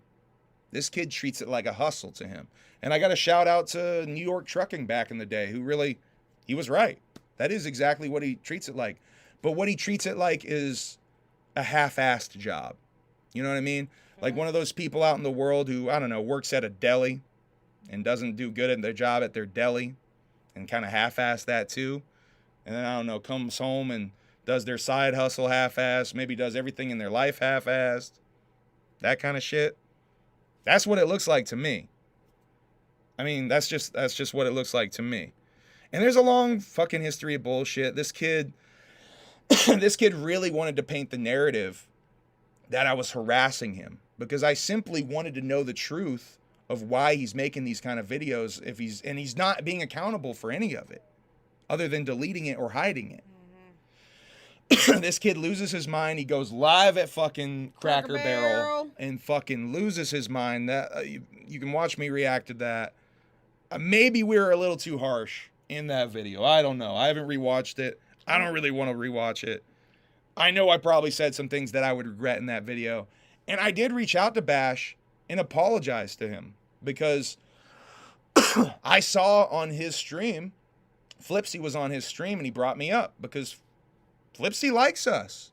This kid treats it like a hustle to him. And I got a shout out to New York Trucking back in the day, he was right. That is exactly what he treats it like. But what he treats it like is a half-assed job. You know what I mean? Like one of those people out in the world who, I don't know, works at a deli and doesn't do good at their job at their deli and kind of half-ass that too. And then, I don't know, comes home and does their side hustle half-assed, maybe does everything in their life half-assed. That kind of shit. That's what it looks like to me. I mean, that's just what it looks like to me. And there's a long fucking history of bullshit. This kid really wanted to paint the narrative that I was harassing him because I simply wanted to know the truth of why he's making these kind of videos and he's not being accountable for any of it other than deleting it or hiding it. This kid loses his mind. He goes live at fucking Cracker Barrel and fucking loses his mind. That you can watch me react to that. Maybe we were a little too harsh in that video. I don't know. I haven't rewatched it. I don't really want to rewatch it. I know I probably said some things that I would regret in that video. And I did reach out to Bash and apologize to him because I saw on his stream, Flipsy was on his stream and he brought me up because Flipsy likes us.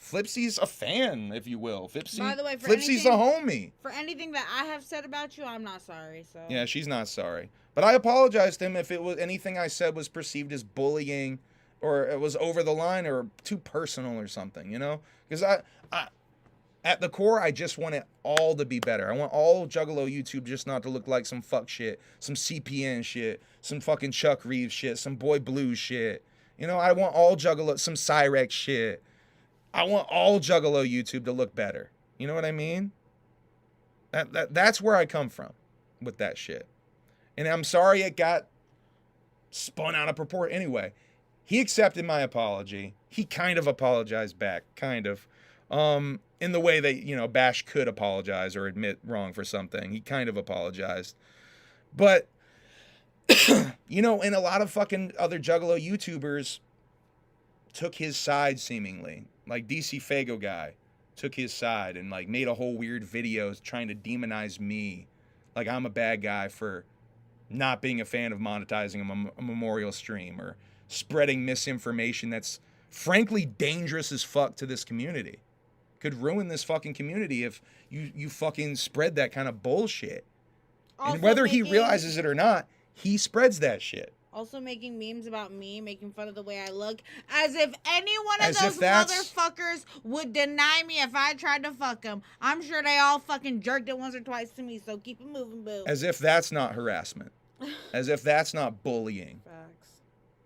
Flipsy's a fan, if you will. By the way, Flipsy's a homie. For anything that I have said about you, I'm not sorry. So yeah, she's not sorry. But I apologized to him if it was anything I said was perceived as bullying or it was over the line or too personal or something, you know? Because I at the core, I just want it all to be better. I want all Juggalo YouTube just not to look like some fuck shit, some CPN shit, some fucking Chuck Reeves shit, some Boy Blue shit. You know, I want all Juggalo, some Cyrex shit. I want all Juggalo YouTube to look better. You know what I mean? That's where I come from with that shit. And I'm sorry it got spun out of proportion. Anyway, he accepted my apology. He kind of apologized back, kind of. In the way that, you know, Bash could apologize or admit wrong for something. He kind of apologized. But, you know, and a lot of fucking other Juggalo YouTubers took his side seemingly. Like DC Fago guy took his side and like made a whole weird video trying to demonize me. Like I'm a bad guy for not being a fan of monetizing a memorial stream or spreading misinformation that's frankly dangerous as fuck to this community. Could ruin this fucking community if you fucking spread that kind of bullshit. Also, and whether he realizes it or not, he spreads that shit. Also making memes about me, making fun of the way I look, as if any one of those motherfuckers would deny me if I tried to fuck them. I'm sure they all fucking jerked it once or twice to me, so keep it moving, boo. As if that's not harassment. As if that's not bullying. Facts.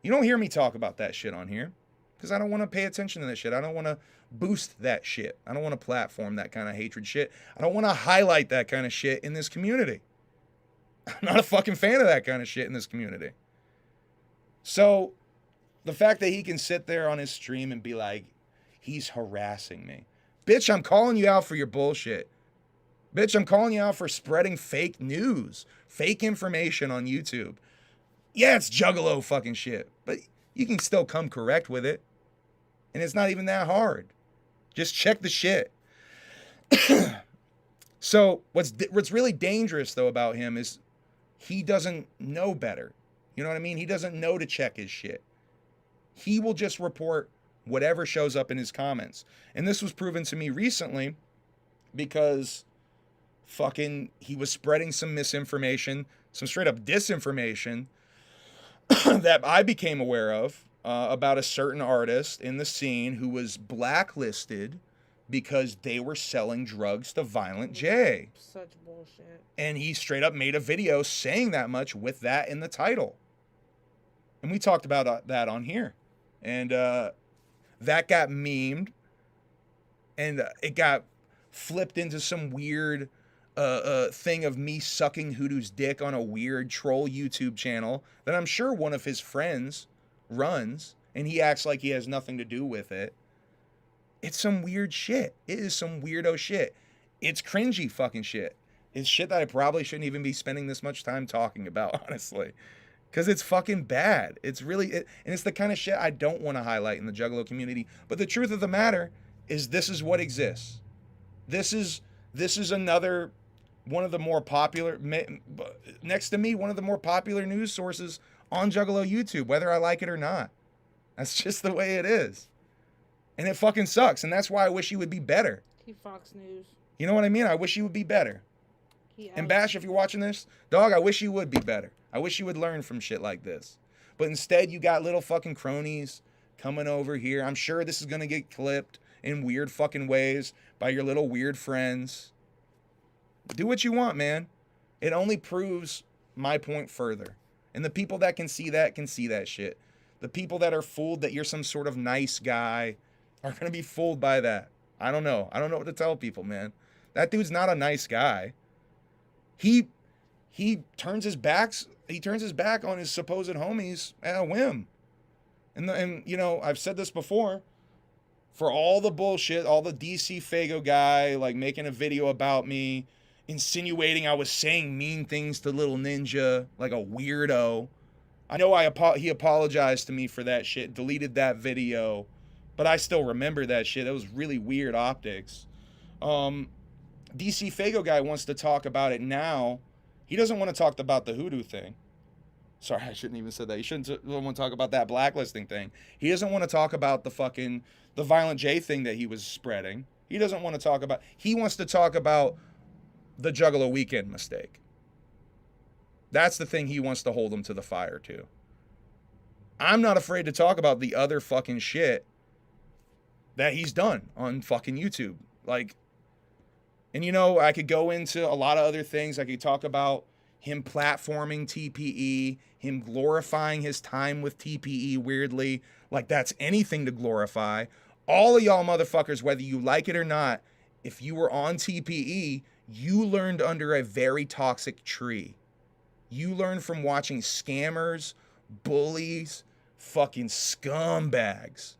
You don't hear me talk about that shit on here. Because I don't want to pay attention to that shit. I don't want to boost that shit. I don't want to platform that kind of hatred shit. I don't want to highlight that kind of shit in this community. I'm not a fucking fan of that kind of shit in this community. So, the fact that he can sit there on his stream and be like, he's harassing me. Bitch, I'm calling you out for your bullshit. Bitch, I'm calling you out for spreading fake news, fake information on YouTube. Yeah, it's Juggalo fucking shit, but you can still come correct with it. And it's not even that hard. Just check the shit. So what's really dangerous, though, about him is he doesn't know better. You know what I mean? He doesn't know to check his shit. He will just report whatever shows up in his comments. And this was proven to me recently because fucking he was spreading some misinformation, some straight up disinformation that I became aware of about a certain artist in the scene who was blacklisted because they were selling drugs to Violent J. Such bullshit. And he straight up made a video saying that much with that in the title. And we talked about that on here. And that got memed. And it got flipped into some weird thing of me sucking Hoodoo's dick on a weird troll YouTube channel that I'm sure one of his friends runs, and he acts like he has nothing to do with it. It's some weird shit. It is some weirdo shit. It's cringy fucking shit. It's shit that I probably shouldn't even be spending this much time talking about, honestly. Because it's fucking bad. It's really, and it's the kind of shit I don't want to highlight in the Juggalo community. But the truth of the matter is this is what exists. This is another one of the more popular, next to me, one of the more popular news sources on Juggalo YouTube, whether I like it or not. That's just the way it is. And it fucking sucks. And that's why I wish he would be better. He Fox News. You know what I mean? I wish he would be better. And Bash, if you're watching this, dog, I wish you would be better. I wish you would learn from shit like this. But instead, you got little fucking cronies coming over here. I'm sure this is going to get clipped in weird fucking ways by your little weird friends. Do what you want, man. It only proves my point further. And the people that can see that shit. The people that are fooled that you're some sort of nice guy are going to be fooled by that. I don't know. I don't know what to tell people, man. That dude's not a nice guy. He turns his back on his supposed homies at a whim. And you know, I've said this before, for all the bullshit, all the DC Fago guy like making a video about me, insinuating I was saying mean things to Little Ninja like a weirdo. I know he apologized to me for that shit, deleted that video, but I still remember that shit. That was really weird optics. DC Fago guy wants to talk about it now. He doesn't want to talk about the hoodoo thing. Sorry, I shouldn't even said that. He shouldn't want to talk about that blacklisting thing. He doesn't want to talk about the Violent J thing that he was spreading. He doesn't want to talk about. He wants to talk about the Juggalo Weekend mistake. That's the thing he wants to hold him to the fire to. I'm not afraid to talk about the other fucking shit that he's done on fucking YouTube. Like, and you know, I could go into a lot of other things. I could talk about him platforming TPE, him glorifying his time with TPE weirdly, like that's anything to glorify. All of y'all motherfuckers, whether you like it or not, if you were on TPE, you learned under a very toxic tree. You learn from watching scammers, bullies, fucking scumbags.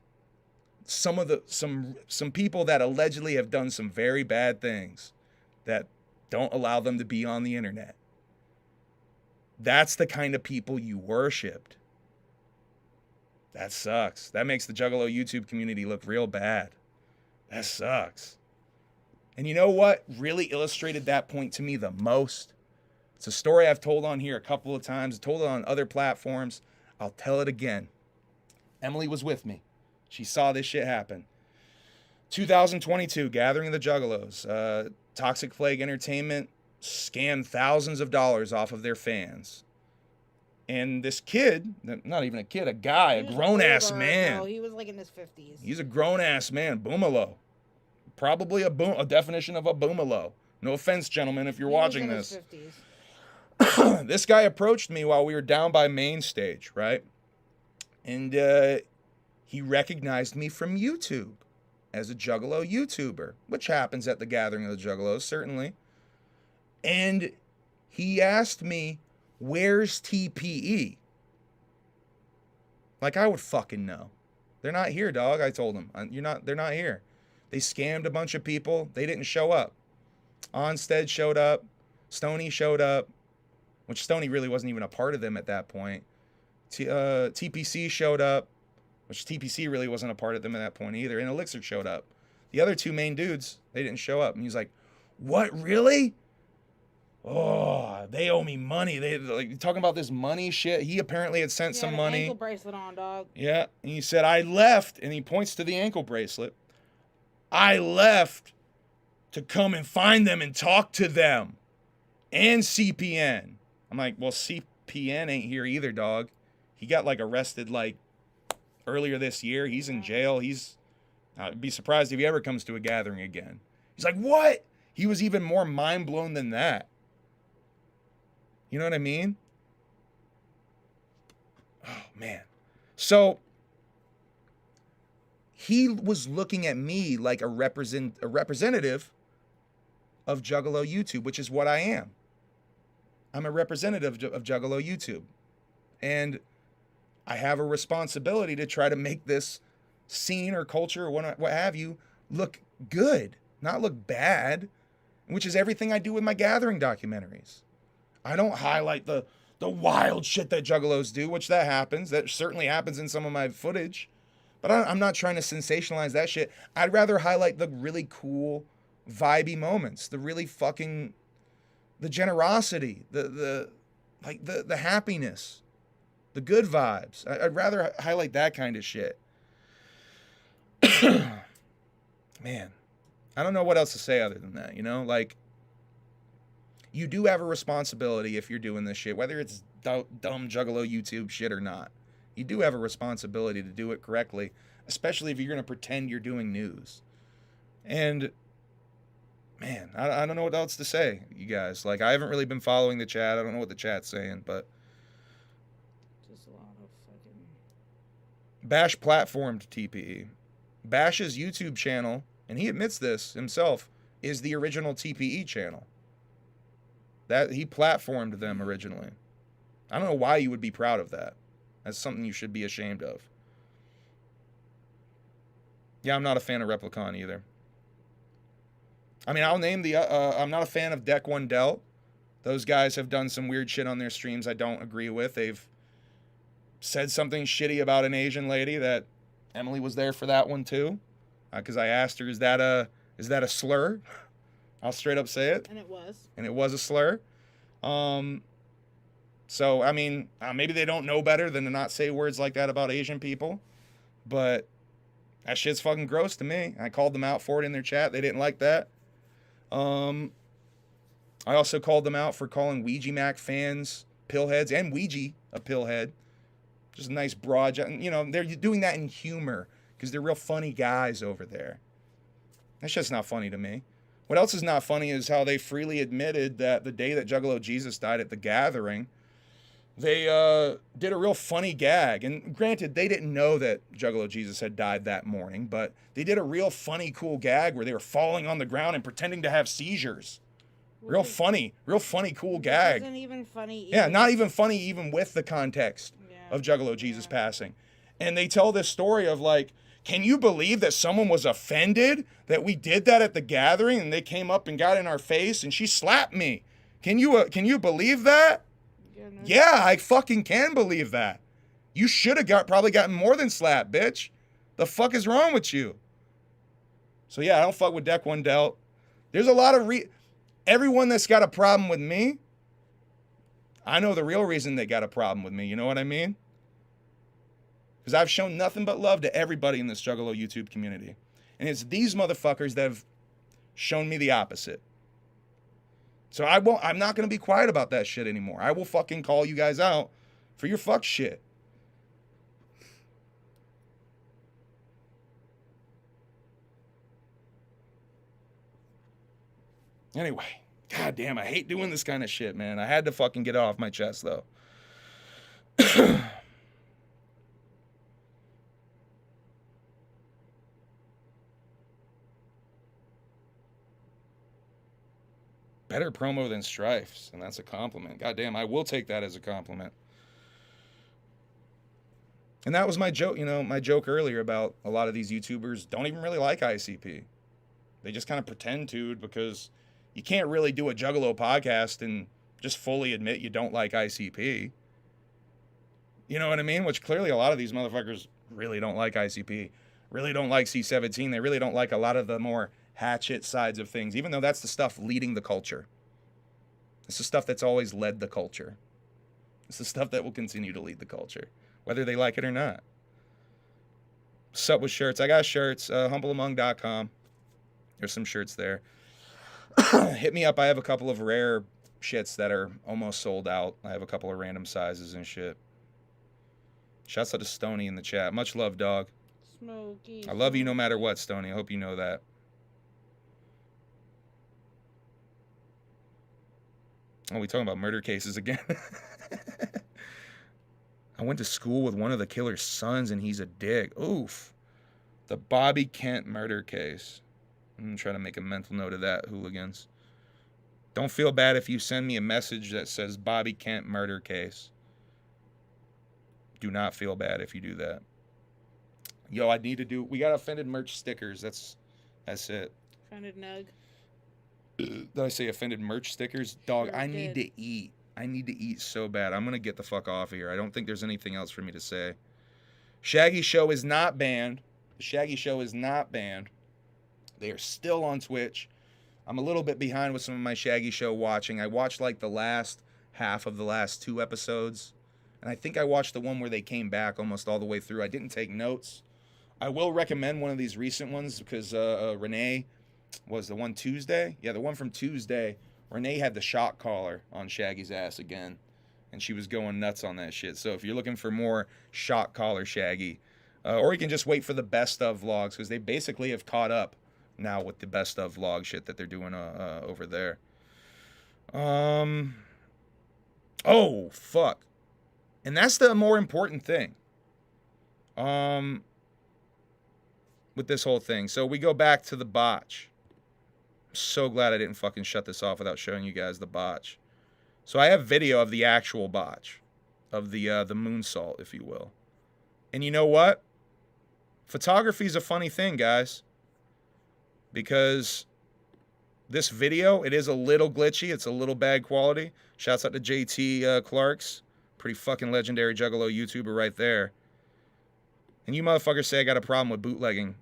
Some people that allegedly have done some very bad things that don't allow them to be on the internet. That's the kind of people you worshipped. That sucks. That makes the Juggalo YouTube community look real bad. That sucks. And you know what really illustrated that point to me the most? It's a story I've told on here a couple of times. I told it on other platforms. I'll tell it again. Emily was with me. She saw this shit happen. 2022, Gathering of the Juggalos. Toxic Plague Entertainment scammed thousands of dollars off of their fans. And this kid, not even a kid, a guy, a grown-ass man. No, he was like in his 50s. He's a grown-ass man, boomalo. Probably a definition of a boomalo. No offense, gentlemen, if you're watching this. This guy approached me while we were down by main stage, right? And he recognized me from YouTube as a Juggalo YouTuber, which happens at the Gathering of the Juggalos, certainly. And he asked me, where's TPE? Like I would fucking know. They're not here, dog. I told him. They're not here. They scammed a bunch of people. They didn't show up. Onstead showed up. Stoney showed up, which Stoney really wasn't even a part of them at that point. TPC showed up, which TPC really wasn't a part of them at that point either. And Elixir showed up. The other two main dudes, they didn't show up. And he's like, what, really? Oh, they owe me money. They like talking about this money shit. He apparently had sent some money. Ankle bracelet on, dog. Yeah, and he said, I left, and he points to the ankle bracelet. I left to come and find them and talk to them and CPN. I'm like, well, CPN ain't here either, dog. He got like arrested like earlier this year. He's in jail. I'd be surprised if he ever comes to a gathering again. He's like, what? He was even more mind blown than that. You know what I mean? Oh, man. So he was looking at me like a representative of Juggalo YouTube, which is what I am. I'm a representative of Juggalo YouTube. And I have a responsibility to try to make this scene or culture or what have you look good, not look bad, which is everything I do with my Gathering documentaries. I don't highlight the wild shit that Juggalos do, which that happens. That certainly happens in some of my footage. But I'm not trying to sensationalize that shit. I'd rather highlight the really cool, vibey moments, the really fucking, the generosity, the happiness, the good vibes. I'd rather highlight that kind of shit. Man, I don't know what else to say other than that, you know? Like, you do have a responsibility if you're doing this shit, whether it's dumb Juggalo YouTube shit or not. You do have a responsibility to do it correctly, especially if you're going to pretend you're doing news. And, man, I don't know what else to say, you guys. Like, I haven't really been following the chat. I don't know what the chat's saying, but just a lot of fucking... Bash platformed TPE. Bash's YouTube channel, and he admits this himself, is the original TPE channel. That he platformed them originally. I don't know why you would be proud of that. That's something you should be ashamed of. Yeah, I'm not a fan of Replicon either. I mean, I'll name the... I'm not a fan of Deck One Dealt. Those guys have done some weird shit on their streams I don't agree with. They've said something shitty about an Asian lady that Emily was there for that one too. Because I asked her, is that a slur? I'll straight up say it. And it was. And it was a slur. So, I mean, maybe they don't know better than to not say words like that about Asian people. But that shit's fucking gross to me. I called them out for it in their chat. They didn't like that. I also called them out for calling Ouija Mac fans pillheads and Ouija a pillhead. Just a nice broad, you know, they're doing that in humor because they're real funny guys over there. That shit's not funny to me. What else is not funny is how they freely admitted that the day that Juggalo Jesus died at the gathering, they did a real funny gag. And granted, they didn't know that Juggalo Jesus had died that morning, but they did a real funny, cool gag where they were falling on the ground and pretending to have seizures. Real funny, cool gag. It wasn't even funny. Yeah, not even funny even with the context of Juggalo Jesus passing. And they tell this story of like, can you believe that someone was offended that we did that at the gathering and they came up and got in our face and she slapped me? Can you believe that? Yeah, I fucking can believe that. You should have probably gotten more than slapped, bitch. The fuck is wrong with you? So yeah, I don't fuck with Deck One Dealt. There's a lot of everyone that's got a problem with me, I know the real reason they got a problem with me. You know what I mean? Because I've shown nothing but love to everybody in this Juggalo YouTube community. And it's these motherfuckers that have shown me the opposite. So I'm not going to be quiet about that shit anymore. I will fucking call you guys out for your fuck shit. Anyway, goddamn, I hate doing this kind of shit, man. I had to fucking get it off my chest, though. Better promo than Strifes, and that's a compliment. Goddamn, I will take that as a compliment. And that was my joke, my joke earlier about a lot of these YouTubers don't even really like ICP. They just kind of pretend to because you can't really do a Juggalo podcast and just fully admit you don't like ICP. You know what I mean? Which clearly a lot of these motherfuckers really don't like ICP, really don't like C17. They really don't like a lot of the more hatchet sides of things, even though that's the stuff leading the culture. It's the stuff that's always led the culture. It's the stuff that will continue to lead the culture, whether they like it or not. What's up with shirts? I got shirts, humbleamong.com. There's some shirts there. Hit me up. I have a couple of rare shits that are almost sold out. I have a couple of random sizes and shit. Shouts out to Stoney in the chat. Much love, dog. Smokey. I love you no matter what, Stoney. I hope you know that. Oh, we talking about murder cases again? I went to school with one of the killer's sons and he's a dick. Oof. The Bobby Kent murder case. I'm going to try to make a mental note of that, hooligans. Don't feel bad if you send me a message that says Bobby Kent murder case. Do not feel bad if you do that. Yo, we got offended merch stickers. That's it. Offended nug. Did I say offended merch stickers? Dog, Sure I need to eat. I need to eat so bad. I'm going to get the fuck off of here. I don't think there's anything else for me to say. Shaggy Show is not banned. The Shaggy Show is not banned. They are still on Twitch. I'm a little bit behind with some of my Shaggy Show watching. I watched like the last half of the last 2 episodes. And I think I watched the one where they came back almost all the way through. I didn't take notes. I will recommend one of these recent ones because Renee was the one Tuesday. Yeah, the one from Tuesday. Renee had the shock collar on Shaggy's ass again. And she was going nuts on that shit. So if you're looking for more shock collar Shaggy, or you can just wait for the best of vlogs because they basically have caught up now with the best of vlog shit that they're doing over there. Oh, fuck. And that's the more important thing. With this whole thing. So we go back to the botch. so glad I didn't fucking shut this off without showing you guys the botch. So I have video of the actual botch, of the moonsault, if you will. And you know what? Photography is a funny thing, guys. Because this video, it is a little glitchy. It's a little bad quality. Shouts out to JT Clarks. Pretty fucking legendary Juggalo YouTuber right there. And you motherfuckers say I got a problem with bootlegging.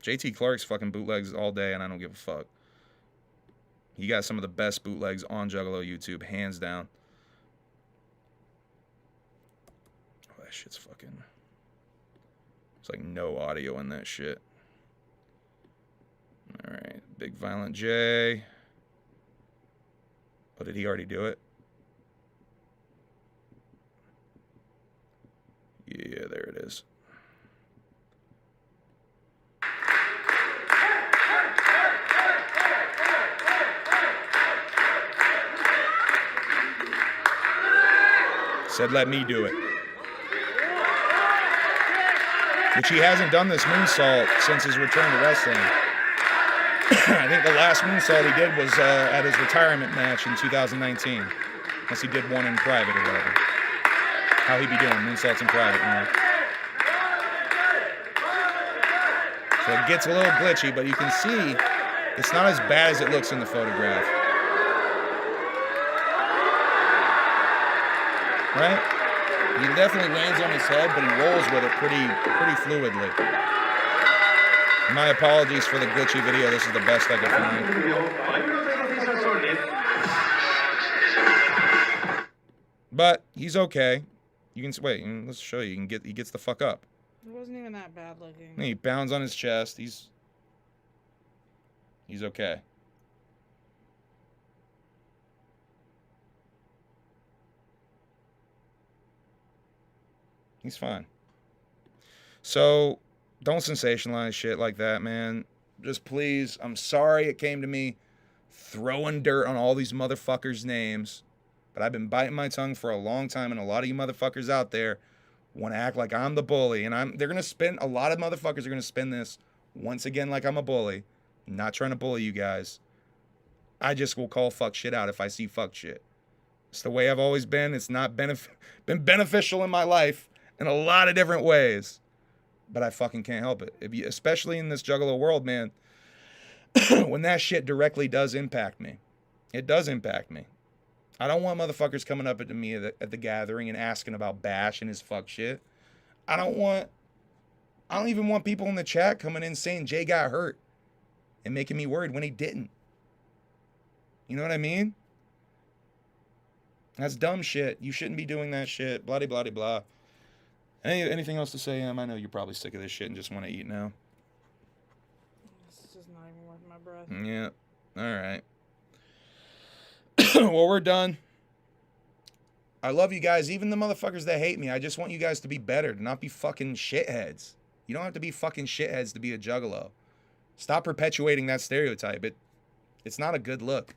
JT Clarks fucking bootlegs all day, and I don't give a fuck. He got some of the best bootlegs on Juggalo YouTube, hands down. Oh, that shit's fucking... It's like no audio in that shit. Alright, Big Violent J. Oh, did he already do it? Yeah, there it is. Said, let me do it. Which he hasn't done this moonsault since his return to wrestling. I think the last moonsault he did was at his retirement match in 2019. Unless he did one in private or whatever. How he be doing moonsaults in private, you know? So it gets a little glitchy, but you can see it's not as bad as it looks in the photograph. Right? He definitely lands on his head, but he rolls with it pretty fluidly. My apologies for the glitchy video. This is the best I could find. But he's okay. You can wait. Let's show you. He gets the fuck up. It wasn't even that bad looking. He bounds on his chest. He's okay. He's fine. So, don't sensationalize shit like that, man. Just please, I'm sorry it came to me throwing dirt on all these motherfuckers' names, but I've been biting my tongue for a long time, and a lot of you motherfuckers out there want to act like I'm the bully, and they're going to spin, a lot of motherfuckers are going to spin this once again like I'm a bully. I'm not trying to bully you guys. I just will call fuck shit out if I see fuck shit. It's the way I've always been. It's not been beneficial in my life in a lot of different ways, but I fucking can't help it. Especially in this Juggalo world, man, when that shit directly does impact me. It does impact me. I don't want motherfuckers coming up to me at the gathering and asking about Bash and his fuck shit. I don't even want people in the chat coming in saying Jay got hurt and making me worried when he didn't. You know what I mean? That's dumb shit. You shouldn't be doing that shit. Blah, blah, blah, blah. Anything else to say, Em? I know you're probably sick of this shit and just want to eat now. It's just not even worth my breath. Yeah. All right. Well, we're done. I love you guys. Even the motherfuckers that hate me. I just want you guys to be better, to not be fucking shitheads. You don't have to be fucking shitheads to be a Juggalo. Stop perpetuating that stereotype. It's not a good look.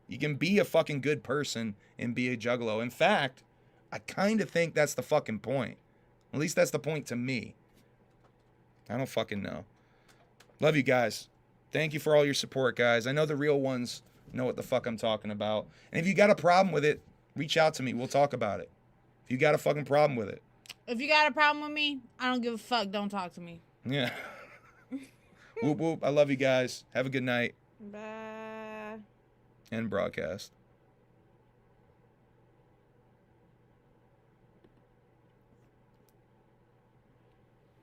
You can be a fucking good person and be a Juggalo. In fact, I kind of think that's the fucking point. At least that's the point to me. I don't fucking know. Love you guys. Thank you for all your support, guys. I know the real ones know what the fuck I'm talking about. And if you got a problem with it, reach out to me. We'll talk about it. If you got a fucking problem with it. If you got a problem with me, I don't give a fuck. Don't talk to me. Yeah. Whoop, whoop. I love you guys. Have a good night. Bye. End broadcast.